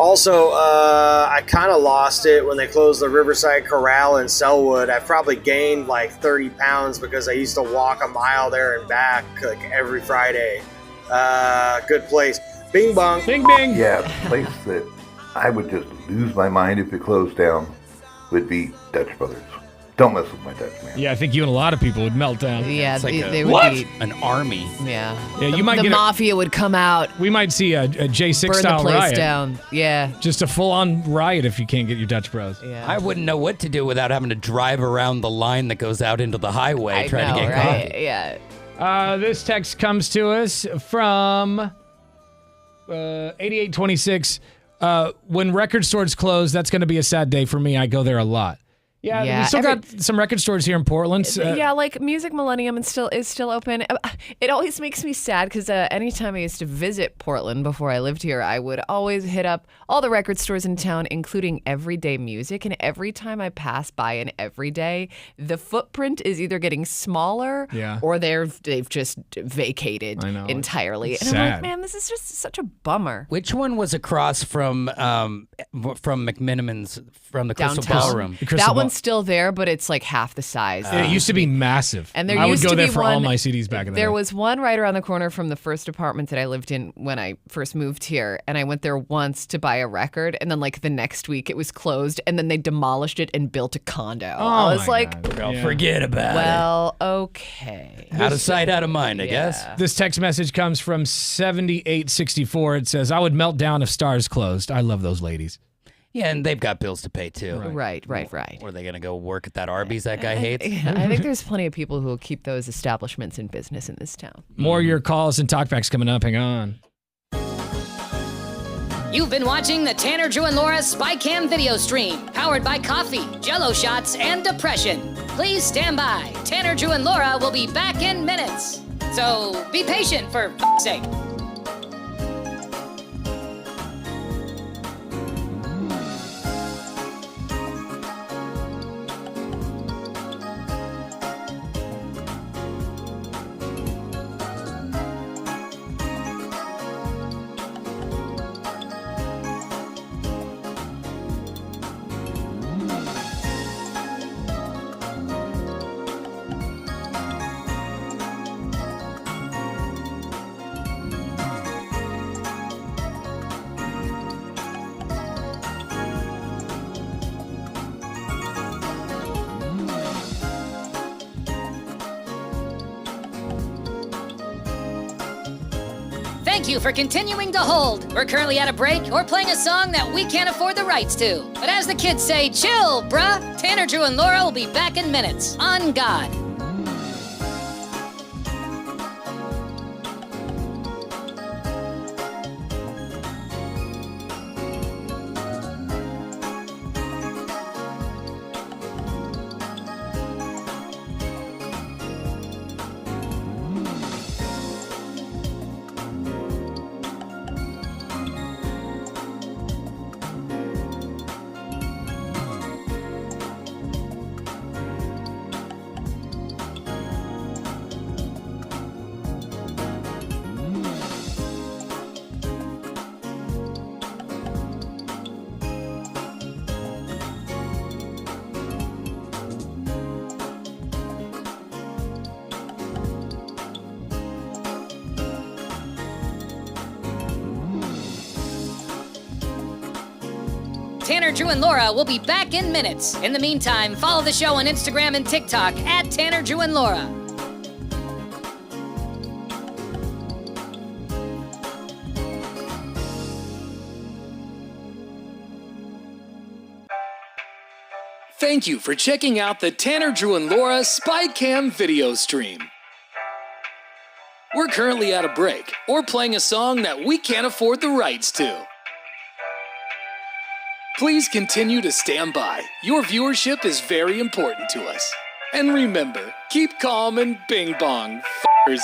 Also, I kind of lost it when they closed the Riverside Corral in Sellwood. I probably gained like 30 pounds because I used to walk a mile there and back like every Friday. Good place. Bing bong. Bing bing. Yeah, the place that I would just lose my mind if it closed down would be Dutch Brothers. Don't mess with my Dutch, man. Yeah, I think you and a lot of people would melt down. Yeah, It's like they would be an army. Yeah. Yeah, you might the get mafia would come out. We might see a J6 burn style the place riot. down. Yeah. Just a full-on riot if you can't get your Dutch Bros. Yeah. I wouldn't know what to do without having to drive around the line that goes out into the highway trying to get right? coffee. Yeah. This text comes to us from 8826. When record stores close, that's going to be a sad day for me. I go there a lot. Yeah, we still got some record stores here in Portland. Yeah, like Music Millennium is still open. It always makes me sad because anytime I used to visit Portland before I lived here, I would always hit up all the record stores in town, including Everyday Music. And every time I pass by an Everyday, the footprint is either getting smaller or they've just vacated entirely. It's and sad. I'm like, man, this is just such a bummer. Which one was across from McMinimans from the Crystal Downtown. Ballroom? That one's still there, but it's like half the size. It used to be massive. And there I would used go to there be for one, all my CDs back in the day. There was one right around the corner from the first apartment that I lived in when I first moved here. And I went there once to buy a record. And then like the next week it was closed. And then they demolished it and built a condo. I was like, well, forget about it. well, okay. Out of sight, out of mind, I guess. This text message comes from 7864. It says, I would melt down if Stars closed. I love those ladies. Yeah, and they've got bills to pay too. Right. Or are they going to go work at that Arby's that guy hates? I think there's plenty of people who will keep those establishments in business in this town. More of your calls and talkbacks coming up. Hang on. You've been watching the Tanner, Drew, and Laura SpyCam video stream, powered by coffee, Jello shots, and depression. Please stand by. Tanner, Drew, and Laura will be back in minutes. So be patient, for f***'s sake. Thank you for continuing to hold. We're currently at a break or playing a song that we can't afford the rights to. But as the kids say, chill, bruh. Tanner, Drew, and Laura will be back in minutes. On God. Tanner, Drew, and Laura will be back in minutes. In the meantime, follow the show on Instagram and TikTok at Tanner, Drew, and Laura. Thank you for checking out the Tanner, Drew, and Laura SpyCam video stream. We're currently at a break or playing a song that we can't afford the rights to. Please continue to stand by. Your viewership is very important to us. And remember, keep calm and bing bong, f***ers.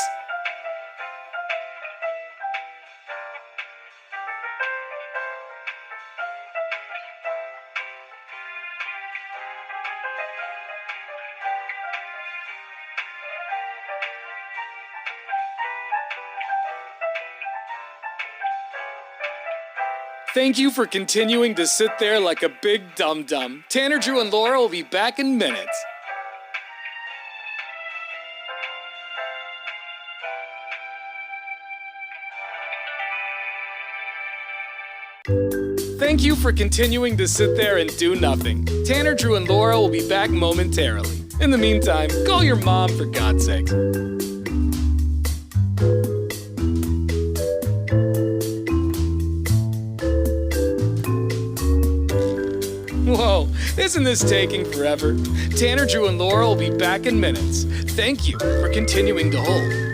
Thank you for continuing to sit there like a big dum-dum. Tanner, Drew, and Laura will be back in minutes. Thank you for continuing to sit there and do nothing. Tanner, Drew, and Laura will be back momentarily. In the meantime, call your mom for God's sake. Whoa, isn't this taking forever? Tanner, Drew, and Laura will be back in minutes. Thank you for continuing to hold.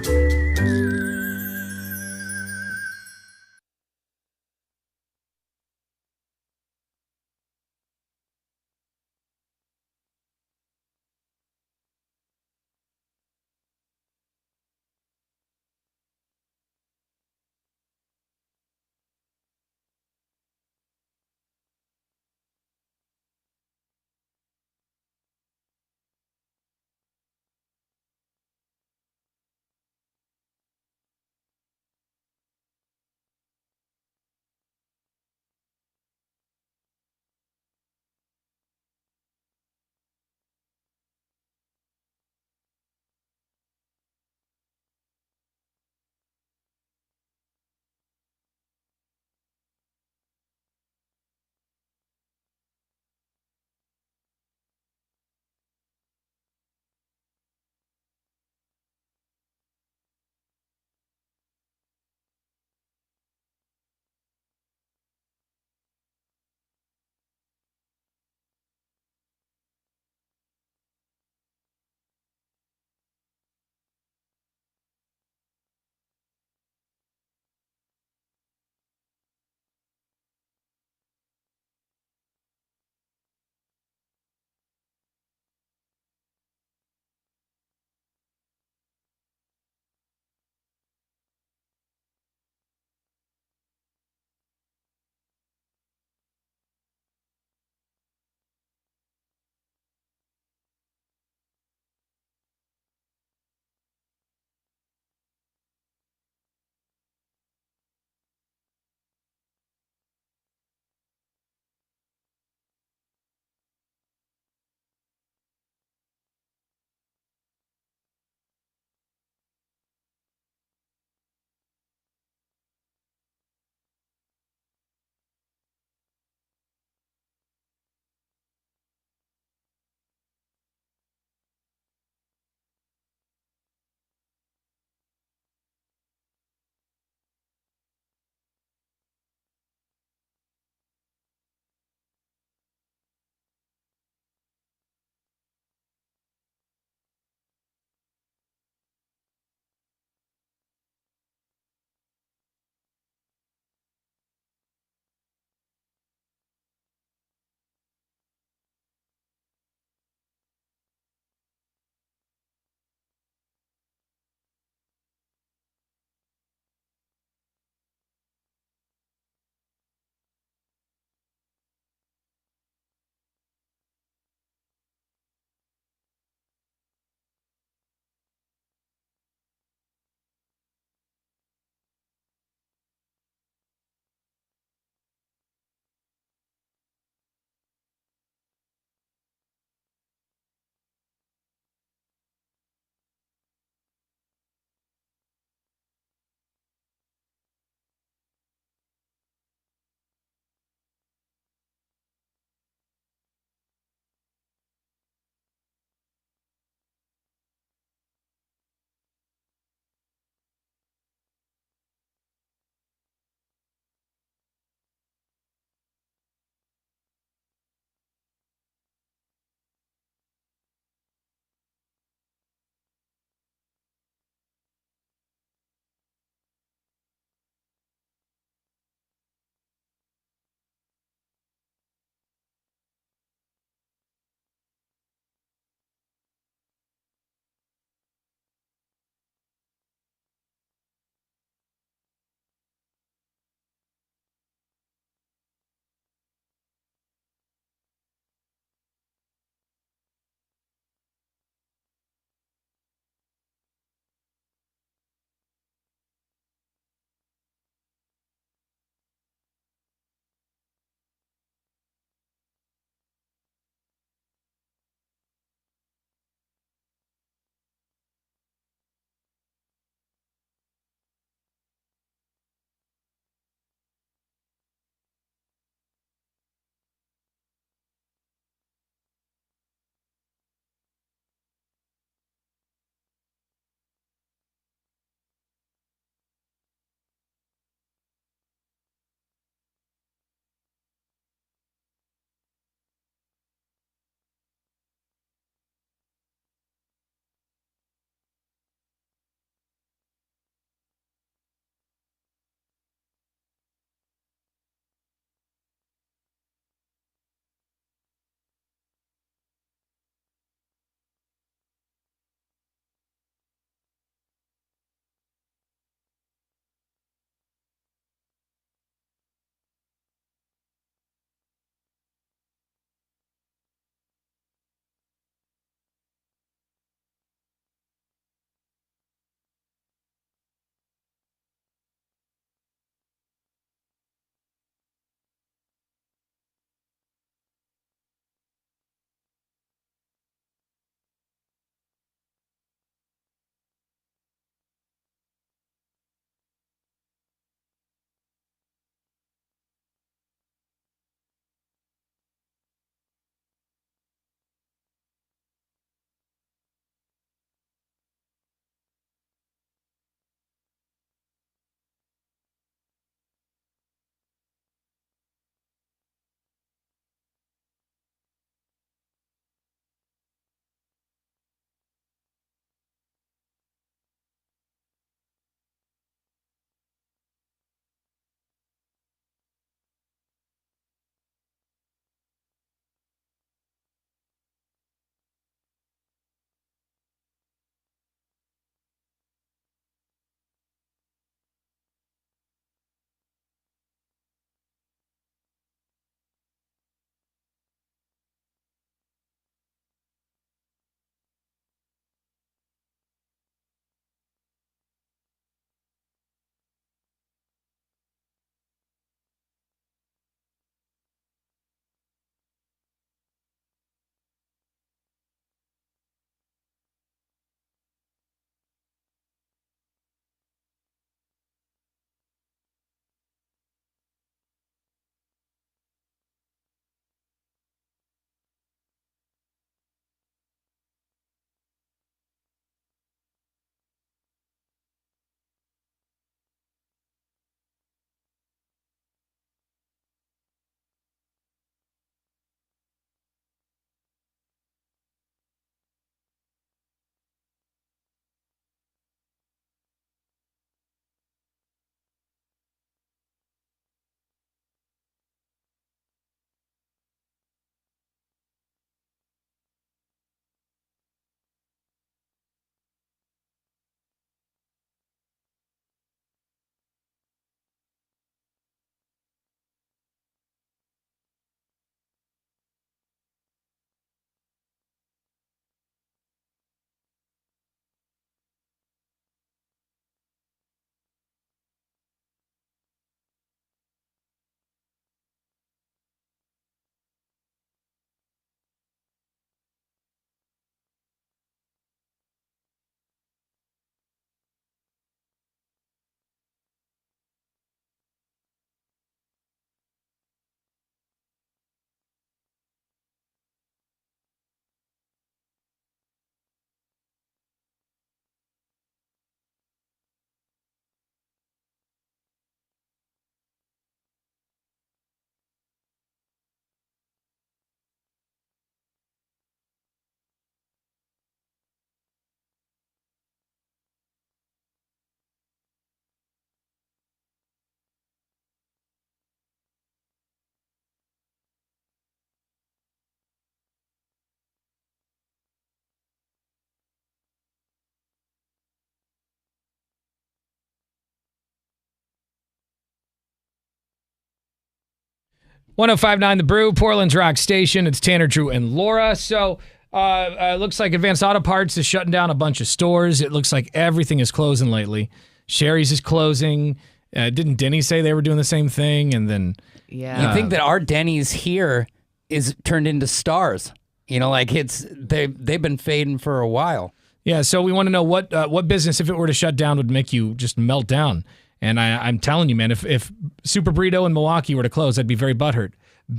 1059 The Brew, Portland's Rock Station. It's Tanner, Drew, and Laura. So, looks like Advanced Auto Parts is shutting down a bunch of stores. It looks like everything is closing lately. Sherry's is closing. Didn't Denny say they were doing the same thing? And then, You think that our Denny's here is turned into stars? Like they've been fading for a while. Yeah, so we want to know what business, if it were to shut down, would make you just melt down. And I'm telling you, man, if Super Burrito in Milwaukee were to close, I'd be very butthurt.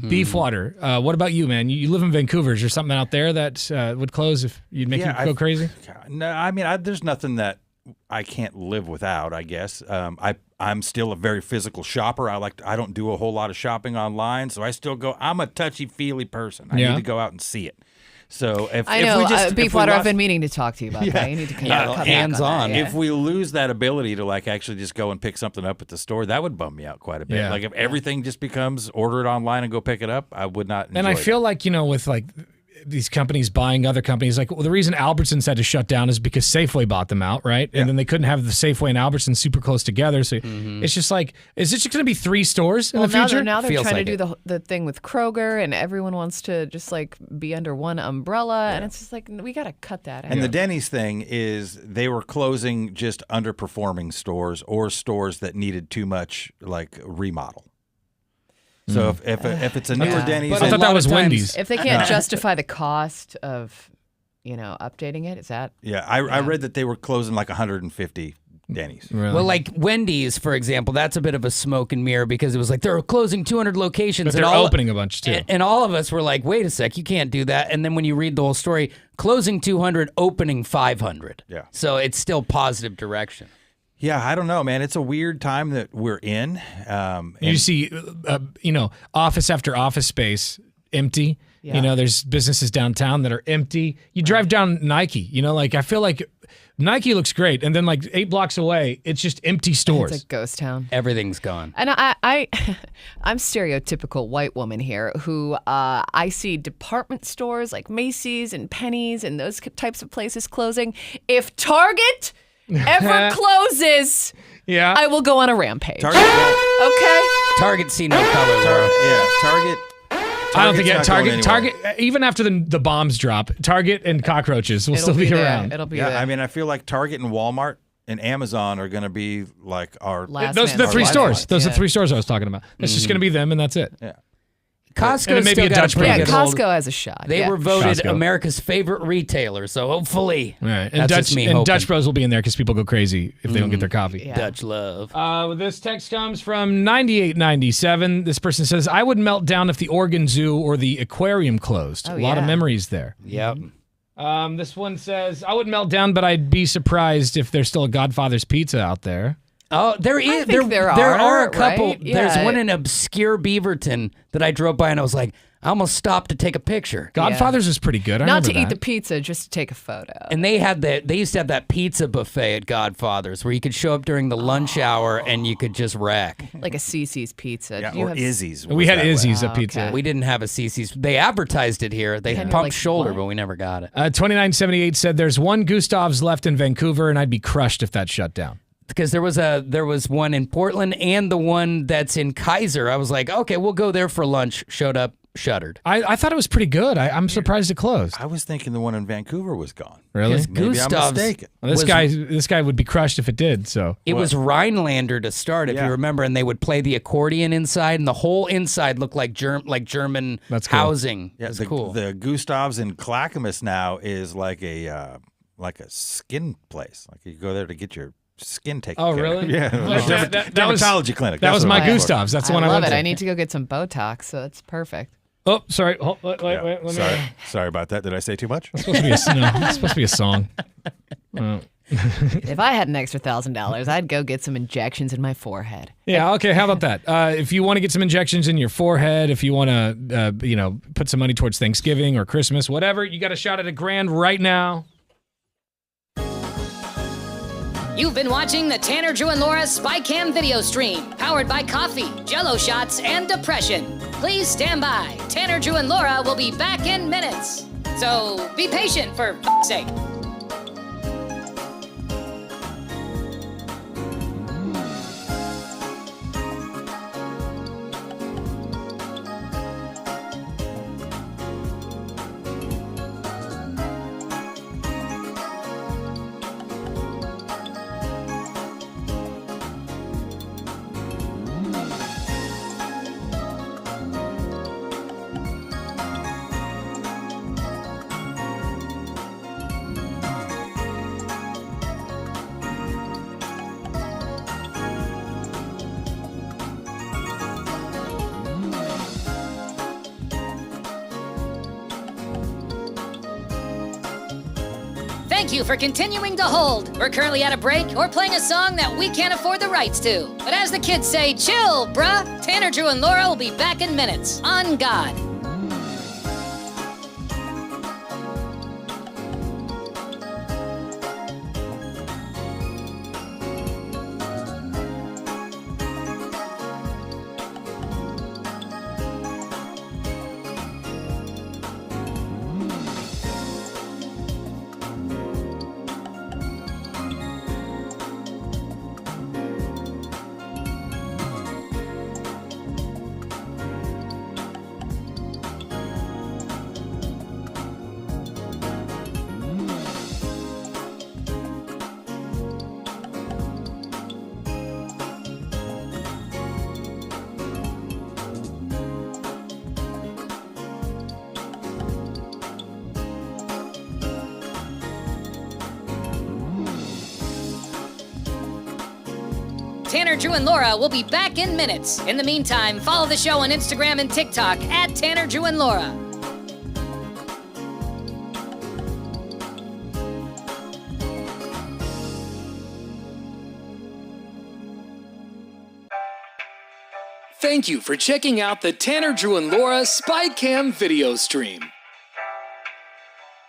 Beefwater, what about you, man? You live in Vancouver. Is there something out there that would close if you'd make you go crazy? No, I mean, there's nothing that I can't live without, I guess. I'm still a very physical shopper. I don't do a whole lot of shopping online, so I still go. I'm a touchy-feely person. I need to go out and see it. So if Beefwater, I've been meaning to talk to you about that. You need to come hands-on. If we lose that ability to actually just go and pick something up at the store, that would bum me out quite a bit. Yeah. If everything just becomes order it online and go pick it up, I would not enjoy And I feel that. with these companies buying other companies, the reason Albertsons had to shut down is because Safeway bought them out, right? And then they couldn't have the Safeway and Albertsons super close together. So it's just is it just going to be 3 stores in the future? Now they're trying to do the thing with Kroger, and everyone wants to just be under one umbrella, and it's just we got to cut that out. And the Denny's thing is they were closing just underperforming stores or stores that needed too much remodel. So if it's a newer Denny's, I thought that was Wendy's. If they can't justify the cost of, updating it, is that? Yeah, I read that they were closing 150 Denny's. Really? Well, Wendy's, for example, that's a bit of a smoke and mirror because it was they're closing 200 locations. But they're opening a bunch too. And all of us were like, wait a sec, you can't do that. And then when you read the whole story, closing 200, opening 500. Yeah. So it's still positive direction. Yeah, I don't know, man. It's a weird time that we're in. You see, office after office space empty. Yeah. There's businesses downtown that are empty. You drive down Nike, I feel like Nike looks great. And then 8 blocks away, it's just empty stores. It's a ghost town. Everything's gone. And I'm stereotypical white woman here who I see department stores like Macy's and Penny's and those types of places closing. If Target ever closes, I will go on a rampage. Okay? Target see no color, Laura. Target. I don't think Target, even after the bombs drop, Target and cockroaches will still be around. It'll be Yeah, there. I mean, I feel like Target and Walmart and Amazon are going to be our... Those are the 3 stores. Those are the 3 stores I was talking about. It's just going to be them, and that's it. Yeah. Costco and maybe a Dutch pretty good hold. Costco has a shot. They were voted Costco. America's favorite retailer, so hopefully Right. that's just me hoping. Dutch Bros will be in there because people go crazy if they don't get their coffee. Yeah. Dutch love. This text comes from 9897. This person says, I would melt down if the Oregon Zoo or the aquarium closed. Oh, a lot of yeah. memories there. Yep. This one says, I would melt down, but I'd be surprised if there's still a Godfather's Pizza out there. Oh, there is. There are a couple. right? There's Yeah. one in obscure Beaverton that I drove by and I was like, I almost stopped to take a picture. Godfather's is pretty good. I Not to remember eat the that. pizza, just to take a photo. And they used to have that pizza buffet at Godfather's where you could show up during the lunch hour and you could just rack. Like a CC's pizza. Yeah, Do you or have- Izzy's. We had Izzy's Oh, a pizza. okay. We didn't have a CC's. They advertised it here. They Yeah. pumped Like shoulder, what? but we never got it. 2978 said, there's one Gustav's left in Vancouver, and I'd be crushed if that shut down. Because there was one in Portland and the one that's in Kaiser. I was like, okay, we'll go there for lunch. Showed up, shuttered. I thought it was pretty good. I'm surprised it closed. I was thinking the one in Vancouver was gone. Really? Because Maybe I'm Gustav's mistaken. Well, this guy would be crushed if it did. So It was Rhinelander to start, if Yeah. you remember, and they would play the accordion inside, and the whole inside looked like German That's cool. housing. Yeah, It's the, cool. The Gustav's in Clackamas now is like a skin place. Like you go there to get your skin taken Oh, care of. really? Yeah. That was- dermatology clinic. That That's was what my I'm looking for. Gustav's. That's the one I love went it. to. I need to go get some Botox, so it's perfect. Oh, sorry. Wait. Yeah. Let me. Sorry about that. Did I say too much? It's supposed to be it's supposed to be a song. If I had an extra $1,000, I'd go get some injections in my forehead. Yeah. Okay. How about that? If you want to get some injections in your forehead, if you want to, put some money towards Thanksgiving or Christmas, whatever, you got a shot at $1,000 right now. You've been watching the Tanner, Drew, and Laura SpyCam video stream, powered by coffee, Jell-O shots, and depression. Please stand by. Tanner, Drew, and Laura will be back in minutes. So be patient, for f***'s sake. Thank you for continuing to hold. We're currently at a break or playing a song that we can't afford the rights to. But as the kids say, chill, bruh. Tanner, Drew, and Laura will be back in minutes. On God. Tanner, Drew, and Laura will be back in minutes. In the meantime, follow the show on Instagram and TikTok at Tanner, Drew, and Laura. Thank you for checking out the Tanner, Drew, and Laura SpyCam video stream.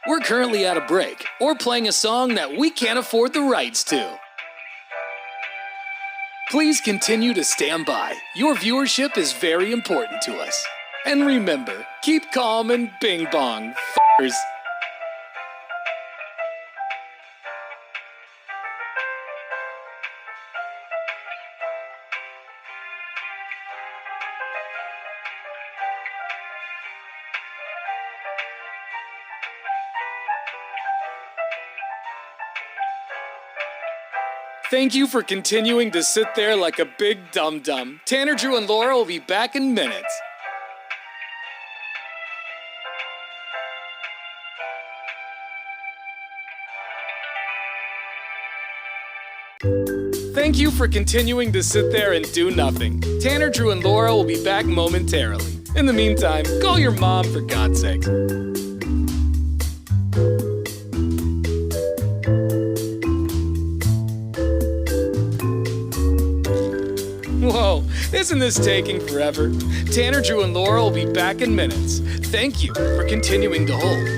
We're currently at a break or playing a song that we can't afford the rights to. Please continue to stand by. Your viewership is very important to us. And remember, keep calm and bing bong, f***ers. Thank you for continuing to sit there like a big dum-dum. Tanner, Drew, and Laura will be back in minutes. Thank you for continuing to sit there and do nothing. Tanner, Drew, and Laura will be back momentarily. In the meantime, call your mom for God's sake. Whoa, isn't this taking forever? Tanner, Drew, and Laura will be back in minutes. Thank you for continuing to hold.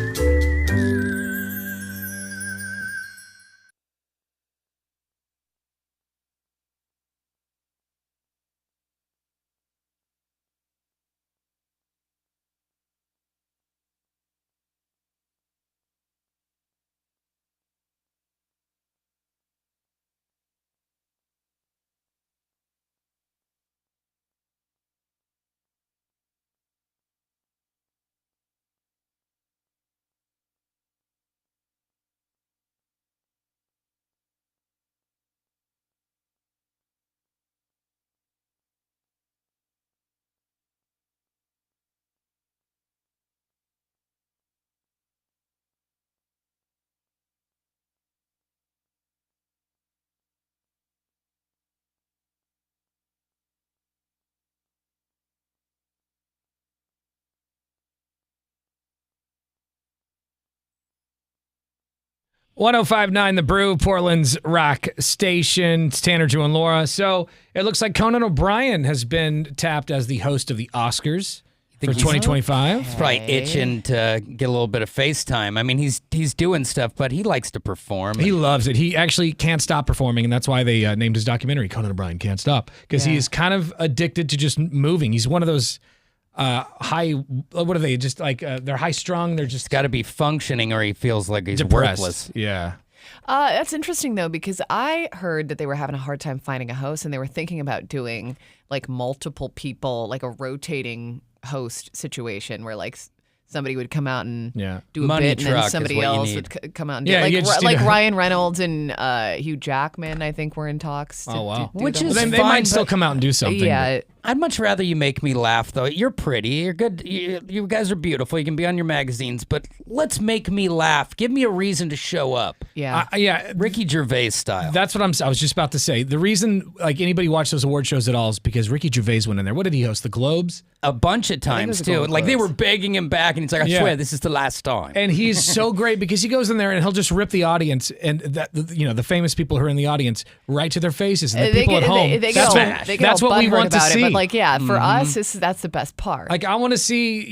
.1059 The Brew, Portland's rock station. It's Tanner, Drew, and Laura. So it looks like Conan O'Brien has been tapped as the host of the Oscars for 2025. He's probably itching to get a little bit of FaceTime. I mean, he's doing stuff, but he likes to perform. He loves it. He actually can't stop performing, and that's why they named his documentary Conan O'Brien Can't Stop, because he's kind of addicted to just moving. He's one of those high, what are they? Just like they're high strung. They're just got to be functioning, or he feels like he's depressed. Worthless. Yeah. That's interesting though, because I heard that they were having a hard time finding a host, and they were thinking about doing like multiple people, like a rotating host situation where like somebody would come out and do a Money bit, and then somebody else would come out and do it. Like Ryan Reynolds and Hugh Jackman, I think, were in talks. Oh wow! Which is they might still come out and do something. Yeah. I'd much rather you make me laugh, though. You're pretty. You're good. You guys are beautiful. You can be on your magazines, but let's make me laugh. Give me a reason to show up. Yeah. Ricky Gervais style. That's what I was just about to say. The reason like anybody watched those award shows at all is because Ricky Gervais went in there. What did he host? The Globes? a bunch of times those are too. golden Like they globes. were begging him back, and he's like, "I swear, this is the last time." And he's so great because he goes in there and he'll just rip the audience and the famous people who are in the audience right to their faces, and the people at home. That's what we want to see. But like, yeah, for us, that's the best part. Like, I want to see,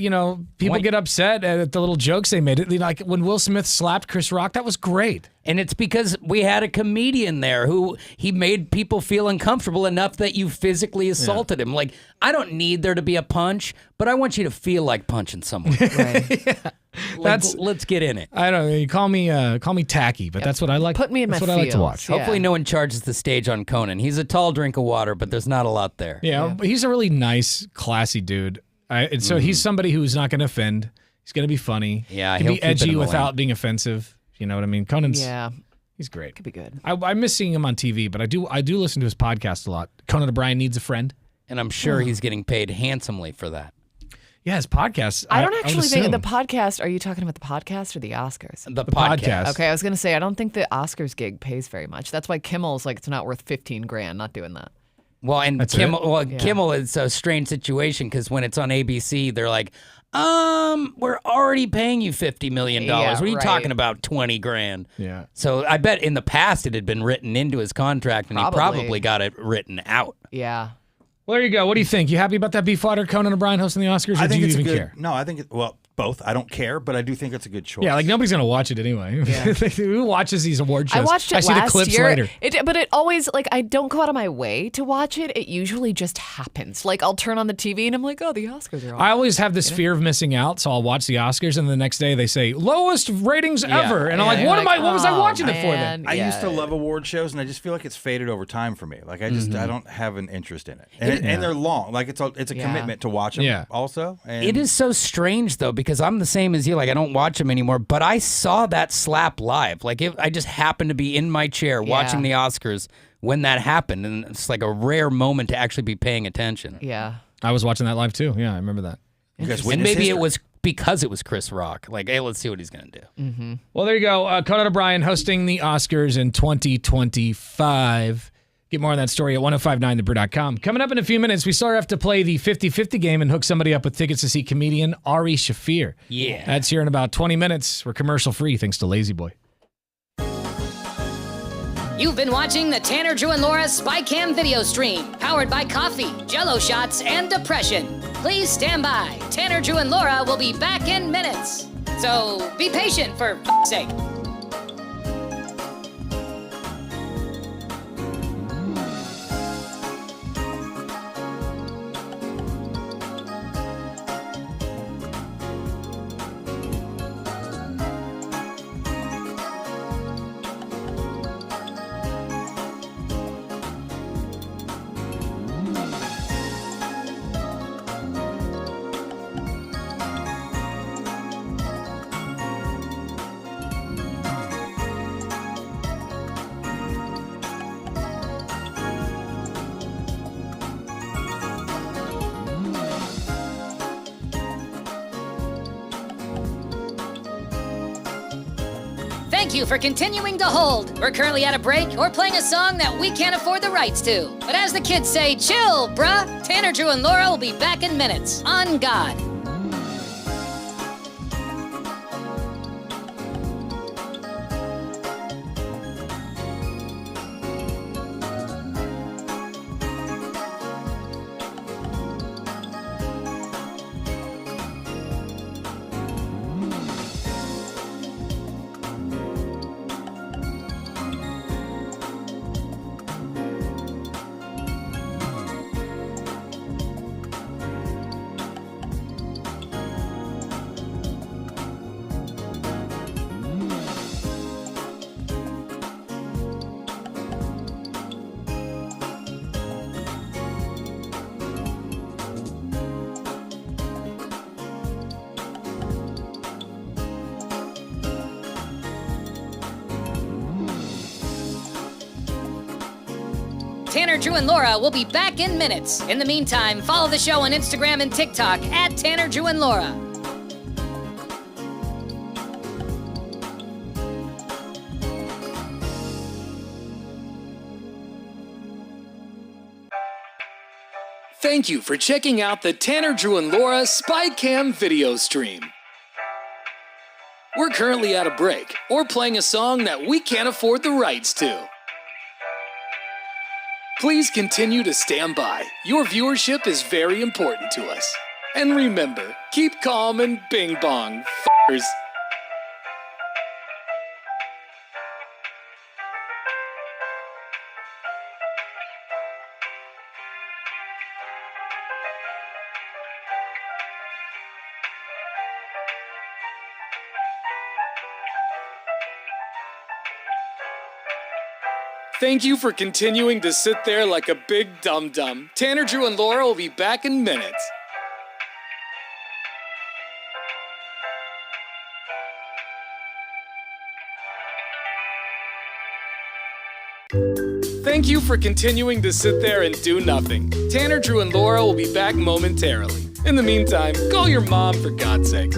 people get upset at the little jokes they made. Like when Will Smith slapped Chris Rock, that was great. And it's because we had a comedian there who he made people feel uncomfortable enough that you physically assaulted him. Like, I don't need there to be a punch, but I want you to feel like punching someone. Let's get in it. I don't know. You call me tacky, but that's what I like. Put me in that's my what I like to feels, watch. yeah. Hopefully no one charges the stage on Conan. He's a tall drink of water, but there's not a lot there. Yeah, he's a really nice, classy dude. And so he's somebody who's not going to offend. He's going to be funny. Yeah, he can he'll be keep it edgy in the without lane. being offensive. You know what I mean? Conan's he's great. Could be good. I miss seeing him on TV, but I do listen to his podcast a lot. Conan O'Brien Needs a Friend. And I'm sure he's getting paid handsomely for that. Yeah, his podcast. I don't would actually think assume. the podcast. Are you talking about the podcast or the Oscars? The podcast. Okay, I was gonna say I don't think the Oscars gig pays very much. That's why Kimmel's like it's not worth $15,000. Not doing that. Well, and That's Kimmel, it? well, Yeah. Kimmel is a strange situation because when it's on ABC, they're like, we're already paying you $50 million. Yeah, what are you right. talking about? $20,000. Yeah. So I bet in the past it had been written into his contract, and he Probably. probably got it written out. Yeah. Well, there you go. What do you think? You happy about that beef water, Conan O'Brien hosting the Oscars, or I do think you it's even a good. care? No, I think both. I don't care, but I do think it's a good choice. Yeah, like nobody's gonna watch it anyway. Who watches these award shows? I watched it I see last the clips year. later. But it always like I don't go out of my way to watch it. It usually just happens. Like I'll turn on the TV and I'm like, oh, the Oscars are on. I always have this fear of missing out, so I'll watch the Oscars, and the next day they say lowest ratings ever, and I'm like, what was I watching it for then? I used to love award shows, and I just feel like it's faded over time for me. Like I don't have an interest in it, and they're long. Like it's a commitment to watch them. Yeah. Also, and It is so strange though because I'm the same as you. Like I don't watch them anymore, but I saw that slap live. Like I just happened to be in my chair watching the Oscars when that happened, and it's like a rare moment to actually be paying attention. Yeah. I was watching that live too. Yeah, I remember that. You guys And witnessed maybe history. it was because it was Chris Rock. Like, hey, let's see what he's gonna do. Well, there you go. Conan O'Brien hosting the Oscars in 2025. Get more on that story at 1059thebrew.com. Coming up in a few minutes, we still have to play the 50-50 game and hook somebody up with tickets to see comedian Ari Shaffir. Yeah. That's here in about 20 minutes. We're commercial free thanks to Lazy Boy. You've been watching the Tanner, Drew, and Laura SpyCam video stream, powered by coffee, Jell-O shots, and depression. Please stand by. Tanner, Drew, and Laura will be back in minutes. So be patient for f***'s sake. Thank you for continuing to hold. We're currently at a break or playing a song that we can't afford the rights to. But as the kids say, chill, bruh. Tanner, Drew, and Laura will be back in minutes. On God. Tanner, Drew, and Laura will be back in minutes. In the meantime, follow the show on Instagram and TikTok at Tanner, Drew, and Laura. Thank you for checking out the Tanner, Drew, and Laura SpyCam video stream. We're currently at a break or playing a song that we can't afford the rights to. Please continue to stand by. Your viewership is very important to us. And remember, keep calm and bing bong, f***ers. Thank you for continuing to sit there like a big dum-dum. Tanner, Drew, and Laura will be back in minutes. Thank you for continuing to sit there and do nothing. Tanner, Drew, and Laura will be back momentarily. In the meantime, call your mom for God's sake.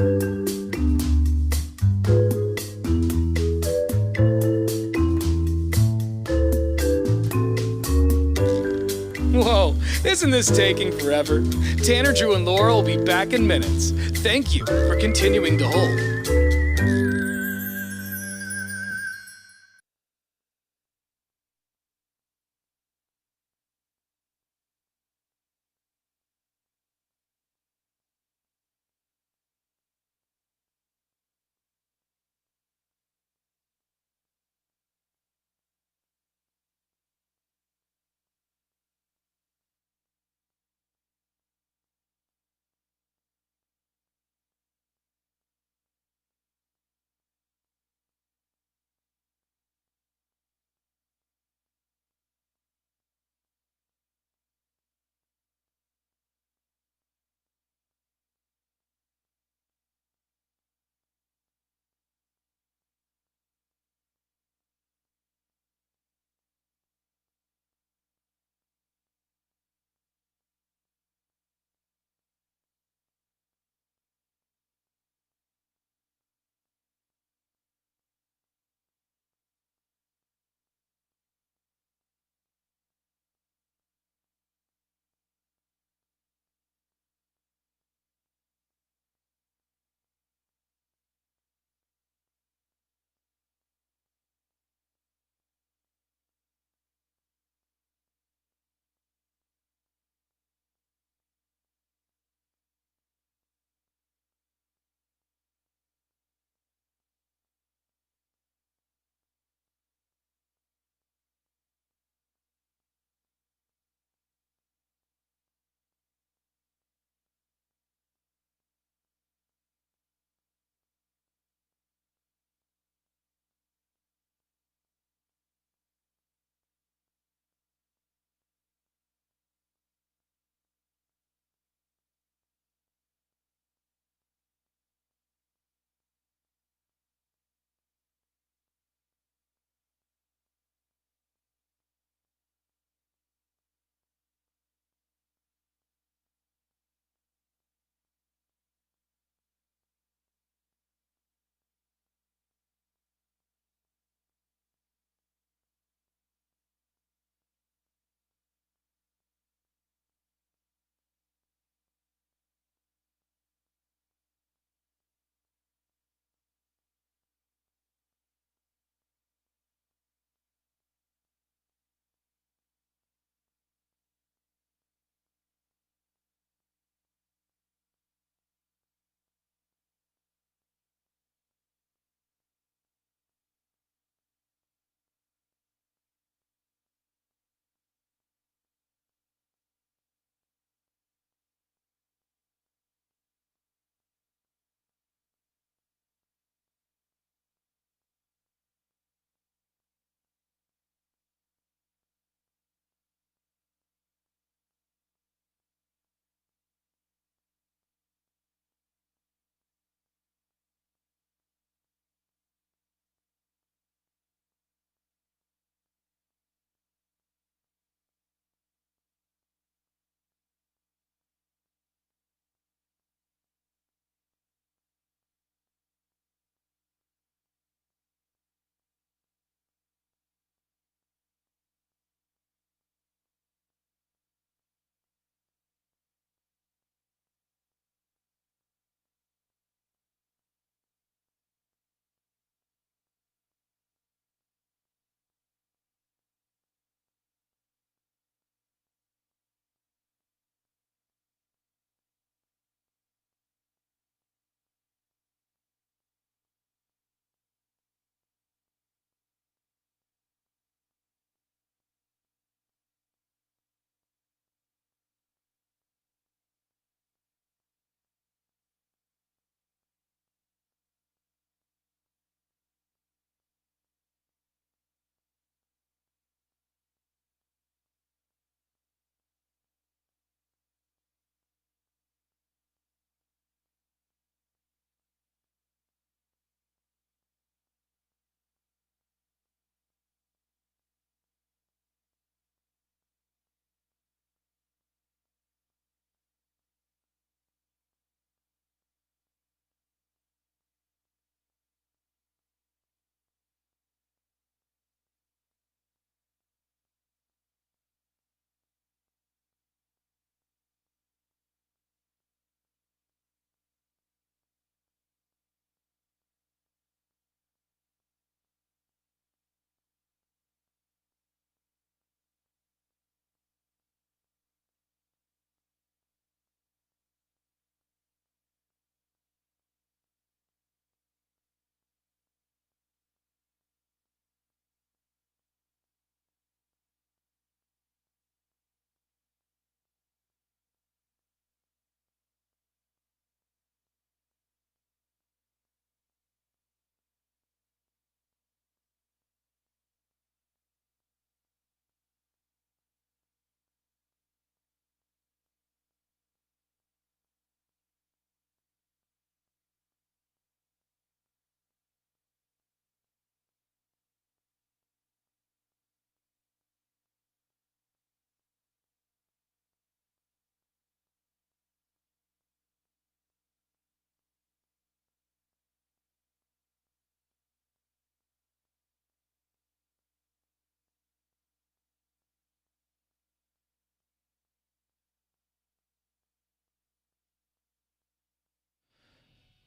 Whoa, isn't this taking forever? Tanner, Drew, and Laura will be back in minutes. Thank you for continuing to hold.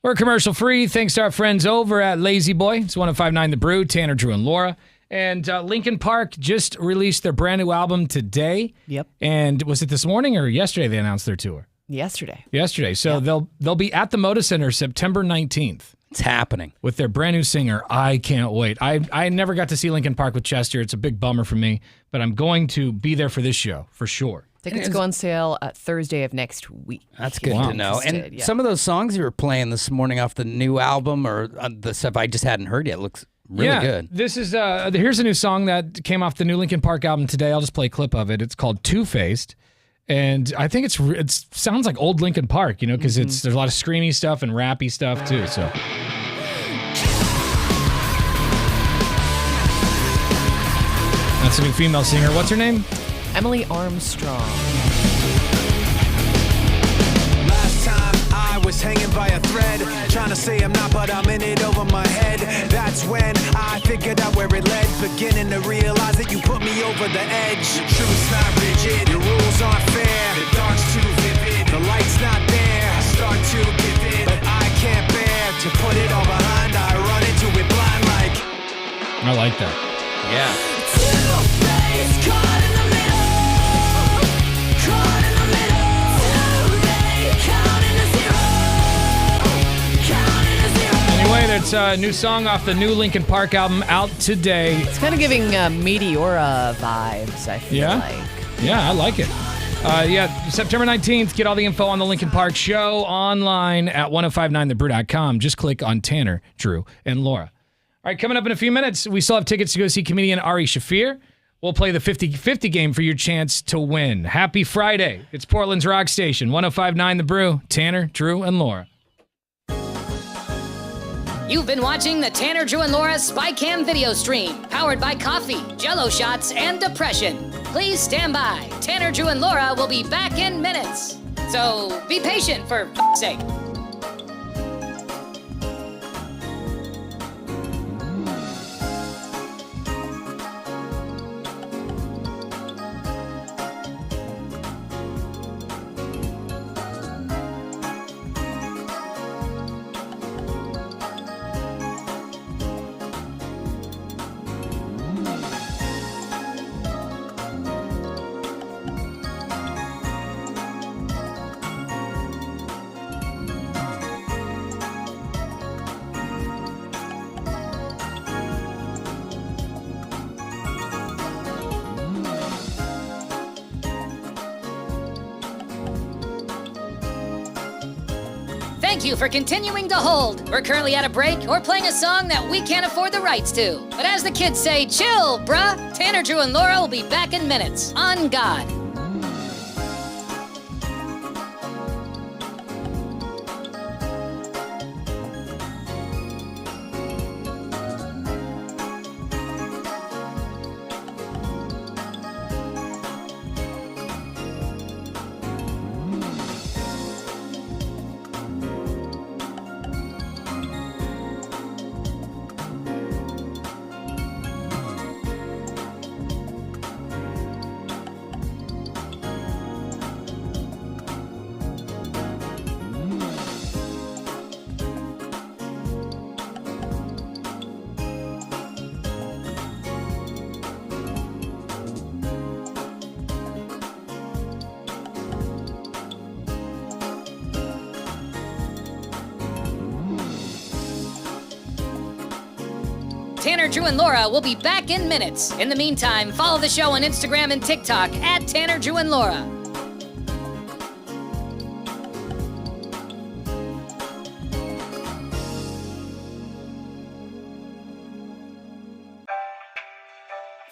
We're commercial free. Thanks to our friends over at Lazy Boy. It's 105.9 The Brew, Tanner, Drew, and Laura. And Linkin Park just released their brand new album today. Yep. And was it this morning or yesterday they announced their tour? Yesterday. So they'll be at the Moda Center September 19th. It's happening. With their brand new singer. I can't wait. I never got to see Linkin Park with Chester. It's a big bummer for me, but I'm going to be there for this show for sure. Tickets go on sale Thursday of next week. That's good to know. And some of those songs you were playing this morning off the new album or the stuff I just hadn't heard yet looks really good. This is here's a new song that came off the new Linkin Park album today. I'll just play a clip of it. It's called Two-Faced. And I think it sounds like old Linkin Park, you know, because there's a lot of screamy stuff and rappy stuff too. So that's a new female singer. What's her name? Emily Armstrong. Last time I was hanging by a thread, trying to say I'm not, but I'm in it over my head. That's when I figured out where it led, beginning to realize that you put me over the edge. The truth's not rigid, your rules aren't fair. The dark's too vivid, the light's not there. I start to give in, but I can't bear to put it all behind. I run into it blind like. I like that. Yeah. Two-faced, caught in the middle, caught in the middle. Too late, counting to zero, counting to zero. Anyway, that's a new song off the new Linkin Park album out today. It's kind of giving Meteora vibes, I feel like. Yeah, I like it. September 19th, get all the info on the Linkin Park show online at 1059thebrew.com. Just click on Tanner, Drew, and Laura. All right, coming up in a few minutes, we still have tickets to go see comedian Ari Shaffir. We'll play the 50-50 game for your chance to win. Happy Friday. It's Portland's Rock Station, 1059 The Brew, Tanner, Drew, and Laura. You've been watching the Tanner, Drew, and Laura SpyCam video stream, powered by coffee, Jell-O shots, and depression. Please stand by. Tanner, Drew, and Laura will be back in minutes. So be patient, for f***'s sake. Thank you for continuing to hold. We're currently at a break or playing a song that we can't afford the rights to. But as the kids say, chill, bruh. Tanner, Drew, and Laura will be back in minutes. On God. Tanner, Drew, and Laura will be back in minutes. In the meantime, follow the show on Instagram and TikTok at Tanner, Drew, and Laura.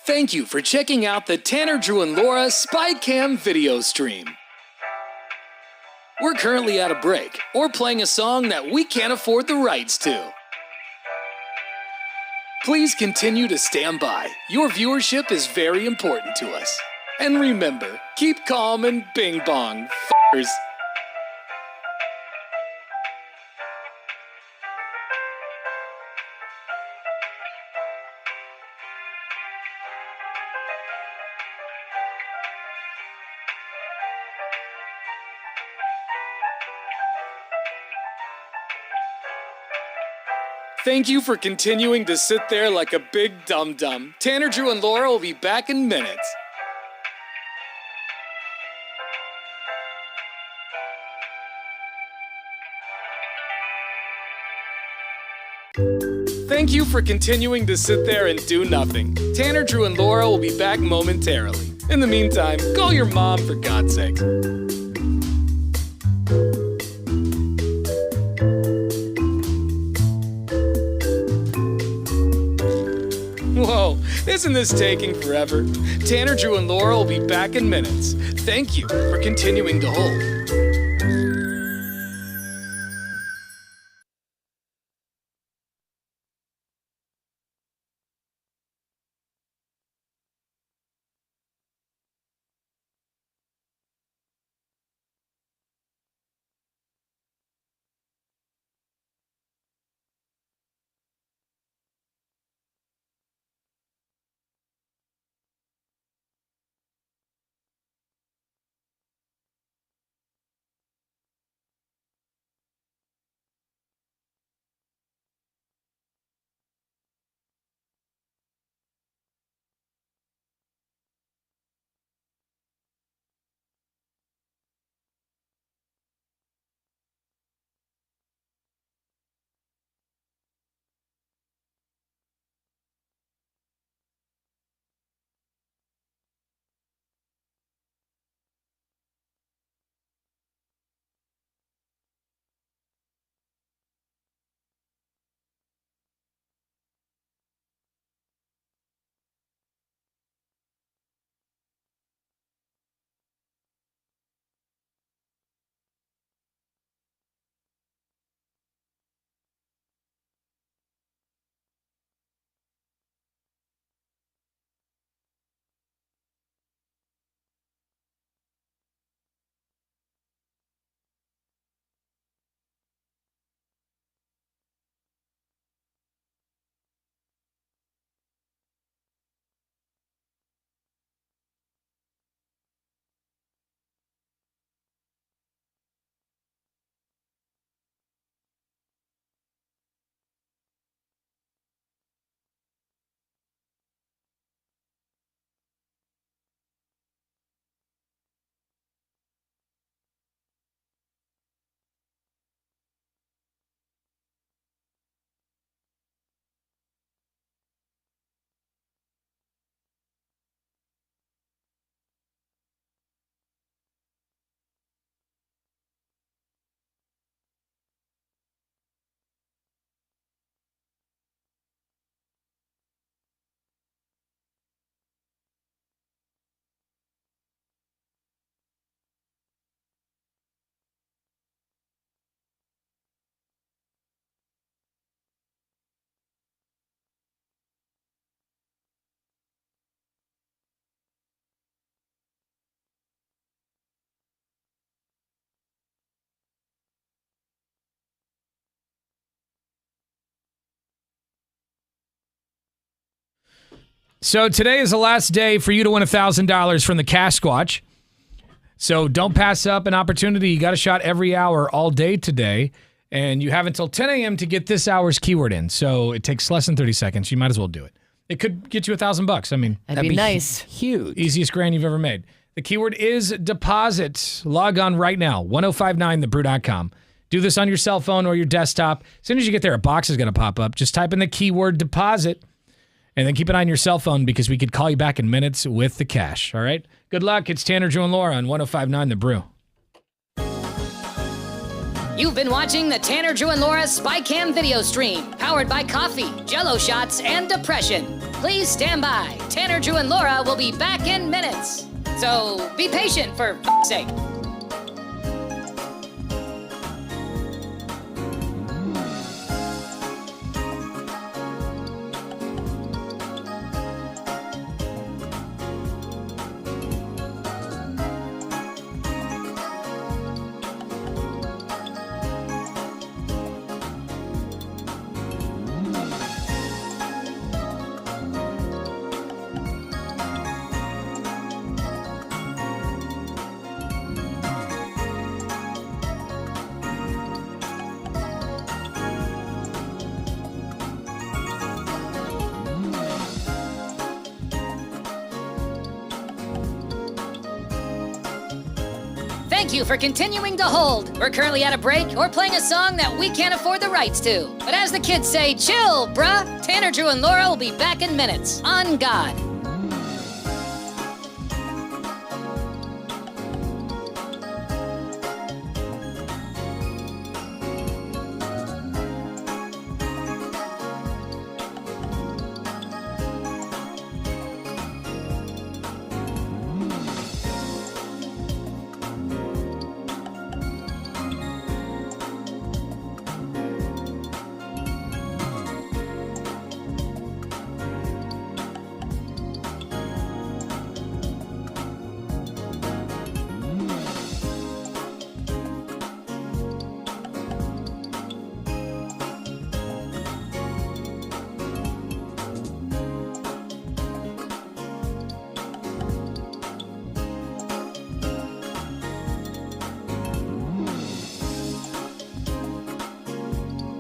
Thank you for checking out the Tanner, Drew, and Laura SpyCam video stream. We're currently at a break or playing a song that we can't afford the rights to. Please continue to stand by. Your viewership is very important to us. And remember, keep calm and bing bong, f***ers. Thank you for continuing to sit there like a big dum-dum. Tanner, Drew, and Laura will be back in minutes. Thank you for continuing to sit there and do nothing. Tanner, Drew, and Laura will be back momentarily. In the meantime, call your mom for God's sake. Whoa, isn't this taking forever? Tanner, Drew, and Laura will be back in minutes. Thank you for continuing to hold. So today is the last day for you to win $1,000 from the Cash Squatch. So don't pass up an opportunity. You got a shot every hour all day today. And you have until 10 a.m. to get this hour's keyword in. So it takes less than 30 seconds. You might as well do it. It could get you $1,000. I mean, that'd be nice. Huge. Easiest grand you've ever made. The keyword is deposit. Log on right now, 1059thebrew.com. Do this on your cell phone or your desktop. As soon as you get there, a box is going to pop up. Just type in the keyword deposit. And then keep an eye on your cell phone because we could call you back in minutes with the cash. All right? Good luck. It's Tanner, Drew, and Laura on 1059 The Brew. You've been watching the Tanner, Drew, and Laura SpyCam video stream, powered by coffee, Jello shots, and depression. Please stand by. Tanner, Drew, and Laura will be back in minutes. So be patient for f***'s sake. Thank you for continuing to hold. We're currently at a break or playing a song that we can't afford the rights to. But as the kids say, chill, bruh. Tanner, Drew, and Laura will be back in minutes. On God.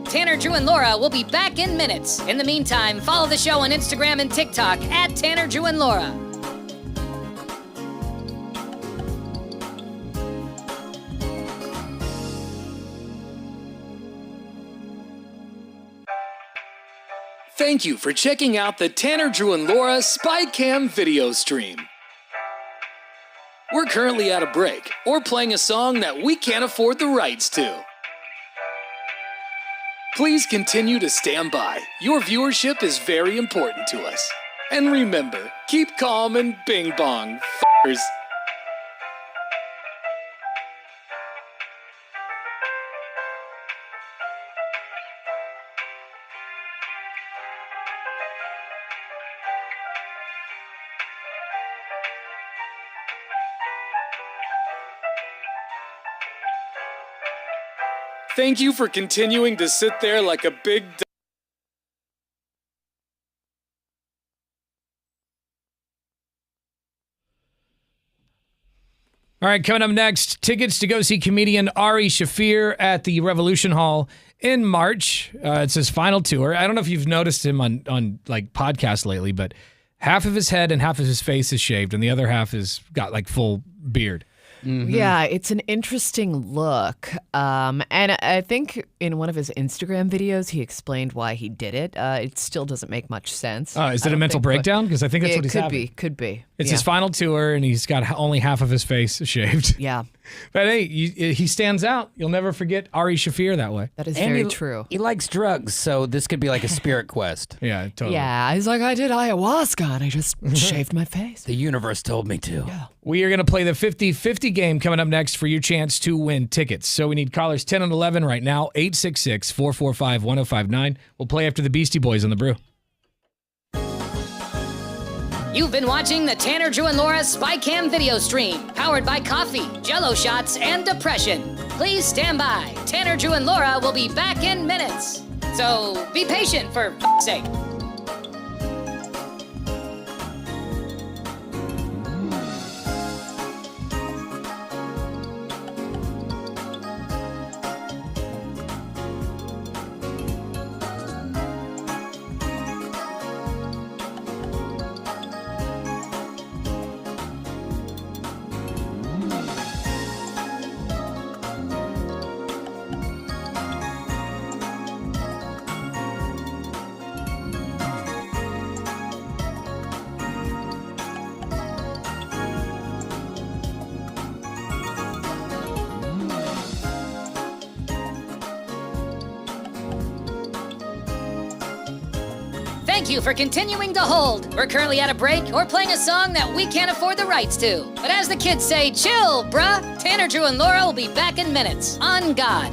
Tanner, Drew, and Laura will be back in minutes. In the meantime, follow the show on Instagram and TikTok at Tanner, Drew, and Laura. Thank you for checking out the Tanner, Drew, and Laura SpyCam video stream. We're currently at a break or playing a song that we can't afford the rights to. Please continue to stand by. Your viewership is very important to us. And remember, keep calm and bing bong, f***ers. Thank you for continuing to sit there like a big All right, coming up next, tickets to go see comedian Ari Shaffir at the Revolution Hall in March. It's his final tour. I don't know if you've noticed him on like podcasts lately, but half of his head and half of his face is shaved, and the other half is got like full beard. Mm-hmm. Yeah, it's an interesting look. And I think in one of his Instagram videos, he explained why he did it. It still doesn't make much sense. Is it a mental breakdown? Because I think that's what he's having. Could be. It's his final tour, and he's got only half of his face shaved. Yeah. But hey, he stands out. You'll never forget Ari Shaffir that way. That is And very true. He likes drugs, so this could be like a spirit quest. Yeah, totally. Yeah, he's like, I did ayahuasca, and I just shaved my face. The universe told me to. Yeah. We are going to play the 50-50 game coming up next for your chance to win tickets. So we need callers 10 and 11 right now, 866-445-1059. We'll play after the Beastie Boys on The Brew. You've been watching the Tanner, Drew, and Laura SpyCam video stream, powered by coffee, Jell-O shots, and depression. Please stand by. Tanner, Drew, and Laura will be back in minutes. So be patient, for f***'s sake. Thank you for continuing to hold. We're currently at a break or playing a song that we can't afford the rights to. But as the kids say, chill, bruh. Tanner, Drew, and Laura will be back in minutes. On God.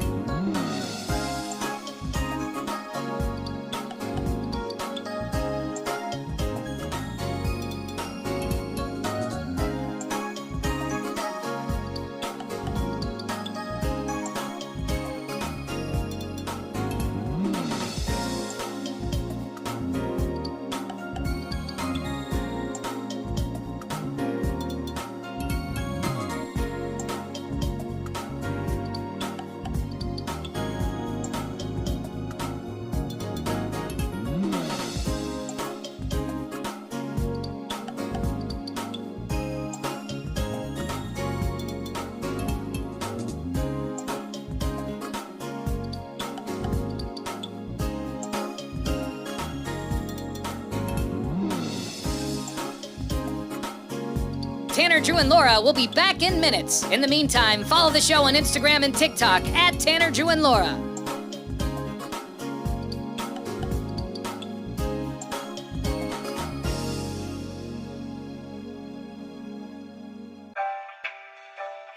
Tanner, Drew, and Laura will be back in minutes. In the meantime, follow the show on Instagram and TikTok at Tanner, Drew, and Laura.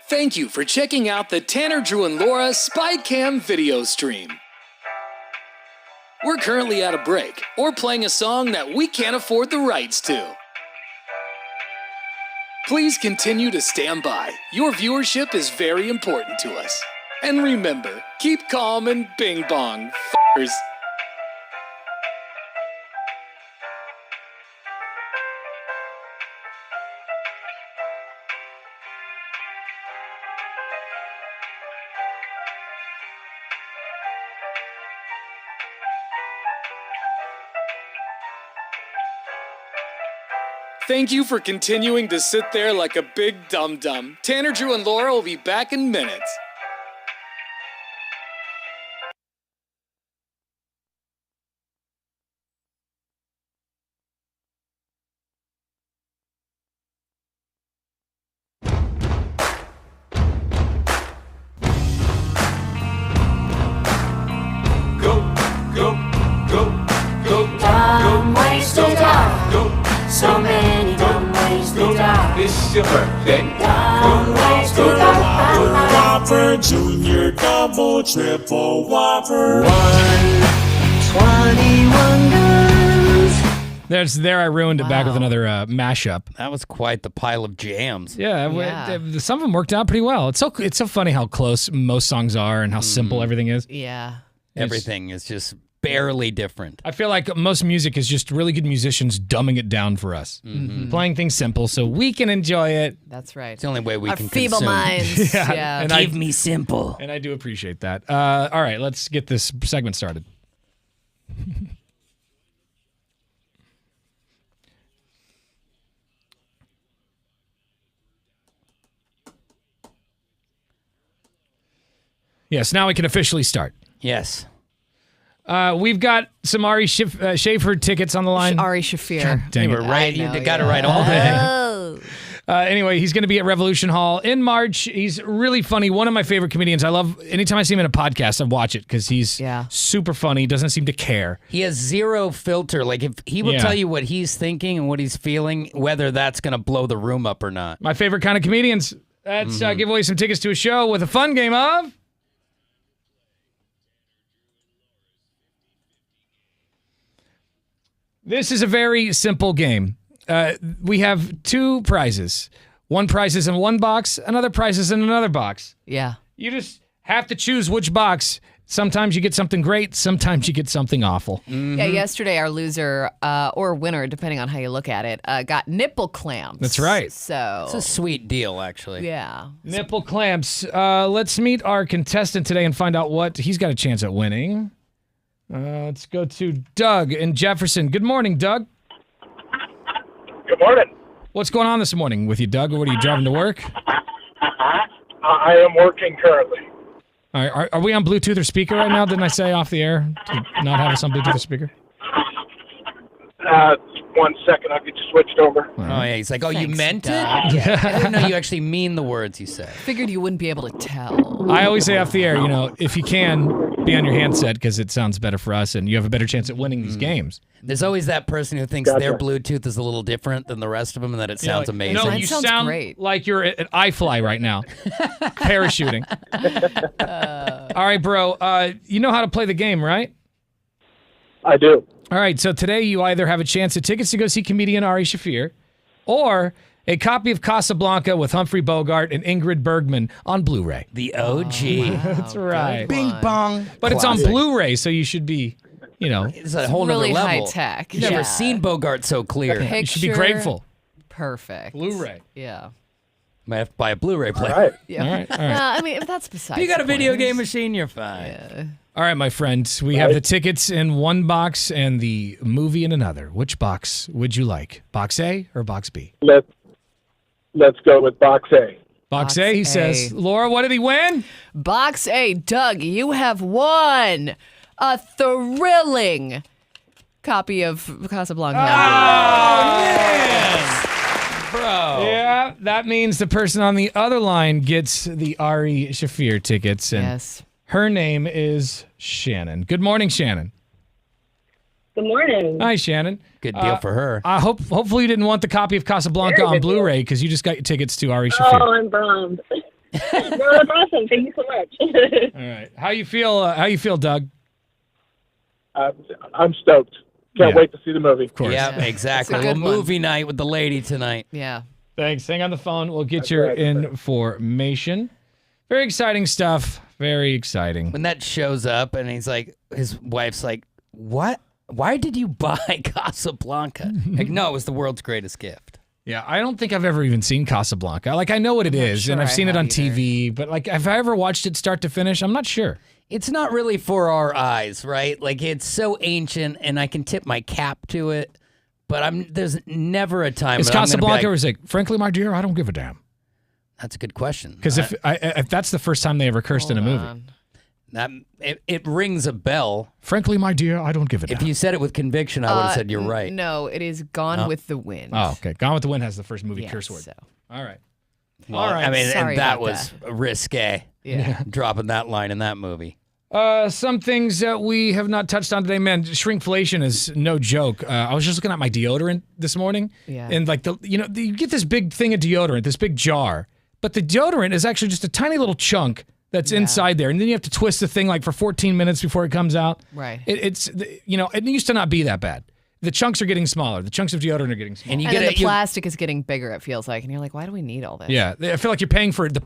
Thank you for checking out the Tanner, Drew, and Laura SpyCam video stream. We're currently at a break or playing a song that we can't afford the rights to. Please continue to stand by. Your viewership is very important to us. And remember, keep calm and bing bong, f***ers. Thank you for continuing to sit there like a big dum-dum. Tanner, Drew, and Laura will be back in minutes. So many dumb ways to die. It's your birthday. Dumb ways to die. Whopper, Junior, Double, Triple, Whopper. 121 guns. There I ruined it back with another mashup. That was quite the pile of jams. Yeah, some of them worked out pretty well. It's so funny how close most songs are and how simple everything is. Yeah. Everything is just barely different. I feel like most music is just really good musicians dumbing it down for us. Playing things simple so we can enjoy it. That's right. It's the only way we Our can feeble consume. minds. Yeah. And Give me simple. And I do appreciate that. All right, let's get this segment started. Yes, now we can officially start. Yes. We've got some Ari Schaefer tickets on the line. Ari Shafir. Dang You it. were right. I know, You got it right all day. Oh. Anyway, he's going to be at Revolution Hall in March. He's really funny. One of my favorite comedians. I love anytime I see him in a podcast, I watch it because he's super funny. Doesn't seem to care. He has zero filter. Like, if he will tell you what he's thinking and what he's feeling, whether that's going to blow the room up or not. My favorite kind of comedians. Let's give away some tickets to a show with a fun game of... This is a very simple game. We have two prizes. One prize is in one box, another prize is in another box. Yeah. You just have to choose which box. Sometimes you get something great, sometimes you get something awful. Yeah, yesterday our loser, or winner, depending on how you look at it, got nipple clamps. That's right. So It's a sweet deal, actually. yeah. Nipple clamps. Let's meet our contestant today and find out what he's got a chance at winning. Let's go to Doug in Jefferson. Good morning, Doug. Good morning. What's going on this morning with you, Doug? What are you driving to work? I am working currently. All right, are we on Bluetooth or speaker right now? Didn't I say off the air to not have us on Bluetooth or speaker? 1 second, I'll get you switched over. Oh, yeah. He's like, oh, you Thanks, meant Doug. it? I didn't know you actually mean the words you said. Figured you wouldn't be able to tell. I always say off the air, if you can, be on your handset because it sounds better for us and you have a better chance at winning these games. There's always that person who thinks their Bluetooth is a little different than the rest of them and that it sounds amazing. No, Mine you sounds sound great. like you're at iFly right now, parachuting. All right, bro. You know how to play the game, right? I do. All right, so today you either have a chance at tickets to go see comedian Ari Shafir or a copy of Casablanca with Humphrey Bogart and Ingrid Bergman on Blu-ray. The OG. That's right. Bing bong. But it's on Classic. Blu-ray, so you should be, It's a whole really nother level. high tech. You've never seen Bogart so clear. You should be grateful. Perfect. Blu-ray. Yeah. Might have to buy a Blu-ray player. All right. Yeah. All right. I mean, if that's besides If you got a the video point. game machine, you're fine. All right, my friend. We have the tickets in one box and the movie in another. Which box would you like? Box A or box B? Let's go with box A. Box A, he says. Laura, what did he win? Box A. Doug, you have won a thrilling copy of Casablanca. Oh, man. Bro. Yeah, that means the person on the other line gets the Ari Shafir tickets. And Yes. her name is Shannon. Good morning, Shannon. Good morning. Hi, Shannon. Good deal for her. Hopefully you didn't want the copy of Casablanca Very on good deal. Blu-ray because you just got your tickets to Ari Shafir. Oh, I'm bummed. No, that's awesome. Thank you so much. All right. How you feel, Doug? I'm stoked. Can't Yeah. wait to see the movie. Of course. Yeah, exactly. It's A a little good one. movie night with the lady tonight. Yeah. Thanks. Hang on the phone. We'll get your information. Very exciting stuff. Very exciting. When that shows up and he's like, his wife's like, what? Why did you buy Casablanca? Like, no, it was the world's greatest gift. Yeah, I don't think I've ever even seen Casablanca. Like, I know what it is, and I've seen it on TV, but like, have I ever watched it start to finish? I'm not sure. It's not really for our eyes, right? Like, it's so ancient, and I can tip my cap to it, but there's never a time. Is when I'm gonna be Casablanca like, or is it, frankly, my dear, I don't give a damn? That's a good question. Because if that's the first time they ever cursed in a movie. That it rings a bell. Frankly, my dear, I don't give a damn. If you said it with conviction, I would have said you're right. No, it is Gone with the Wind. Oh, okay. Gone with the Wind has the first movie Yes, curse word. so. All right. Well, All right. I mean, Sorry and that about was risque. Yeah. Dropping that line in that movie. Some things that we have not touched on today, man. Shrinkflation is no joke. I was just looking at my deodorant this morning, Yeah. and like you get this big thing of deodorant, this big jar, but the deodorant is actually just a tiny little chunk that's inside there, and then you have to twist the thing like for 14 minutes before it comes out. Right. It's it used to not be that bad. The chunks are getting smaller. The chunks of deodorant are getting smaller. And you And get then it. the plastic is getting bigger, it feels like. And you're like, why do we need all this? Yeah, I feel like you're paying for the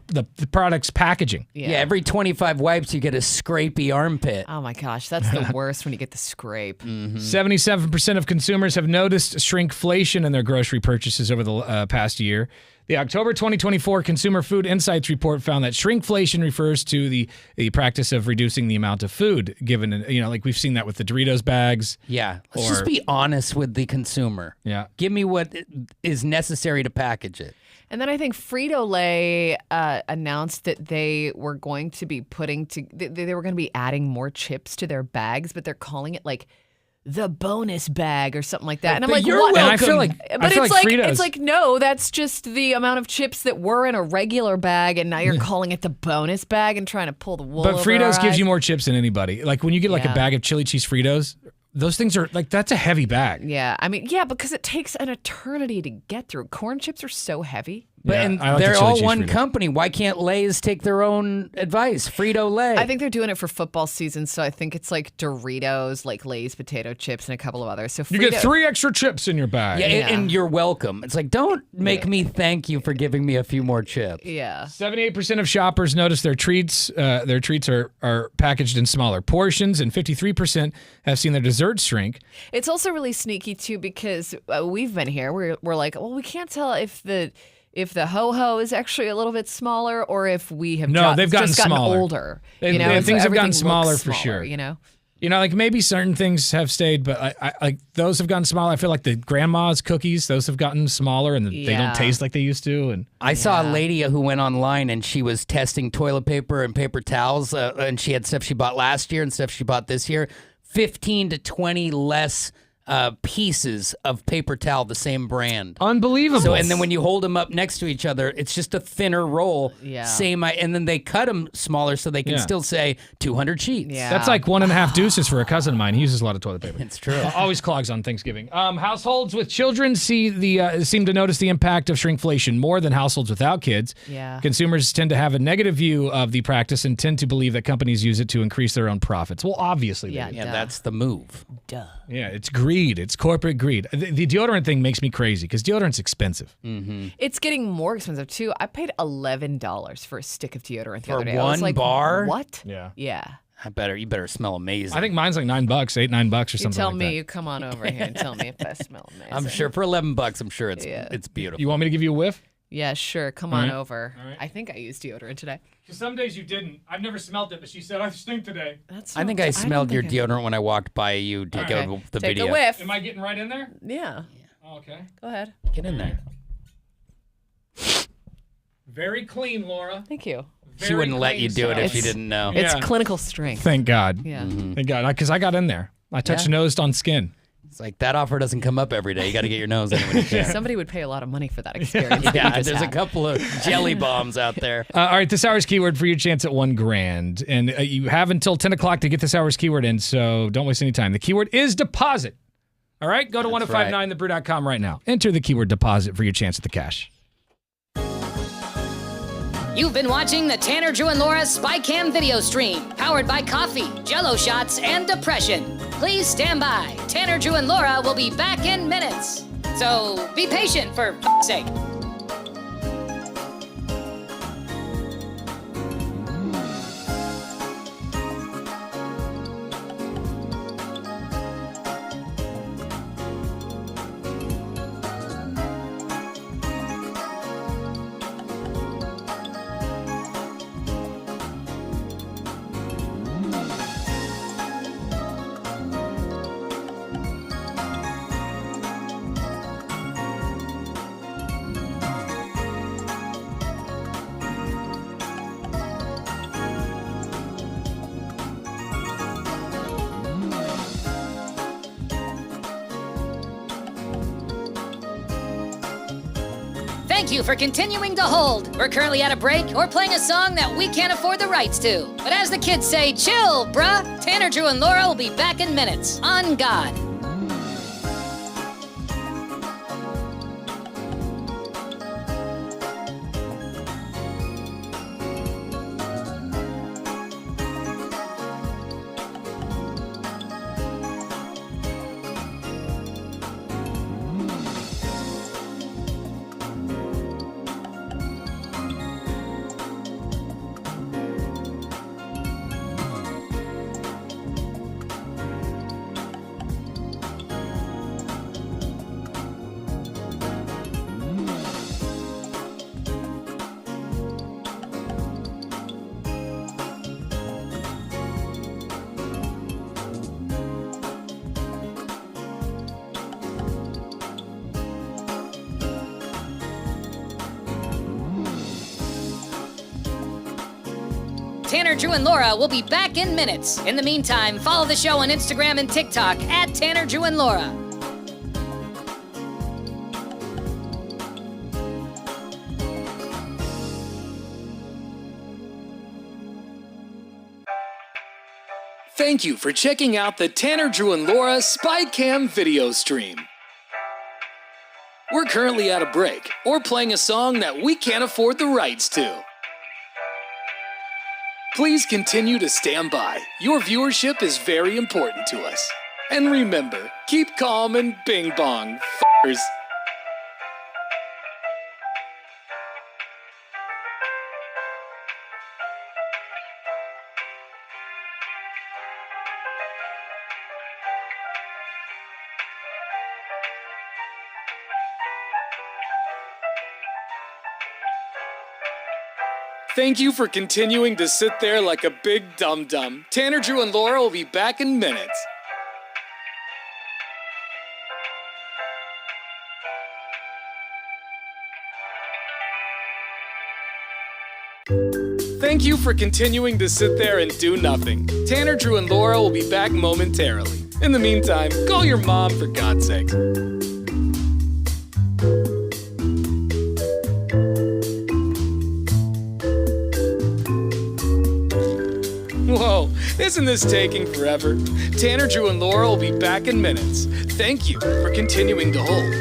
product's packaging. Yeah, every 25 wipes, you get a scrapey armpit. Oh my gosh, that's the worst when you get the scrape. 77% of consumers have noticed shrinkflation in their grocery purchases over the past year. The October 2024 Consumer Food Insights Report found that shrinkflation refers to the practice of reducing the amount of food given, like we've seen that with the Doritos bags. Yeah, let's just be honest with the consumer. Yeah. Give me what is necessary to package it. And then I think Frito-Lay announced that they were going to be they were going to be adding more chips to their bags, but they're calling it like the bonus bag or something like that. And I'm like, you're what? welcome. And I feel like Fritos. It's like, no, that's just the amount of chips that were in a regular bag, and now you're calling it the bonus bag and trying to pull the wool But over Fritos our gives eyes. you more chips than anybody. Like when you get like a Yeah. bag of chili cheese Fritos, those things are like, that's a heavy bag. Yeah, I mean, because it takes an eternity to get through. Corn chips are so heavy. But Yeah, and I like the they're chili all cheese one Frito. company. Why can't Lay's take their own advice? Frito-Lay. I think they're doing it for football season, so I think it's like Doritos, like Lay's potato chips, and a couple of others. So You get Frito- 3 extra chips in your bag. Yeah, and you're welcome. It's like, don't make me thank you for giving me a few more chips. Yeah. 78% of shoppers notice their treats are packaged in smaller portions, and 53% have seen their desserts shrink. It's also really sneaky too because we've been here. We're like, well, we can't tell if the ho-ho is actually a little bit smaller or if we have They've gotten just gotten smaller. older. Things so have gotten everything smaller looks for smaller, sure. You know. Like maybe certain things have stayed, but I like those have gotten smaller. I feel like the grandma's cookies, those have gotten smaller, and they Yeah. don't taste like they used to. And I saw a lady who went online and she was testing toilet paper and paper towels, and she had stuff she bought last year and stuff she bought this year. 15 to 20 less pieces of paper towel, the same brand. Unbelievable. So, and then when you hold them up next to each other, it's just a thinner roll. Yeah. And then they cut them smaller so they can Yeah. still say 200 sheets. Yeah. That's like 1.5 deuces for a cousin of mine. He uses a lot of toilet paper. It's true. Always clogs on Thanksgiving. Households with children seem to notice the impact of shrinkflation more than households without kids. Yeah. Consumers tend to have a negative view of the practice and tend to believe that companies use it to increase their own profits. Well, obviously they do. Yeah, that's the move. Duh. Yeah, it's greed. It's corporate greed. The deodorant thing makes me crazy because deodorant's expensive. Mm-hmm. It's getting more expensive too. I paid $11 for a stick of deodorant the For other day. I was one like, bar? What? Yeah. Yeah. You better smell amazing. I think mine's like $9, $8, $9 or You something tell like me. that. You come on over here and tell me if I smell amazing. I'm sure for $11, I'm sure it's beautiful. You want me to give you a whiff? Yeah, sure. Come All on right. over. All right. I think I used deodorant today. Because some days you didn't. I've never smelled it, but she said I stink today. That's I think I smelled your deodorant when I walked by you to Okay. go to the Take video. a whiff. Am I getting right in there? Yeah. Oh, okay. Go ahead. Get in there. Very clean, Laura. Thank you. She wouldn't let you do it if you It's- didn't know. It's Yeah. clinical strength. Thank God. Yeah. Mm-hmm. Thank God. Because I got in there. I touched Yeah. nosed on skin. It's like that offer doesn't come up every day. You got to get your nose in it when you can. Somebody would pay a lot of money for that experience. Yeah, there's a couple of jelly bombs out there. All right, this hour's keyword for your chance at $1,000. And you have until 10 o'clock to get this hour's keyword in, so don't waste any time. The keyword is deposit. All right, go to 1059thebrew.com right now. Enter the keyword deposit for your chance at the cash. You've been watching the Tanner, Drew, and Laura SpyCam video stream, powered by coffee, Jello shots, and depression. Please stand by. Tanner, Drew, and Laura will be back in minutes. So be patient, for f***'s sake. Thank you for continuing to hold. We're currently at a break or playing a song that we can't afford the rights to. But as the kids say, chill, bruh. Tanner, Drew, and Laura will be back in minutes. On God. Tanner, Drew, and Laura will be back in minutes. In the meantime, follow the show on Instagram and TikTok at Tanner, Drew, and Laura. Thank you for checking out the Tanner, Drew, and Laura SpyCam video stream. We're currently at a break or playing a song that we can't afford the rights to. Please continue to stand by. Your viewership is very important to us. And remember, keep calm and bing bong, f***ers. Thank you for continuing to sit there like a big dum-dum. Tanner, Drew, and Laura will be back in minutes. Thank you for continuing to sit there and do nothing. Tanner, Drew, and Laura will be back momentarily. In the meantime, call your mom for God's sake. Whoa, isn't this taking forever? Tanner, Drew, and Laura will be back in minutes. Thank you for continuing to hold.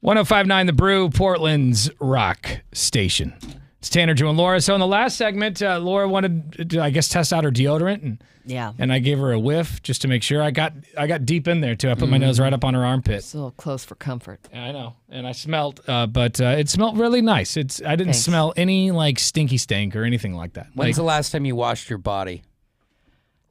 1059 The Brew, Portland's rock station. It's Tanner, Drew, and Laura. So in the last segment, Laura wanted to, I guess, test out her deodorant. And I gave her a whiff just to make sure. I got deep in there, too. I put my nose right up on her armpit. It's a little close for comfort. Yeah, I know. And I smelled, but it smelled really nice. I didn't smell any, like, stinky stink or anything like that. When's the last time you washed your body?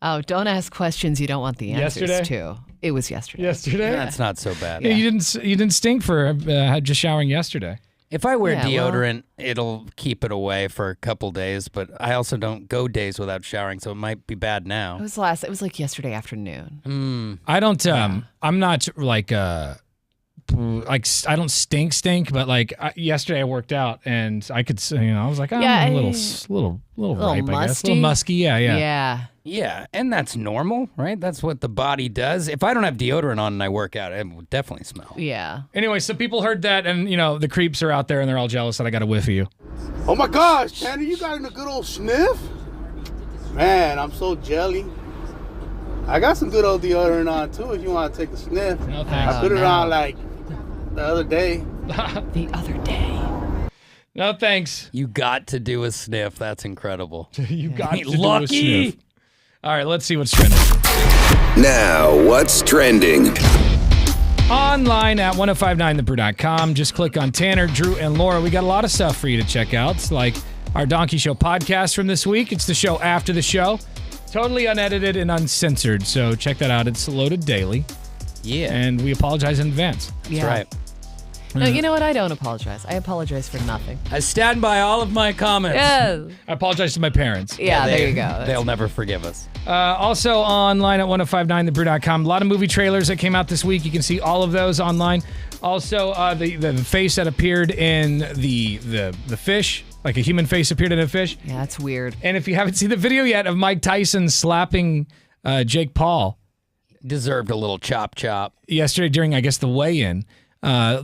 Oh, don't ask questions you don't want the answers Yesterday? to. It was yesterday. Yesterday? That's not so bad. Yeah, you didn't stink for just showering yesterday. If I wear Yeah, deodorant, it'll keep it away for a couple days, but I also don't go days without showering, so it might be bad now. It was like yesterday afternoon. I don't. I'm not like I don't stink, but like yesterday I worked out and I could, I was like, I'm a little ripe, I guess, a little musky. Yeah, and that's normal, right? That's what the body does. If I don't have deodorant on and I work out, it will definitely smell. Yeah. Anyway, so people heard that, and the creeps are out there and they're all jealous that I got a whiff of you. Oh my gosh, Tanner, you got a good old sniff? Man, I'm so jelly. I got some good old deodorant on too if you want to take a sniff. No thanks. I put it on like the other day. The other day. No thanks. You got to do a sniff. That's incredible. You got to Lucky. do a sniff. All right, let's see what's trending. Now, what's trending? Online at 1059thebrew.com. Just click on Tanner, Drew, and Laura. We got a lot of stuff for you to check out. It's like our Donkey Show podcast from this week. It's the show after the show. Totally unedited and uncensored. So check that out. It's loaded daily. Yeah. And we apologize in advance. Yeah. That's right. No, you know what? I don't apologize. I apologize for nothing. I stand by all of my comments. Yes. I apologize to my parents. Yeah, there you go. They'll never forgive us. Also online at 1059thebrew.com. A lot of movie trailers that came out this week. You can see all of those online. Also, the face that appeared in the fish, like a human face appeared in a fish. Yeah, that's weird. And if you haven't seen the video yet of Mike Tyson slapping Jake Paul. Deserved a little chop. Yesterday during, I guess, the weigh-in.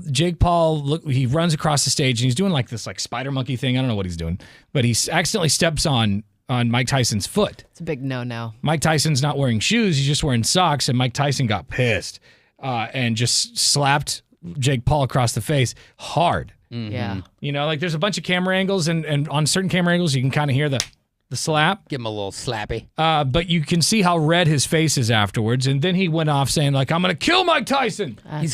Jake Paul, he runs across the stage and he's doing like this spider monkey thing. I don't know what he's doing, but he accidentally steps on Mike Tyson's foot. It's a big no-no. Mike Tyson's not wearing shoes. He's just wearing socks. And Mike Tyson got pissed and just slapped Jake Paul across the face hard. Yeah. There's a bunch of camera angles and on certain camera angles, you can kind of hear the slap. Give him a little slappy. But you can see how red his face is afterwards. And then he went off saying, I'm going to kill Mike Tyson. He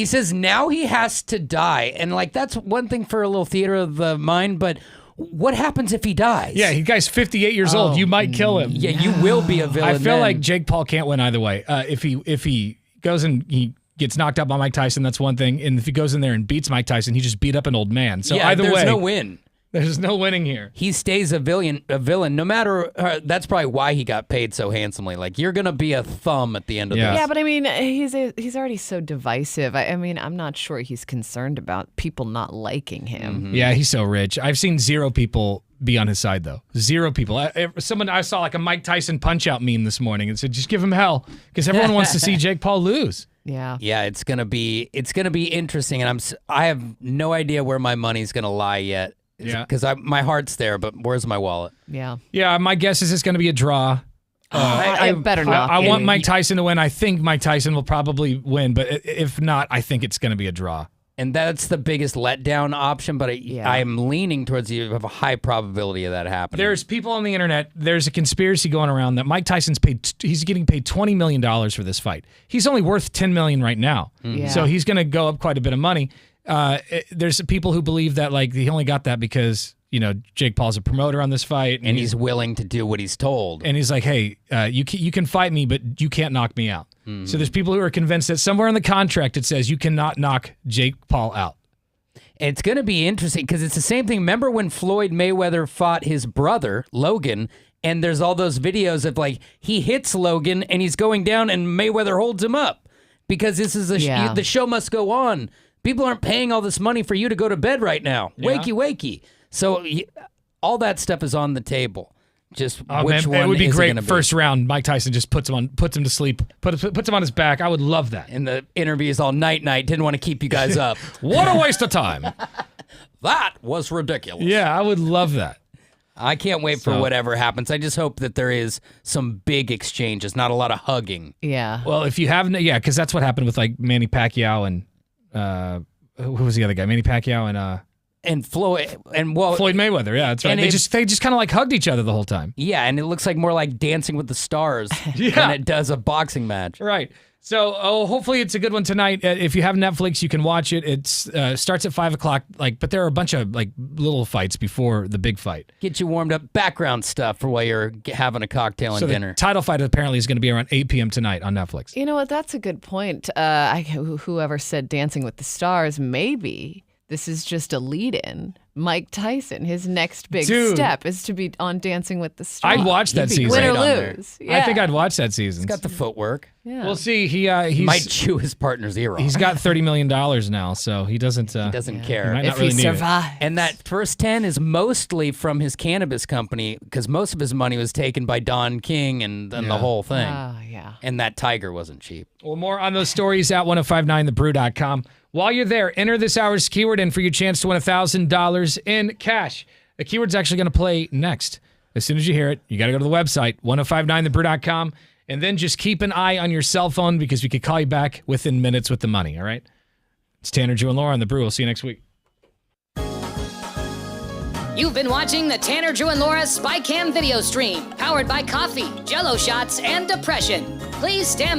says now he has to die. And, that's one thing for a little theater of the mind, but what happens if he dies? Yeah, he guy's 58 years old. You might kill him. Yeah, you will be a villain. I feel like Jake Paul can't win either way. If he goes and he gets knocked out by Mike Tyson, that's one thing. And if he goes in there and beats Mike Tyson, he just beat up an old man. So either way, there's no win. There's no winning here. He stays a villain no matter. That's probably why he got paid so handsomely. You're gonna be a thumb at the end of this. Yeah, but I mean, he's already so divisive. I mean, I'm not sure he's concerned about people not liking him. Mm-hmm. Yeah, he's so rich. I've seen zero people be on his side though. Zero people. I saw a Mike Tyson punch-out meme this morning and said, "Just give him hell," because everyone wants to see Jake Paul lose. Yeah. Yeah, it's gonna be interesting, and I have no idea where my money's gonna lie yet. Yeah, because my heart's there, but where's my wallet? Yeah. Yeah, my guess is it's going to be a draw. I better not. I want Mike Tyson to win. I think Mike Tyson will probably win, but if not, I think it's going to be a draw. And that's the biggest letdown option, but I'm leaning towards you have a high probability of that happening. There's people on the internet, there's a conspiracy going around that Mike Tyson's he's getting paid $20 million for this fight. He's only worth $10 million right now. Yeah. So he's going to go up quite a bit of money. There's people who believe that he only got that because Jake Paul's a promoter on this fight, and he's willing to do what he's told. And he's like, "Hey, you can fight me, but you can't knock me out." Mm-hmm. So there's people who are convinced that somewhere in the contract it says you cannot knock Jake Paul out. It's going to be interesting because it's the same thing. Remember when Floyd Mayweather fought his brother Logan, and there's all those videos of he hits Logan and he's going down, and Mayweather holds him up because this is the show must go on. People aren't paying all this money for you to go to bed right now. Yeah. Wakey. So all that stuff is on the table. Just which one it would be is great. It first round, Mike Tyson just puts him to sleep, puts him on his back. I would love that. And the interview is all night. Didn't want to keep you guys up. What a waste of time. That was ridiculous. Yeah, I would love that. I can't wait for whatever happens. I just hope that there is some big exchanges, not a lot of hugging. Yeah. Well, if you haven't, because that's what happened with Manny Pacquiao and who was the other guy? Manny Pacquiao and Floyd Mayweather. Yeah, that's right. and They just kind of like hugged each other the whole time. Yeah, and it looks like more like Dancing with the Stars Yeah. than it does a boxing match. Right. So, hopefully it's a good one tonight. If you have Netflix, you can watch it. It starts at 5:00. But there are a bunch of little fights before the big fight. Get you warmed up, background stuff for while you're having a cocktail and So dinner. the title fight apparently is going to be around 8 p.m. tonight on Netflix. You know what? That's a good point. Whoever said Dancing with the Stars, maybe this is just a lead-in. Mike Tyson, his next big step is to be on Dancing with the Stars. I'd watch that season. Win or lose. Yeah. I think I'd watch that season. He's got the footwork. Yeah. We'll see. He might chew his partner's ear off. He's got $30 million now, so he doesn't. He doesn't care He might not really need it. And that first 10 is mostly from his cannabis company because most of his money was taken by Don King and the whole thing. Yeah. And that tiger wasn't cheap. Well, more on those stories at 1059thebrew.com. While you're there, enter this hour's keyword in for your chance to win $1,000 in cash. The keyword's actually going to play next. As soon as you hear it, you got to go to the website, 1059thebrew.com, and then just keep an eye on your cell phone because we could call you back within minutes with the money, all right? It's Tanner, Drew, and Laura on The Brew. We'll see you next week. You've been watching the Tanner, Drew, and Laura SpyCam video stream, powered by coffee, Jell-O shots, and depression. Please stand by.